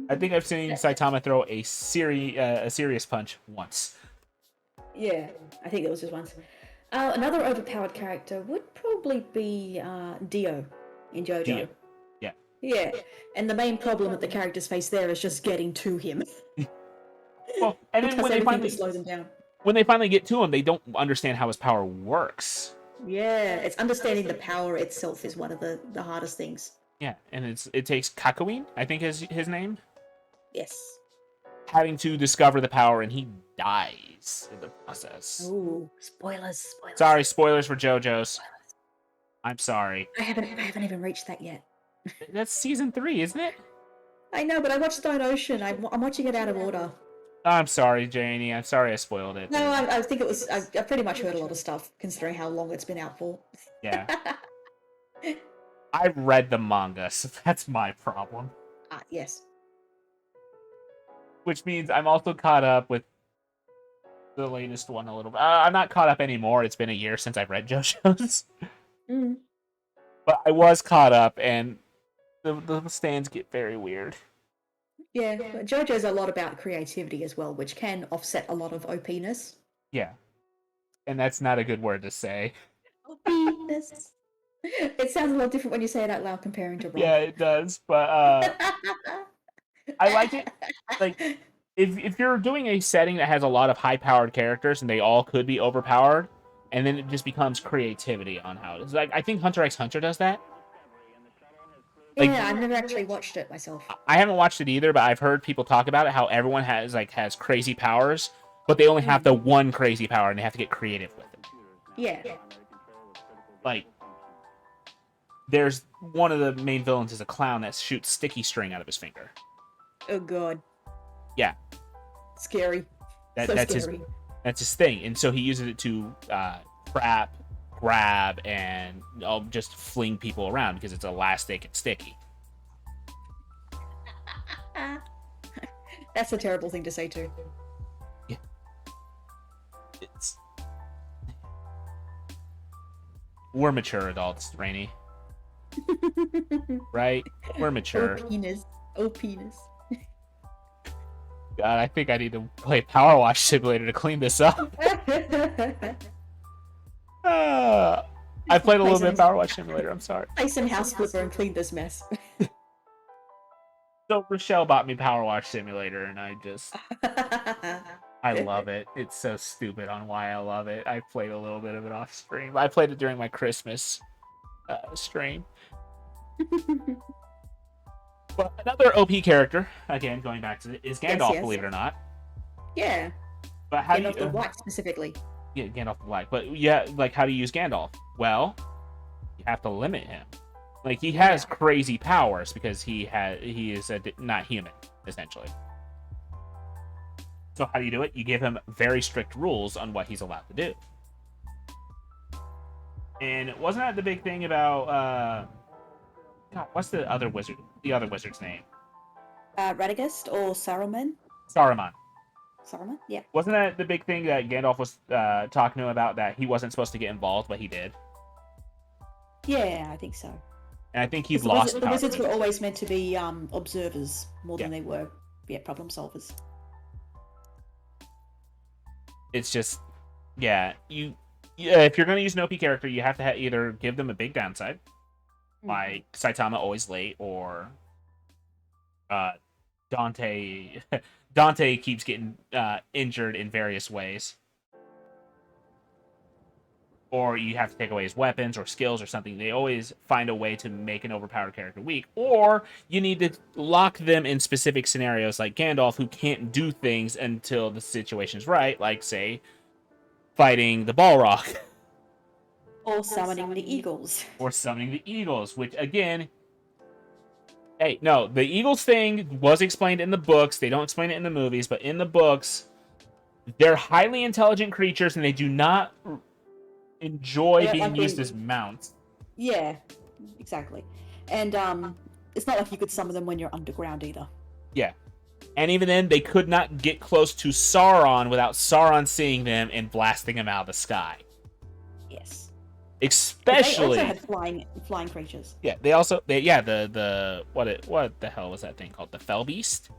I think I've seen Saitama throw a serious punch once. Yeah, I think there was just once. Another overpowered character would probably be Dio in JoJo. Dio. Yeah. Yeah, and the main problem that the characters face there is just getting to him. Well, and then when they slow them down. When they finally get to him, they don't understand how his power works. Yeah, it's understanding the power itself is one of the hardest things. Yeah, and it takes Kakyoin, I think is his name. Yes. Having to discover the power, and he dies in the process. Ooh, spoilers. Sorry, spoilers for JoJo's. I'm sorry. I haven't even reached that yet. That's season 3, isn't it? I know, but I watched Stone Ocean. I'm watching it out of order. I'm sorry, Janie. I'm sorry I spoiled it. No, I think it was. I pretty much heard a lot of stuff, considering how long it's been out for. Yeah. I've read the manga, so that's my problem. Yes. Which means I'm also caught up with the latest one a little bit. I'm not caught up anymore. It's been a year since I've read JoJo's. But I was caught up, and the stands get very weird. Yeah, JoJo's a lot about creativity as well, which can offset a lot of OP-ness. Yeah. And that's not a good word to say. OP-ness. It sounds a lot different when you say it out loud comparing to Rob. Yeah, it does, but I like it. Like, if you're doing a setting that has a lot of high-powered characters and they all could be overpowered, and then it just becomes creativity on how it is. Like, I think Hunter x Hunter does that. Like, yeah, I've never actually watched it myself. I haven't watched it either, but I've heard people talk about it, how everyone has crazy powers, but they only have the one crazy power, and they have to get creative with it. Yeah. Like, there's one of the main villains is a clown that shoots sticky string out of his finger. Oh god. Yeah. Scary. That's scary. That's his thing, and so he uses it to trap, grab, and just fling people around because it's elastic and sticky. That's a terrible thing to say too. Yeah. We're mature adults, Rainey. Right? We're mature. Oh penis. God, I think I need to play Power Wash Simulator to clean this up. I played a little bit of Power Wash Simulator, I'm sorry. Play some House Flipper and clean this mess. So Rochelle bought me Power Wash Simulator, and I love it. It's so stupid on why I love it. I played a little bit of it off stream. I played it during my Christmas stream. But another OP character, again, going back to it, is Gandalf, yes. believe it or not. Yeah. But how Gandalf do you... the White, specifically. Yeah, Gandalf the Black. But yeah, like, how do you use Gandalf? Well, you have to limit him. Like, he has crazy powers because he is not human, essentially. So how do you do it? You give him very strict rules on what he's allowed to do. And wasn't that the big thing about... God, what's the other wizard? The other wizard's name? Radagast or Saruman? Saruman. Saruman, yeah. Wasn't that the big thing that Gandalf was talking to him about, that he wasn't supposed to get involved, but he did? Yeah, I think so. And I think he lost the wizards were always meant to be observers more than they were problem solvers. It's just, if you're going to use an OP character, you have to either give them a big downside, like Saitama always late, or Dante keeps getting injured in various ways. Or you have to take away his weapons or skills or something. They always find a way to make an overpowered character weak. Or you need to lock them in specific scenarios, like Gandalf, who can't do things until the situation's right, like, say, fighting the Balrog. Or summoning the eagles. Or summoning the eagles, which, again... Hey, no, the eagles thing was explained in the books. They don't explain it in the movies, but in the books, they're highly intelligent creatures, and they do not enjoy being used as mounts. Yeah, exactly. And it's not like you could summon them when you're underground either. Yeah. And even then, they could not get close to Sauron without Sauron seeing them and blasting them out of the sky. Yes. But they also Especially, had flying creatures. yeah, they also the what the hell was that thing called? The Fell Beast?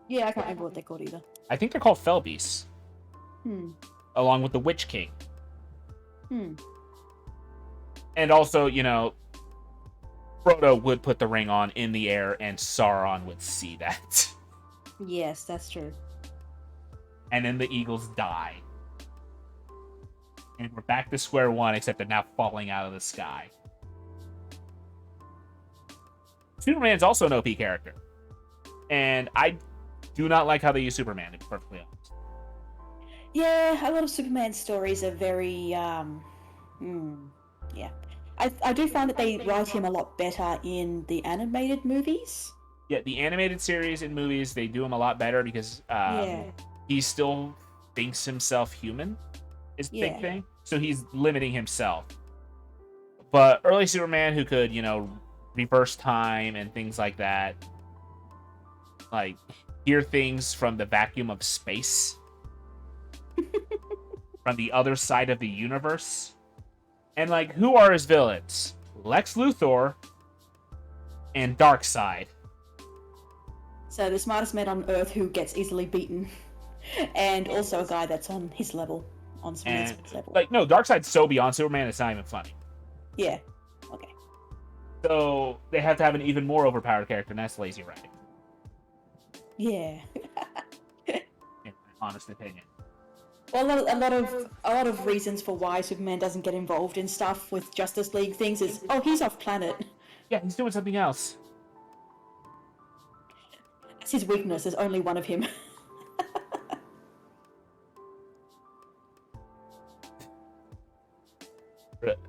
Yeah, I can't remember what they're called either. I think they're called Fell Beasts, Hmm. along with the Witch King. Hmm. And also, Frodo would put the ring on in the air, and Sauron would see that. Yes, that's true. And then the eagles die. And we're back to square one, except they're now falling out of the sky. Superman's also an OP character. And I do not like how they use Superman, to be perfectly honest. Yeah, a lot of Superman stories are very, yeah. I do find that they write him a lot better in the animated movies. Yeah, the animated series and movies, they do him a lot better because Yeah. he still thinks himself human, is the big Yeah. thing. So he's limiting himself. But early Superman, who could, reverse time and things like that, like hear things from the vacuum of space, from the other side of the universe. And, like, who are his villains? Lex Luthor and Darkseid. So the smartest man on Earth who gets easily beaten, and also a guy that's on his level, on Superman's level. Like, no, Darkseid's so beyond Superman, it's not even funny. Yeah. Okay. So they have to have an even more overpowered character, and that's lazy writing. Yeah. In my honest opinion. Well, a lot of reasons for why Superman doesn't get involved in stuff with Justice League things is, oh, he's off planet. Yeah, he's doing something else. That's his weakness. There's only one of him.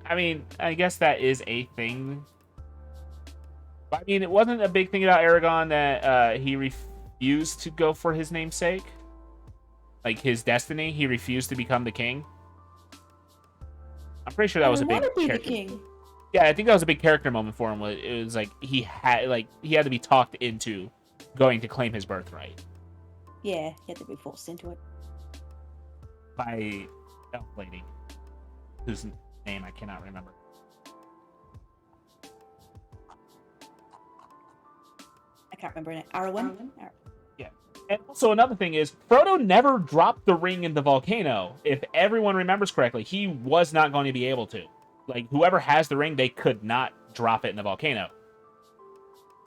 I mean, I guess that is a thing. But, I mean, it wasn't a big thing about Aragon that he refused to go for his namesake. Like, his destiny. He refused to become the king. I'm pretty sure that was a big character. The king. Yeah, I think that was a big character moment for him. It was like he had to be talked into going to claim his birthright. Yeah, he had to be forced into it. By Elf Lady, whose name I cannot remember. I can't remember it. Arwen? Yeah. And also another thing is, Frodo never dropped the ring in the volcano. If everyone remembers correctly, he was not going to be able to. Like, whoever has the ring, they could not drop it in the volcano.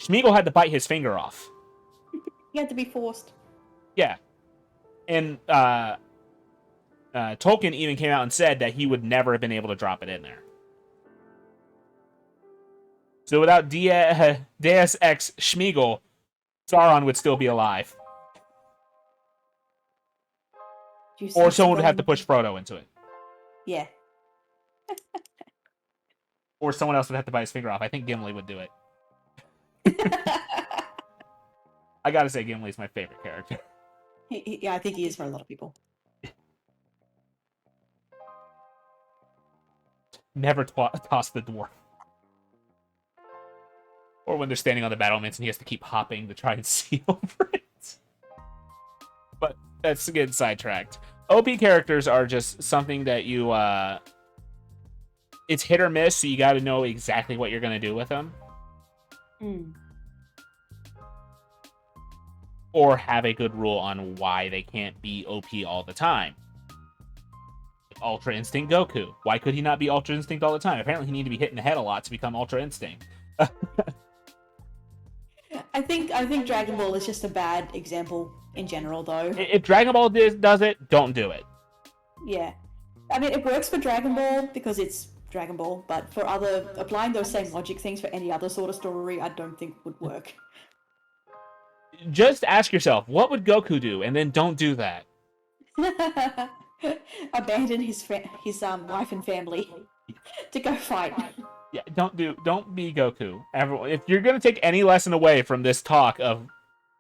Smeagol had to bite his finger off. He had to be forced. Yeah. And Tolkien even came out and said that he would never have been able to drop it in there. So without Deus Ex Smeagol, Sauron would still be alive. Or someone would have to push Frodo into it. Yeah. Or someone else would have to bite his finger off. I think Gimli would do it. I gotta say, Gimli's my favorite character. Yeah, I think he is for a lot of people. Never toss the dwarf. Or when they're standing on the battlements and he has to keep hopping to try and see over it. But that's getting sidetracked. OP characters are just something that you... it's hit or miss, so you gotta know exactly what you're gonna do with them. Or have a good rule on why they can't be OP all the time. Ultra Instinct Goku. Why could he not be Ultra Instinct all the time? Apparently he needed to be hit in the head a lot to become Ultra Instinct. I think Dragon Ball is just a bad example in general, though. If Dragon Ball does it, don't do it. Yeah. I mean, it works for Dragon Ball because it's Dragon Ball, but for applying those same logic things for any other sort of story, I don't think would work. Just ask yourself, what would Goku do? And then don't do that. Abandon his wife and family to go fight. Yeah, don't be Goku. Everyone, if you're gonna take any lesson away from this talk of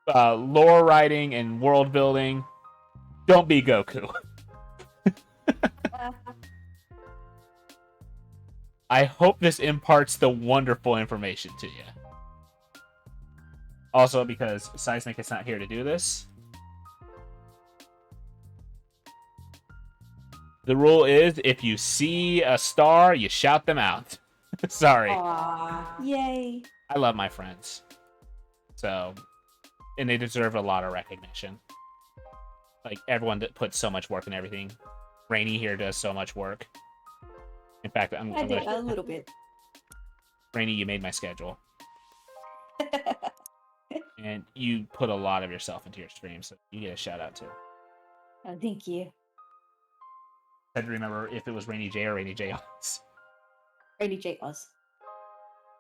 lore writing and world building, don't be Goku. I hope this imparts the wonderful information to you. Also, because Seismic is not here to do this, The rule is if you see a star, you shout them out. Sorry. Aww, yay. I love my friends. So, and they deserve a lot of recognition. Like, everyone that puts so much work in everything. Rainey here does so much work. In fact, I'm I did gonna... a little bit. Rainey, you made my schedule. And you put a lot of yourself into your stream, so you get a shout out too. Oh, thank you. I had to remember if it was Rainy J or Rainy J Oz. Rainy J Oz.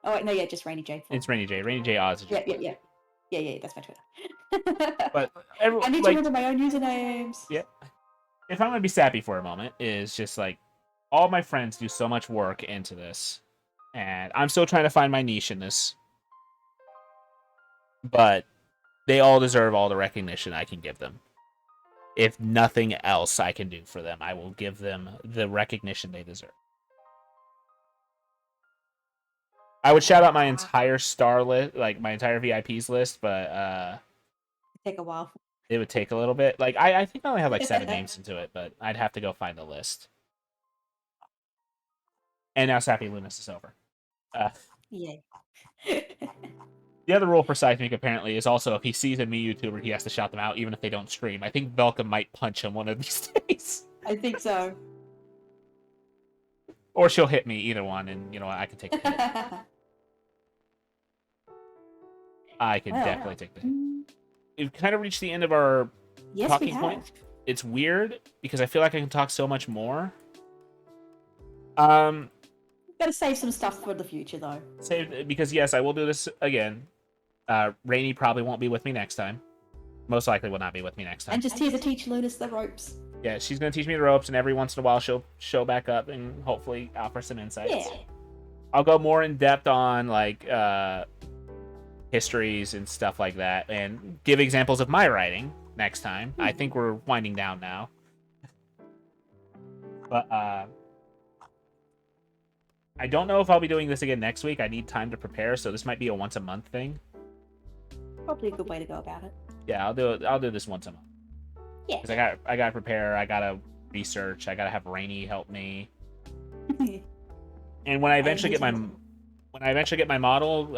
Oh, wait, no, yeah, just Rainy J. It's Rainy J. Rainy J Oz. Yeah, that's my Twitter. But I need to remember my own usernames. Yeah. If I'm going to be sappy for a moment, is just like, all my friends do so much work into this. And I'm still trying to find my niche in this. But they all deserve all the recognition I can give them. If nothing else I can do for them, I will give them the recognition they deserve. I would shout out my entire star list, like my entire VIPs list, but It'd take a while. It would take a little bit. Like I think I only have like 7 names into it, but I'd have to go find the list. And now Sappy Lunas is over. Yay. The other rule for Seismic apparently is also if he sees a me YouTuber, he has to shout them out even if they don't stream. I think Velka might punch him one of these days. I think so. Or she'll hit me, either one, and you know what, I can take the hit. I can definitely take the hit. We've kind of reached the end of our talking point. It's weird because I feel like I can talk so much more. Gotta save some stuff for the future though. Because yes, I will do this again. Rainey probably won't be with me next time. Most likely will not be with me next time. And just here to teach Lunas the ropes. Yeah, she's gonna teach me the ropes, and every once in a while she'll show back up and hopefully offer some insights. Yeah. I'll go more in depth on like histories and stuff like that, and give examples of my writing next time. I think we're winding down now. But I don't know if I'll be doing this again next week. I need time to prepare, so this might be a once a month thing. Probably a good way to go about it. Yeah, I'll do this once a month. Yeah. Because I gotta prepare, I gotta research, I gotta have Rainey help me. And when I eventually get my model,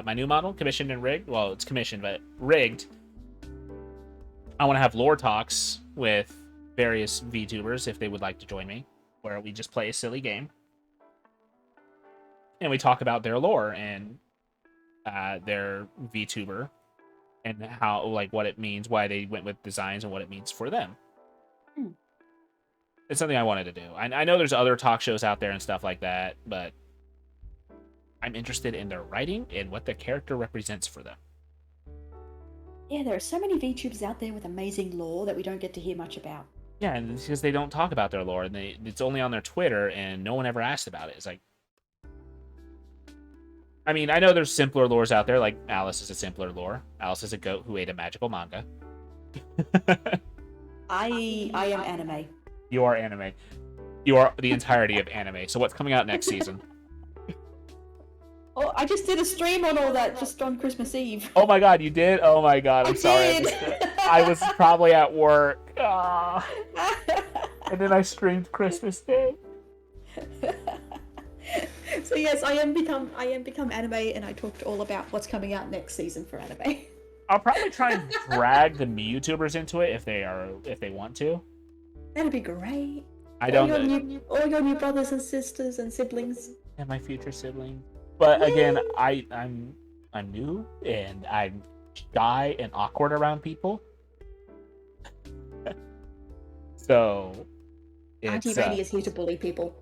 my new model, commissioned and rigged, well, it's commissioned, but rigged, I want to have lore talks with various VTubers if they would like to join me, where we just play a silly game. And we talk about their lore and their VTuber and how, like, what it means, why they went with designs and what it means for them. It's something I wanted to do. I know there's other talk shows out there and stuff like that, but I'm interested in their writing and what the character represents for them. Yeah, there are so many VTubers out there with amazing lore that we don't get to hear much about. Yeah, and it's because they don't talk about their lore, and it's only on their Twitter, and no one ever asked about it. It's like, I mean, I know there's simpler lores out there, like Alice is a simpler lore. Alice is a goat who ate a magical manga. I am anime. You are anime. You are the entirety of anime. So what's coming out next season? Oh, I just did a stream on all that just on Christmas Eve. Oh my god, you did? Oh my god, I'm sorry. I was probably at work. Oh. And then I streamed Christmas Day. So yes, I am become anime, and I talked all about what's coming out next season for anime. I'll probably try and drag the me YouTubers into it if they want to. That'd be great. All your new brothers and sisters and siblings. And my future siblings. But again, I'm new and I'm shy and awkward around people. So Auntie Rainey is here to bully people.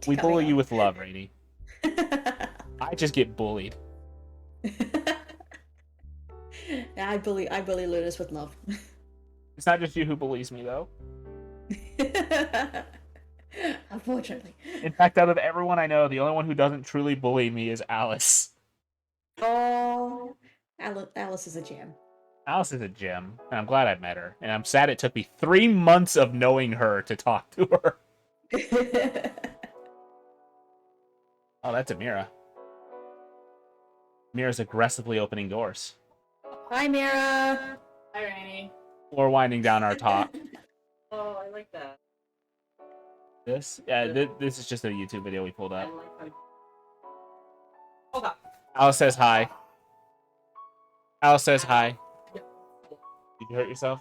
We bully you with love, Rainey. I just get bullied. I bully Lunas with love. It's not just you who bullies me, though. Unfortunately. In fact, out of everyone I know, the only one who doesn't truly bully me is Alice. Oh, Alice is a gem. Alice is a gem, and I'm glad I met her. And I'm sad it took me 3 months of knowing her to talk to her. Oh, that's Amira. Amira's aggressively opening doors. Hi, Mira. Hi, Rainey. We're winding down our talk. Oh, I like that. This? Yeah, this is just a YouTube video we pulled up. Hold on. Alice says hi. Alice says hi. Did you hurt yourself?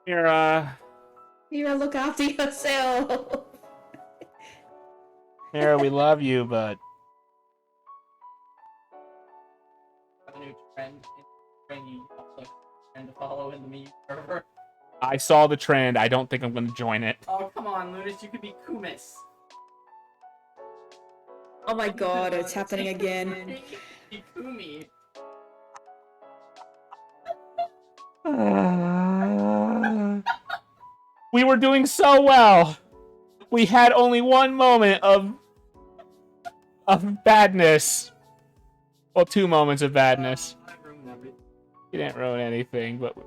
Mira. Mira, look after yourself. Mira, we love you, but A new trend to follow in the meme server. I saw the trend. I don't think I'm going to join it. Oh, come on, Lunas, you could be Kumis. Oh my god, it's happening again. Be Kumi. We were doing so well. We had only one moment of badness. Well, 2 moments of badness. I ruined everything. We didn't ruin anything, but we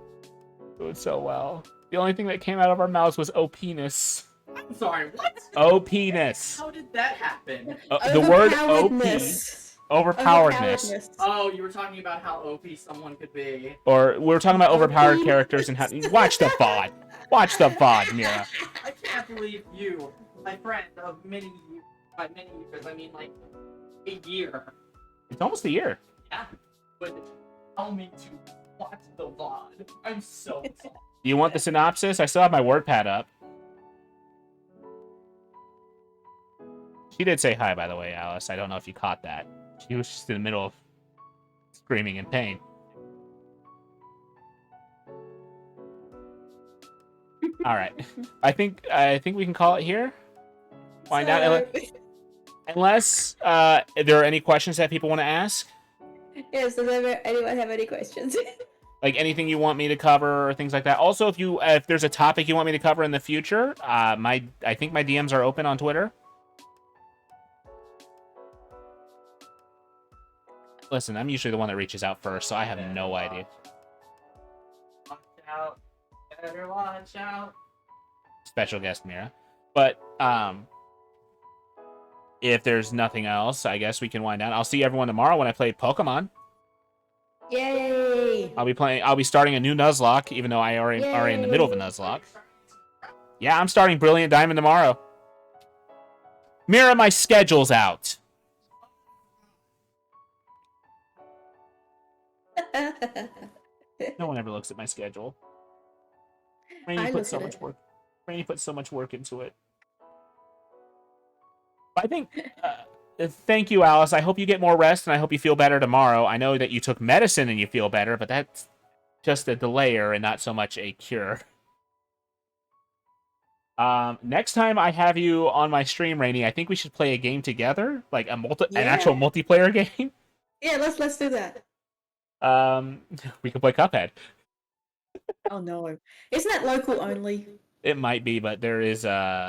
did so well. The only thing that came out of our mouths was "O-penis." I'm sorry, what? O-penis. How did that happen? The word OP. Overpoweredness. Overpoweredness. Oh, you were talking about how OP someone could be. Or we were talking about overpowered characters and how. Watch the VOD. Watch the VOD, Mira. I can't believe you, my friend of many years, by many years, I mean like a year. It's almost a year. Yeah, would tell me to watch the VOD. I'm so sorry. Do you want the synopsis? I still have my WordPad up. She did say hi, by the way, Alice. I don't know if you caught that. She was just in the middle of screaming in pain. All right. I think we can call it here. Find out. Unless there are any questions that people want to ask. Yes, does anyone have any questions? Like anything you want me to cover or things like that. Also, if there's a topic you want me to cover in the future, I think my DMs are open on Twitter. Listen, I'm usually the one that reaches out first, so I have no idea. Watch out. Better watch out. Special guest Mira. But if there's nothing else, I guess we can wind down. I'll see everyone tomorrow when I play Pokemon. Yay! I'll be starting a new Nuzlocke, even though I already in the middle of a Nuzlocke. Yeah, I'm starting Brilliant Diamond tomorrow. Mira, my schedule's out. No one ever looks at my schedule. Rainey put so much work. Rainey put so much work into it. But I think. Thank you, Alice. I hope you get more rest, and I hope you feel better tomorrow. I know that you took medicine and you feel better, but that's just a delayer and not so much a cure. Next time I have you on my stream, Rainey, I think we should play a game together, like an actual multiplayer game. Yeah, let's do that. We can play Cuphead. Oh no, isn't that local only? It might be, but there's machine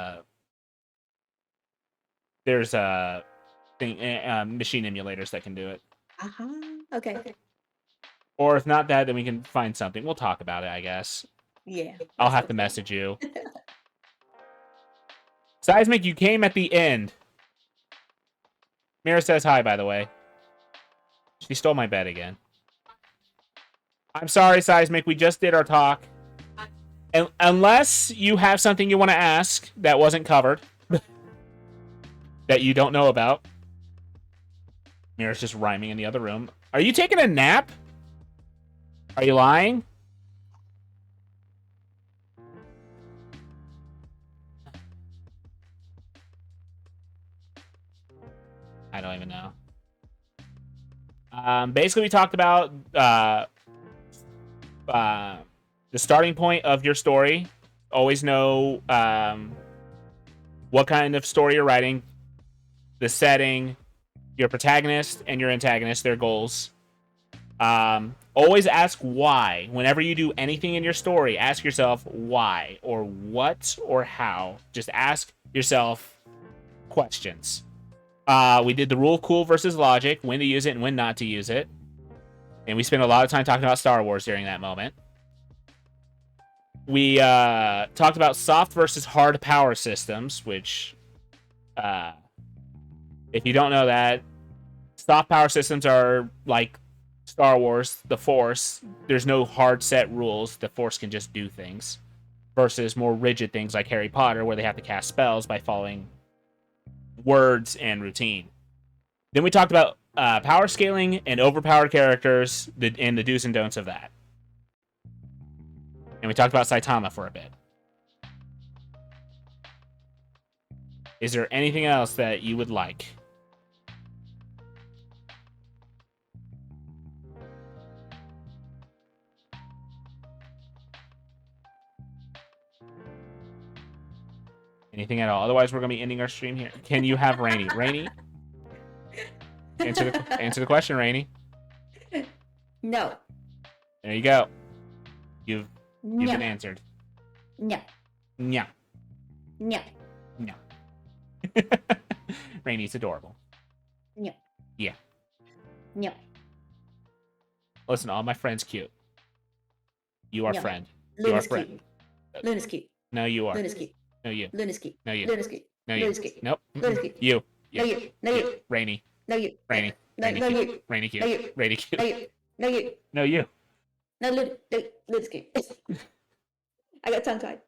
emulators that can do it. Okay. Or if not that, then we can find something. We'll talk about it, I guess. Yeah. I'll have to message you. Seismic, you came at the end. Mira says hi, by the way. She stole my bed again. I'm sorry, Seismic. We just did our talk. Unless you have something you want to ask that wasn't covered. That you don't know about. Mira's just rhyming in the other room. Are you taking a nap? Are you lying? I don't even know. Basically, we talked about the starting point of your story. Always know what kind of story you're writing. The setting, your protagonist and your antagonist, their goals. Always ask why. Whenever you do anything in your story, ask yourself why or what or how. Just ask yourself questions. We did the rule of cool versus logic, when to use it and when not to use it. And we spent a lot of time talking about Star Wars during that moment. We talked about soft versus hard power systems, which... if you don't know that, soft power systems are like Star Wars, the Force. There's no hard set rules. The Force can just do things. versus more rigid things like Harry Potter, where they have to cast spells by following words and routine. Then we talked about power scaling and overpowered characters and the do's and don'ts of that. And we talked about Saitama for a bit. Is there anything else that you would like? Anything at all? Otherwise, we're going to be ending our stream here. Can you have Rainey? Rainey? Answer the question, Rainey. No. There you go. You've No. been answered. No. Yeah. No. No. Rainey's adorable. No. Yeah. No. Listen, all my friends cute. You are No. friend. You are Luna's friend. cute. Luna's cute. No, you are. Luna's cute. No, you. Luna's cute. No, you. Luna's cute. No, you. Luna's cute. Nope. Luna's cute. You. No, you. No, you. Rainey. No, you. Rainey. No, Rainey no, cute. you. Rainey cute. No, you. Rainey cute. No, you. No, you. No, you. No, Luna's cute. I got tongue-tied.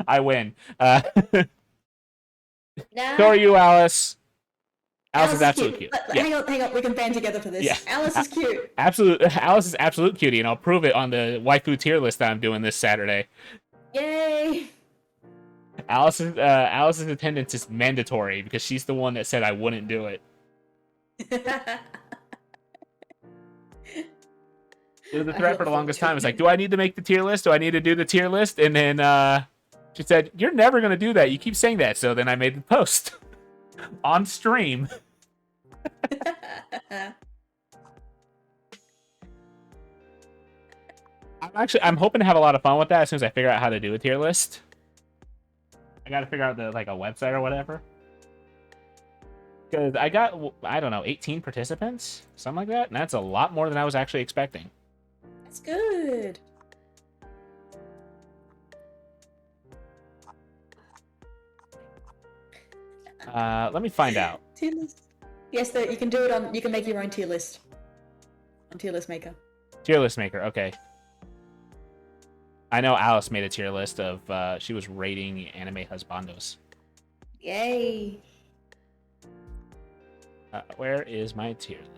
I win. Nah. So are you, Alice. Alice is absolute cute. Yeah. Hang on. We can band together for this. Yeah. Alice is cute. Alice is absolute cutie, and I'll prove it on the waifu tier list that I'm doing this Saturday. Yay. Alice's attendance is mandatory because she's the one that said I wouldn't do it. It was a threat for the longest time. It's like, do I need to make the tier list? Do I need to do the tier list? And then she said, you're never going to do that. You keep saying that. So then I made the post on stream. I'm hoping to have a lot of fun with that as soon as I figure out how to do a tier list. I got to figure out a website or whatever. Because I got, I don't know, 18 participants? Something like that? And that's a lot more than I was actually expecting. That's good. Let me find out. Tier list. Yes, you can do it on. You can make your own tier list. On Tier List Maker. Tier list maker, okay. I know Alice made a tier list of, she was rating anime husbandos. Yay. Where is my tier list?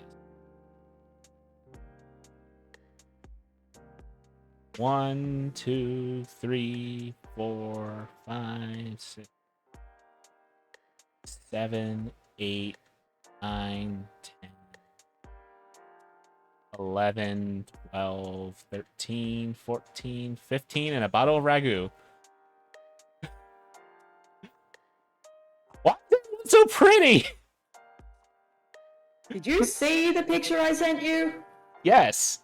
1, 2, 3, 4, 5, 6, 7, 8, 9, 10, 11, 12, 13, 14, 15, and a bottle of ragu. Why is it so pretty? Did you see the picture I sent you? Yes.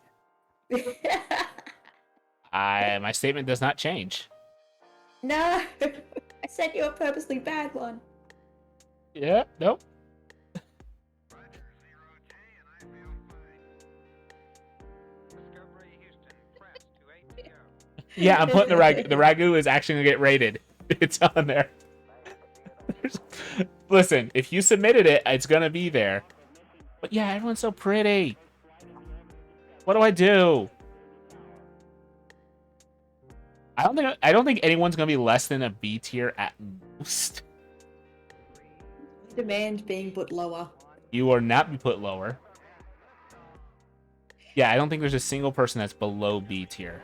My statement does not change. No, I sent you a purposely bad one. Yeah, nope. Yeah, I'm putting the ragu. The ragu is actually gonna get rated. It's on there. Listen, if you submitted it, it's gonna be there. But yeah, everyone's so pretty. What do I do? I don't think anyone's gonna be less than a B tier at most. Demand being put lower. You will not be put lower. Yeah, I don't think there's a single person that's below B tier.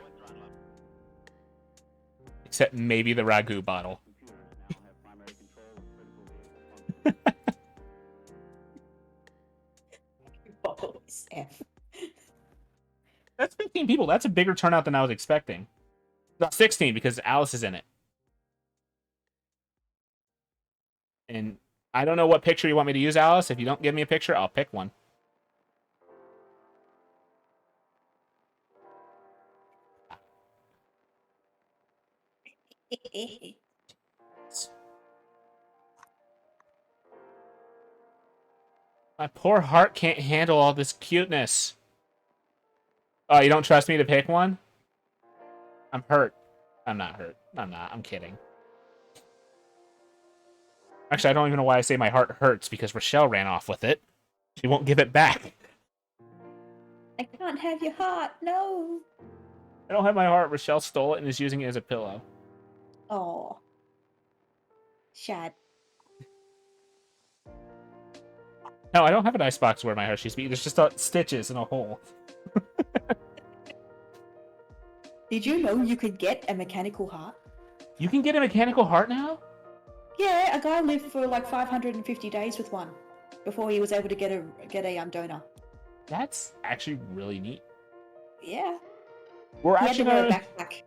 Except maybe the ragu bottle. F. That's 15 people. That's a bigger turnout than I was expecting. Not 16 because Alice is in it. And I don't know what picture you want me to use, Alice. If you don't give me a picture, I'll pick one. My poor heart can't handle all this cuteness. Oh, you don't trust me to pick one? I'm hurt. I'm not hurt. I'm not. I'm kidding. Actually, I don't even know why I say my heart hurts, because Rochelle ran off with it. She won't give it back. I can't have your heart, no. I don't have my heart. Rochelle stole it and is using it as a pillow. Oh. Shad. No, I don't have an icebox where my heart used to be. There's just stitches in a hole. Did you know you could get a mechanical heart? You can get a mechanical heart now? Yeah, a guy lived for like 550 days with one before he was able to get a donor. That's actually really neat. Yeah. We're He had actually to wear a gonna backpack.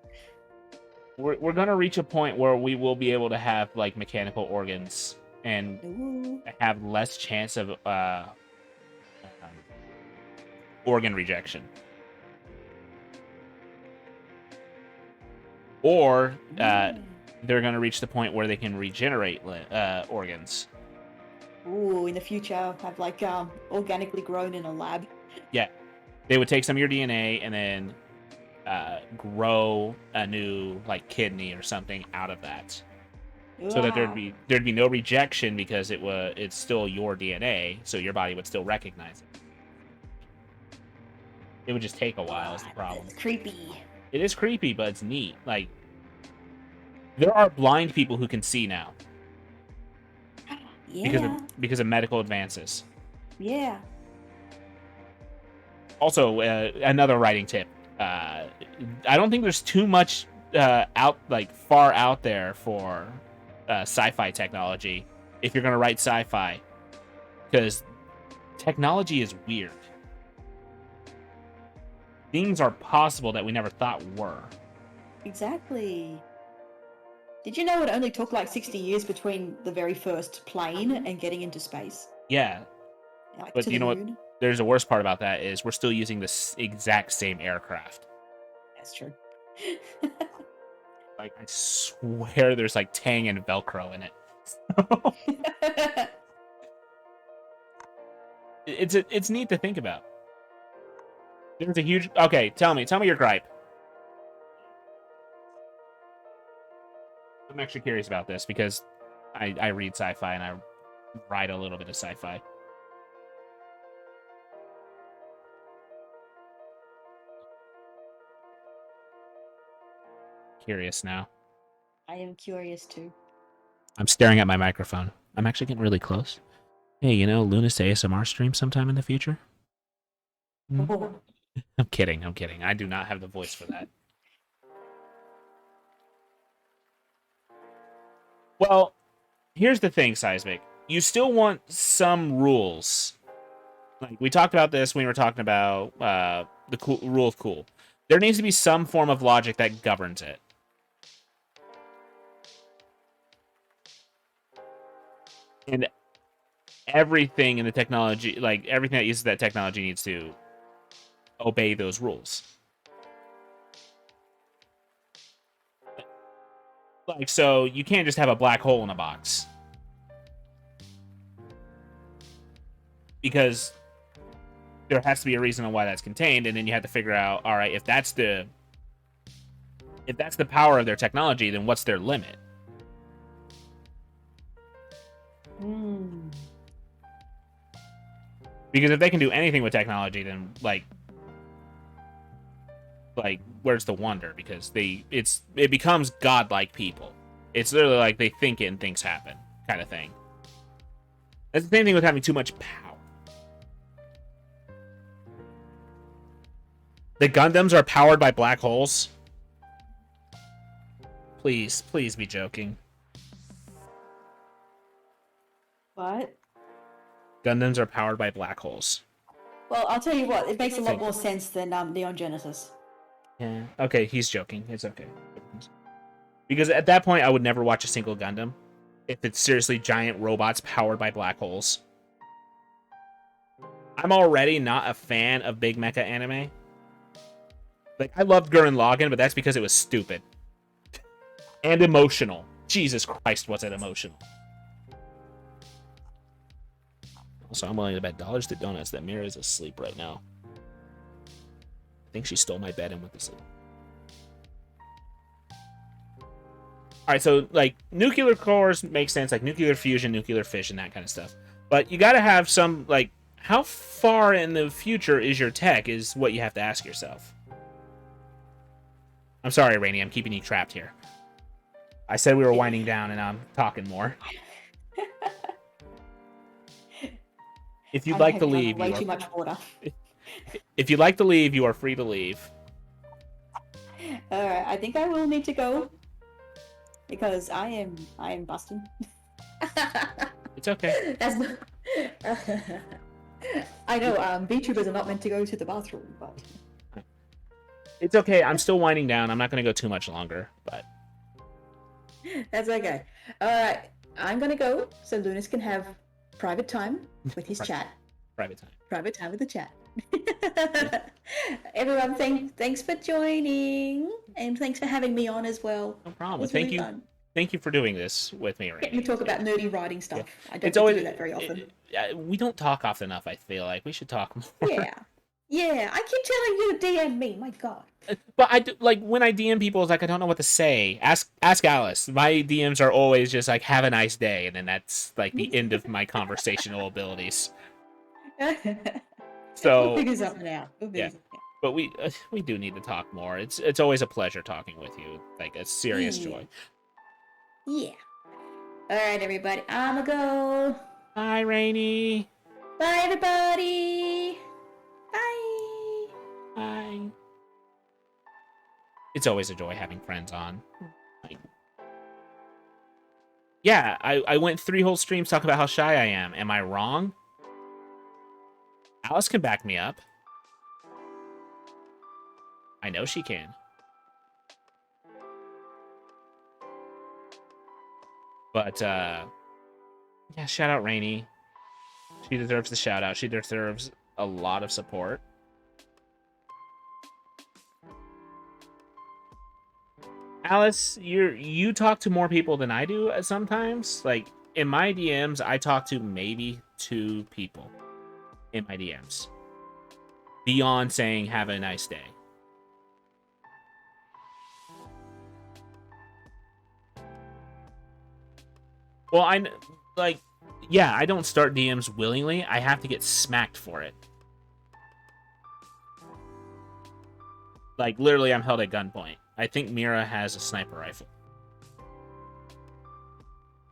we're gonna reach a point where we will be able to have like mechanical organs and Ooh. have less chance of organ rejection. Or they're going to reach the point where they can regenerate organs. Ooh, in the future, have like organically grown in a lab. Yeah, they would take some of your DNA and then grow a new like kidney or something out of that, so that Wow. there'd be no rejection because it's still your DNA, so your body would still recognize it. It would just take a while. Is the problem? That's creepy. It is creepy, but it's neat. Like, there are blind people who can see now Yeah. because of medical advances. Yeah. Also, another writing tip. I don't think there's too much far out there for sci-fi technology if you're gonna write sci-fi, because technology is weird. Things are possible that we never thought were. Exactly. Did you know it only took like 60 years between the very first plane and getting into space? Yeah, Like but to you the know what? moon? There's the worst part about that is we're still using this exact same aircraft. That's true. Like, I swear there's like Tang and Velcro in it. It's neat to think about. There's a huge... Okay, tell me your gripe. I'm actually curious about this because I read sci-fi and I write a little bit of sci-fi. Curious now. I am curious too. I'm staring at my microphone. I'm actually getting really close. Hey, Luna's ASMR stream sometime in the future? Oh. I'm kidding. I do not have the voice for that. Well, here's the thing, Seismic. You still want some rules. Like, we talked about this when we were talking about the rule of cool. There needs to be some form of logic that governs it. And everything in the technology, like everything that uses that technology, needs to obey those rules. Like, so you can't just have a black hole in a box. Because there has to be a reason on why that's contained, and then you have to figure out, all right, if that's the power of their technology, then what's their limit? Because if they can do anything with technology, then like where's the wonder? Because it becomes godlike people. It's literally like they think it and things happen, kind of thing. That's the same thing with having too much power. The Gundams are powered by black holes. Please be joking. What? Gundams are powered by black holes. Well, I'll tell you what, it makes a lot more sense than Neon Genesis. Yeah. Okay, he's joking. It's okay. Because at that point, I would never watch a single Gundam if it's seriously giant robots powered by black holes. I'm already not a fan of big mecha anime. Like, I loved Gurren Lagann, but that's because it was stupid. And emotional. Jesus Christ, was it emotional. Also, I'm willing to bet dollars to donuts that Mira is asleep right now. I think she stole my bed and went to sleep. Alright, so, like, nuclear cores make sense, like nuclear fusion, nuclear fission, that kind of stuff. But you gotta have some, like, how far in the future is your tech is what you have to ask yourself. I'm sorry, Rainey. I'm keeping you trapped here. I said we were winding down, and I'm talking more. If you'd like to leave, way too much water. If you'd like to leave, you are free to leave. All right, I think I will need to go because I am busting. It's okay. That's not... I know VTubers are not meant to go to the bathroom, but It's okay. I'm still winding down. I'm not going to go too much longer, but that's okay. All right, I'm gonna go so Lunas can have private time with his chat. private time. Private time with the chat. Everyone, thanks for joining, and thanks for having me on as well. No problem. It's Thank really you. fun. Thank you for doing this with me, Rainey. Getting to talk about nerdy writing stuff. Yeah. I don't get to do that very often. We don't talk often enough, I feel like. We should talk more. Yeah. I keep telling you to DM me. My God. But I do, like, when I DM people, it's like I don't know what to say. Ask Alice. My DMs are always just like, have a nice day, and then that's like the end of my conversational abilities. So We'll figure something out. But we do need to talk more. It's always a pleasure talking with you. Like a serious joy. Yeah. All right, everybody. I'ma go. Bye, Rainey. Bye, everybody. Bye. Bye. It's always a joy having friends on. Yeah, I went 3 whole streams talking about how shy I am. Am I wrong? Alice can back me up. I know she can. But, yeah, shout out Rainey. She deserves the shout out. She deserves a lot of support. Alice, you talk to more people than I do sometimes. Like, in my DMs, I talk to maybe 2 people in my DMs. Beyond saying, have a nice day. Well, I don't start DMs willingly. I have to get smacked for it. Like, literally, I'm held at gunpoint. I think Mira has a sniper rifle.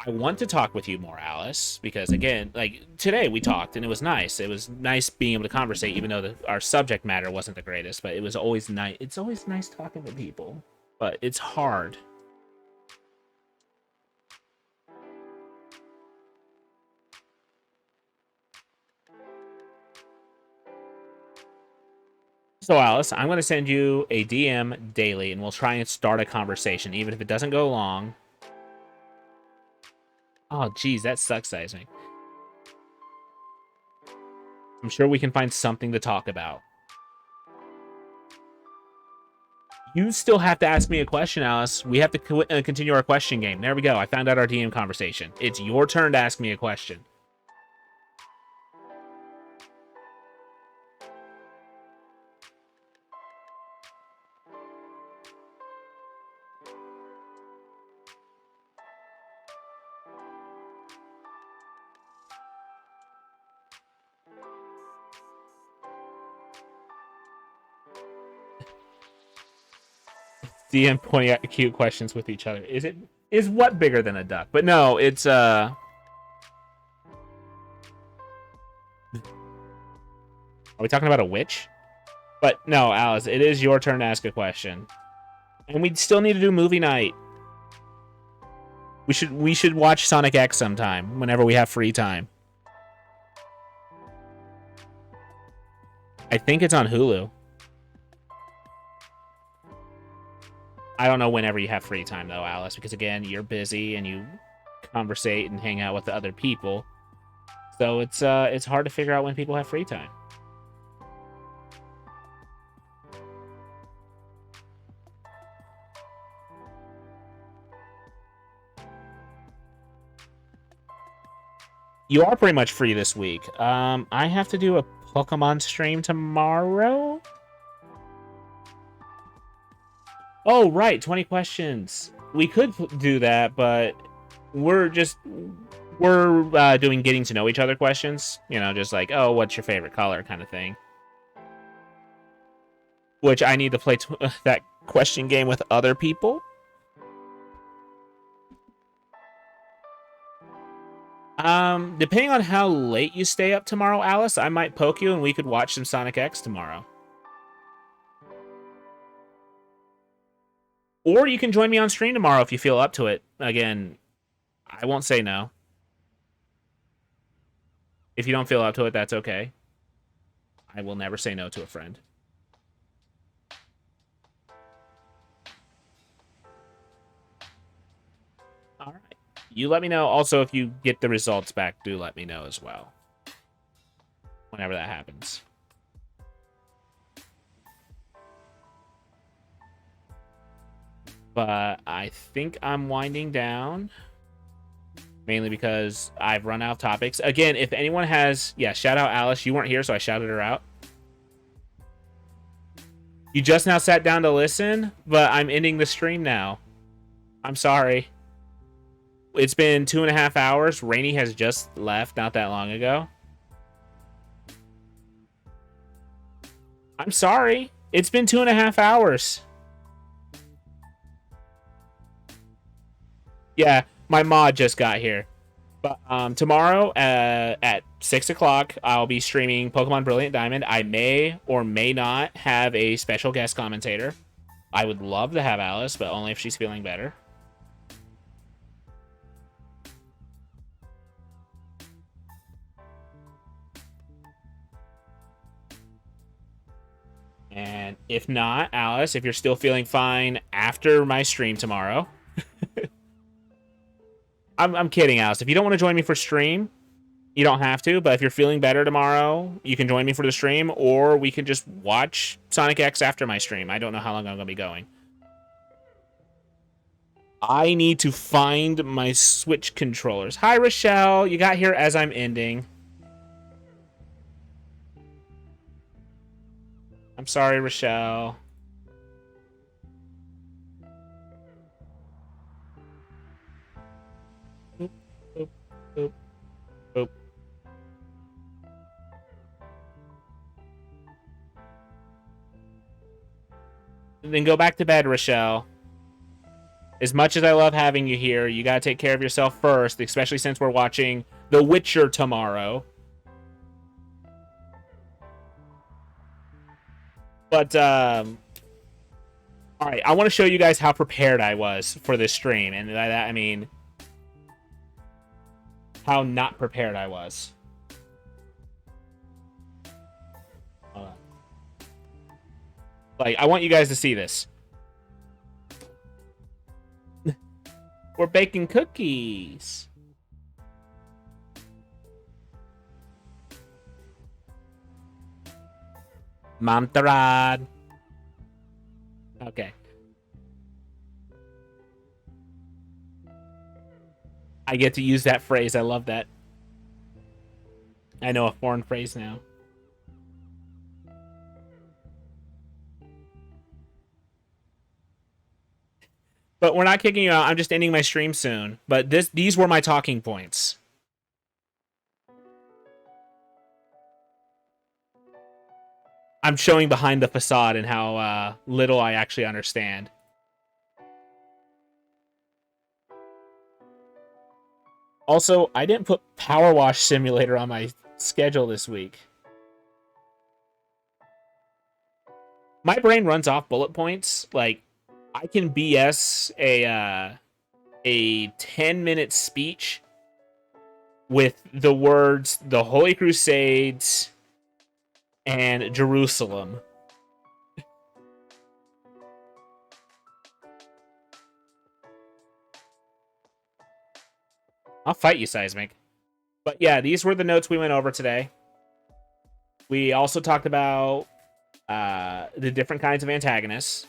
I want to talk with you more, Alice, because, again, like, today we talked, and it was nice. It was nice being able to conversate, even though our subject matter wasn't the greatest, but it was always nice. It's always nice talking to people, but it's hard. So, Alice, I'm going to send you a DM daily, and we'll try and start a conversation, even if it doesn't go long. Oh, geez, that sucks, Seismic. I'm sure we can find something to talk about. You still have to ask me a question, Alice. We have to continue our question game. There we go. I found out our DM conversation. It's your turn to ask me a question. DM pointing at cute questions with each other. Is what bigger than a duck? But no, it's Are we talking about a witch? But no, Alice, it is your turn to ask a question. And we still need to do movie night. We should watch Sonic X sometime, whenever we have free time. I think it's on Hulu. I don't know whenever you have free time, though, Alice, because, again, you're busy and you conversate and hang out with the other people. So it's hard to figure out when people have free time. You are pretty much free this week. I have to do a Pokemon stream tomorrow. Oh, right, 20 questions. We could do that, but we're doing getting to know each other questions. You know, just like, oh, what's your favorite color kind of thing. Which I need to play that question game with other people. Depending on how late you stay up tomorrow, Alice, I might poke you and we could watch some Sonic X tomorrow. Or you can join me on stream tomorrow if you feel up to it. Again, I won't say no. If you don't feel up to it, that's okay. I will never say no to a friend. All right. You let me know. Also, if you get the results back, do let me know as well. Whenever that happens. But I think I'm winding down. Mainly because I've run out of topics. Again, if anyone has... Yeah, shout out Alice. You weren't here, so I shouted her out. You just now sat down to listen, but I'm ending the stream now. I'm sorry. It's been 2.5 hours. Rainey has just left not that long ago. I'm sorry. It's been 2.5 hours. Yeah, my mod just got here. But tomorrow at 6 o'clock, I'll be streaming Pokemon Brilliant Diamond. I may or may not have a special guest commentator. I would love to have Alice, but only if she's feeling better. And if not, Alice, if you're still feeling fine after my stream tomorrow... I'm kidding, Alice. If you don't want to join me for stream, you don't have to. But if you're feeling better tomorrow, you can join me for the stream, or we can just watch Sonic X after my stream. I don't know how long I'm going to be going. I need to find my Switch controllers. Hi, Rochelle. You got here as I'm ending. I'm sorry, Rochelle. Oop, oop, oop, oop. Then go back to bed, Rochelle. As much as I love having you here, you gotta take care of yourself first, especially since we're watching The Witcher tomorrow. But, alright, I want to show you guys how prepared I was for this stream. And that, I mean, how not prepared I was. Hold on. Like, I want you guys to see this. We're baking cookies. Mamtarad. Okay. I get to use that phrase. I love that. I know a foreign phrase now. But we're not kicking you out. I'm just ending my stream soon. But these were my talking points. I'm showing behind the facade and how little I actually understand. Also, I didn't put Power Wash Simulator on my schedule this week. My brain runs off bullet points. Like, I can BS a 10-minute speech with the words the Holy Crusades and Jerusalem. I'll fight you, Seismic. But yeah, these were the notes we went over today. We also talked about the different kinds of antagonists.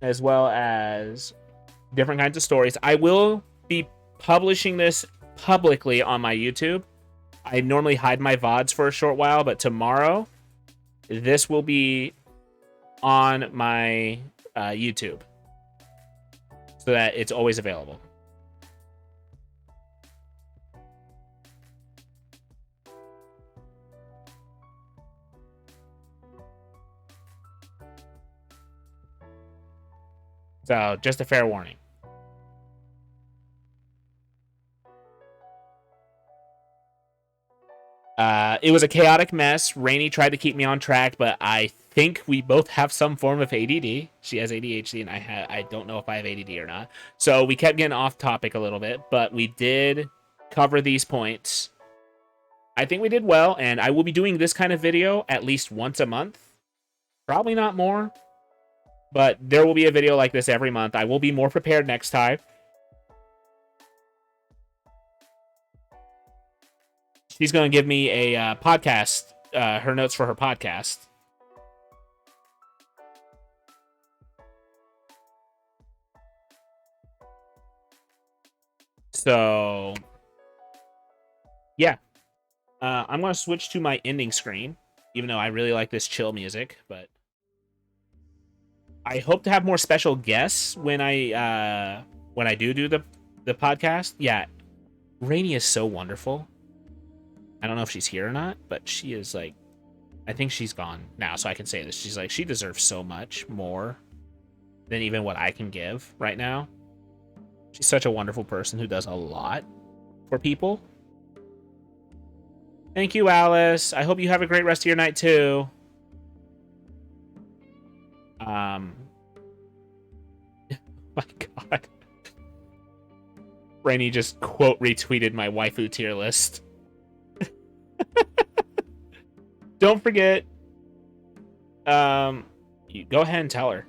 As well as different kinds of stories. I will be publishing this publicly on my YouTube. I normally hide my VODs for a short while, but tomorrow, this will be on my YouTube. So that it's always available. So, just a fair warning. It was a chaotic mess. Rainey tried to keep me on track, but I think we both have some form of ADD. She has ADHD, and I don't know if I have ADD or not. So we kept getting off topic a little bit, but we did cover these points. I think we did well, and I will be doing this kind of video at least once a month. Probably not more, but there will be a video like this every month. I will be more prepared next time. She's going to give me a podcast, her notes for her podcast. So, yeah. I'm going to switch to my ending screen, even though I really like this chill music, but I hope to have more special guests when I do the podcast. Yeah, Rainey is so wonderful. I don't know if she's here or not, but she is like, I think she's gone now, so I can say this. She's like, she deserves so much more than even what I can give right now. She's such a wonderful person who does a lot for people. Thank you, Alice. I hope you have a great rest of your night, too. My God. Rainey just quote retweeted my waifu tier list. Don't forget. You go ahead and tell her.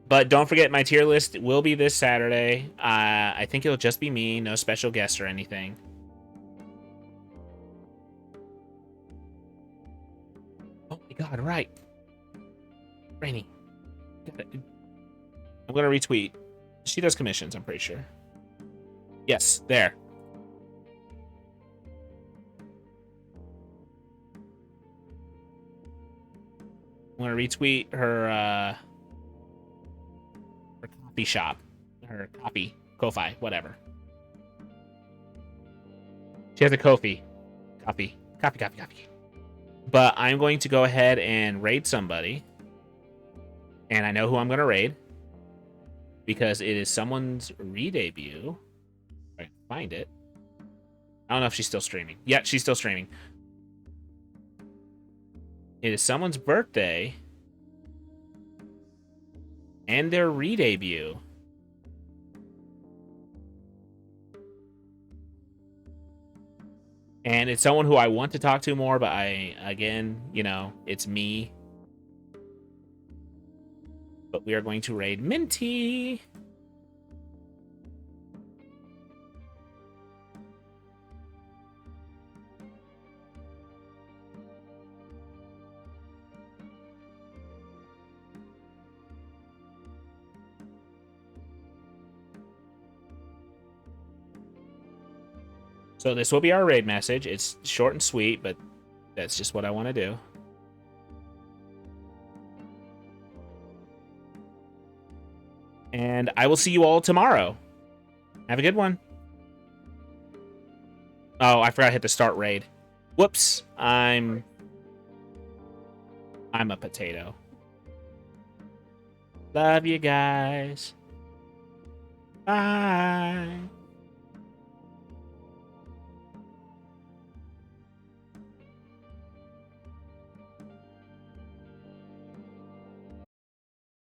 But don't forget, my tier list will be this Saturday. I think it'll just be me, no special guests or anything. Oh my God, right. Rainey. I'm going to retweet. She does commissions, I'm pretty sure. Yes, there. I'm going to retweet her coffee shop. Her Ko-fi, whatever. She has a Ko-fi. Copy. But I'm going to go ahead and raid somebody. And I know who I'm going to raid. Because it is someone's re-debut. If I can find it. I don't know if she's still streaming. Yeah, she's still streaming. It is someone's birthday. And their re-debut. And it's someone who I want to talk to more, but again, it's me. But we are going to raid Minty. So this will be our raid message. It's short and sweet, but that's just what I want to do. And I will see you all tomorrow. Have a good one. Oh, I forgot to hit the start raid. Whoops. I'm a potato. Love you guys. Bye.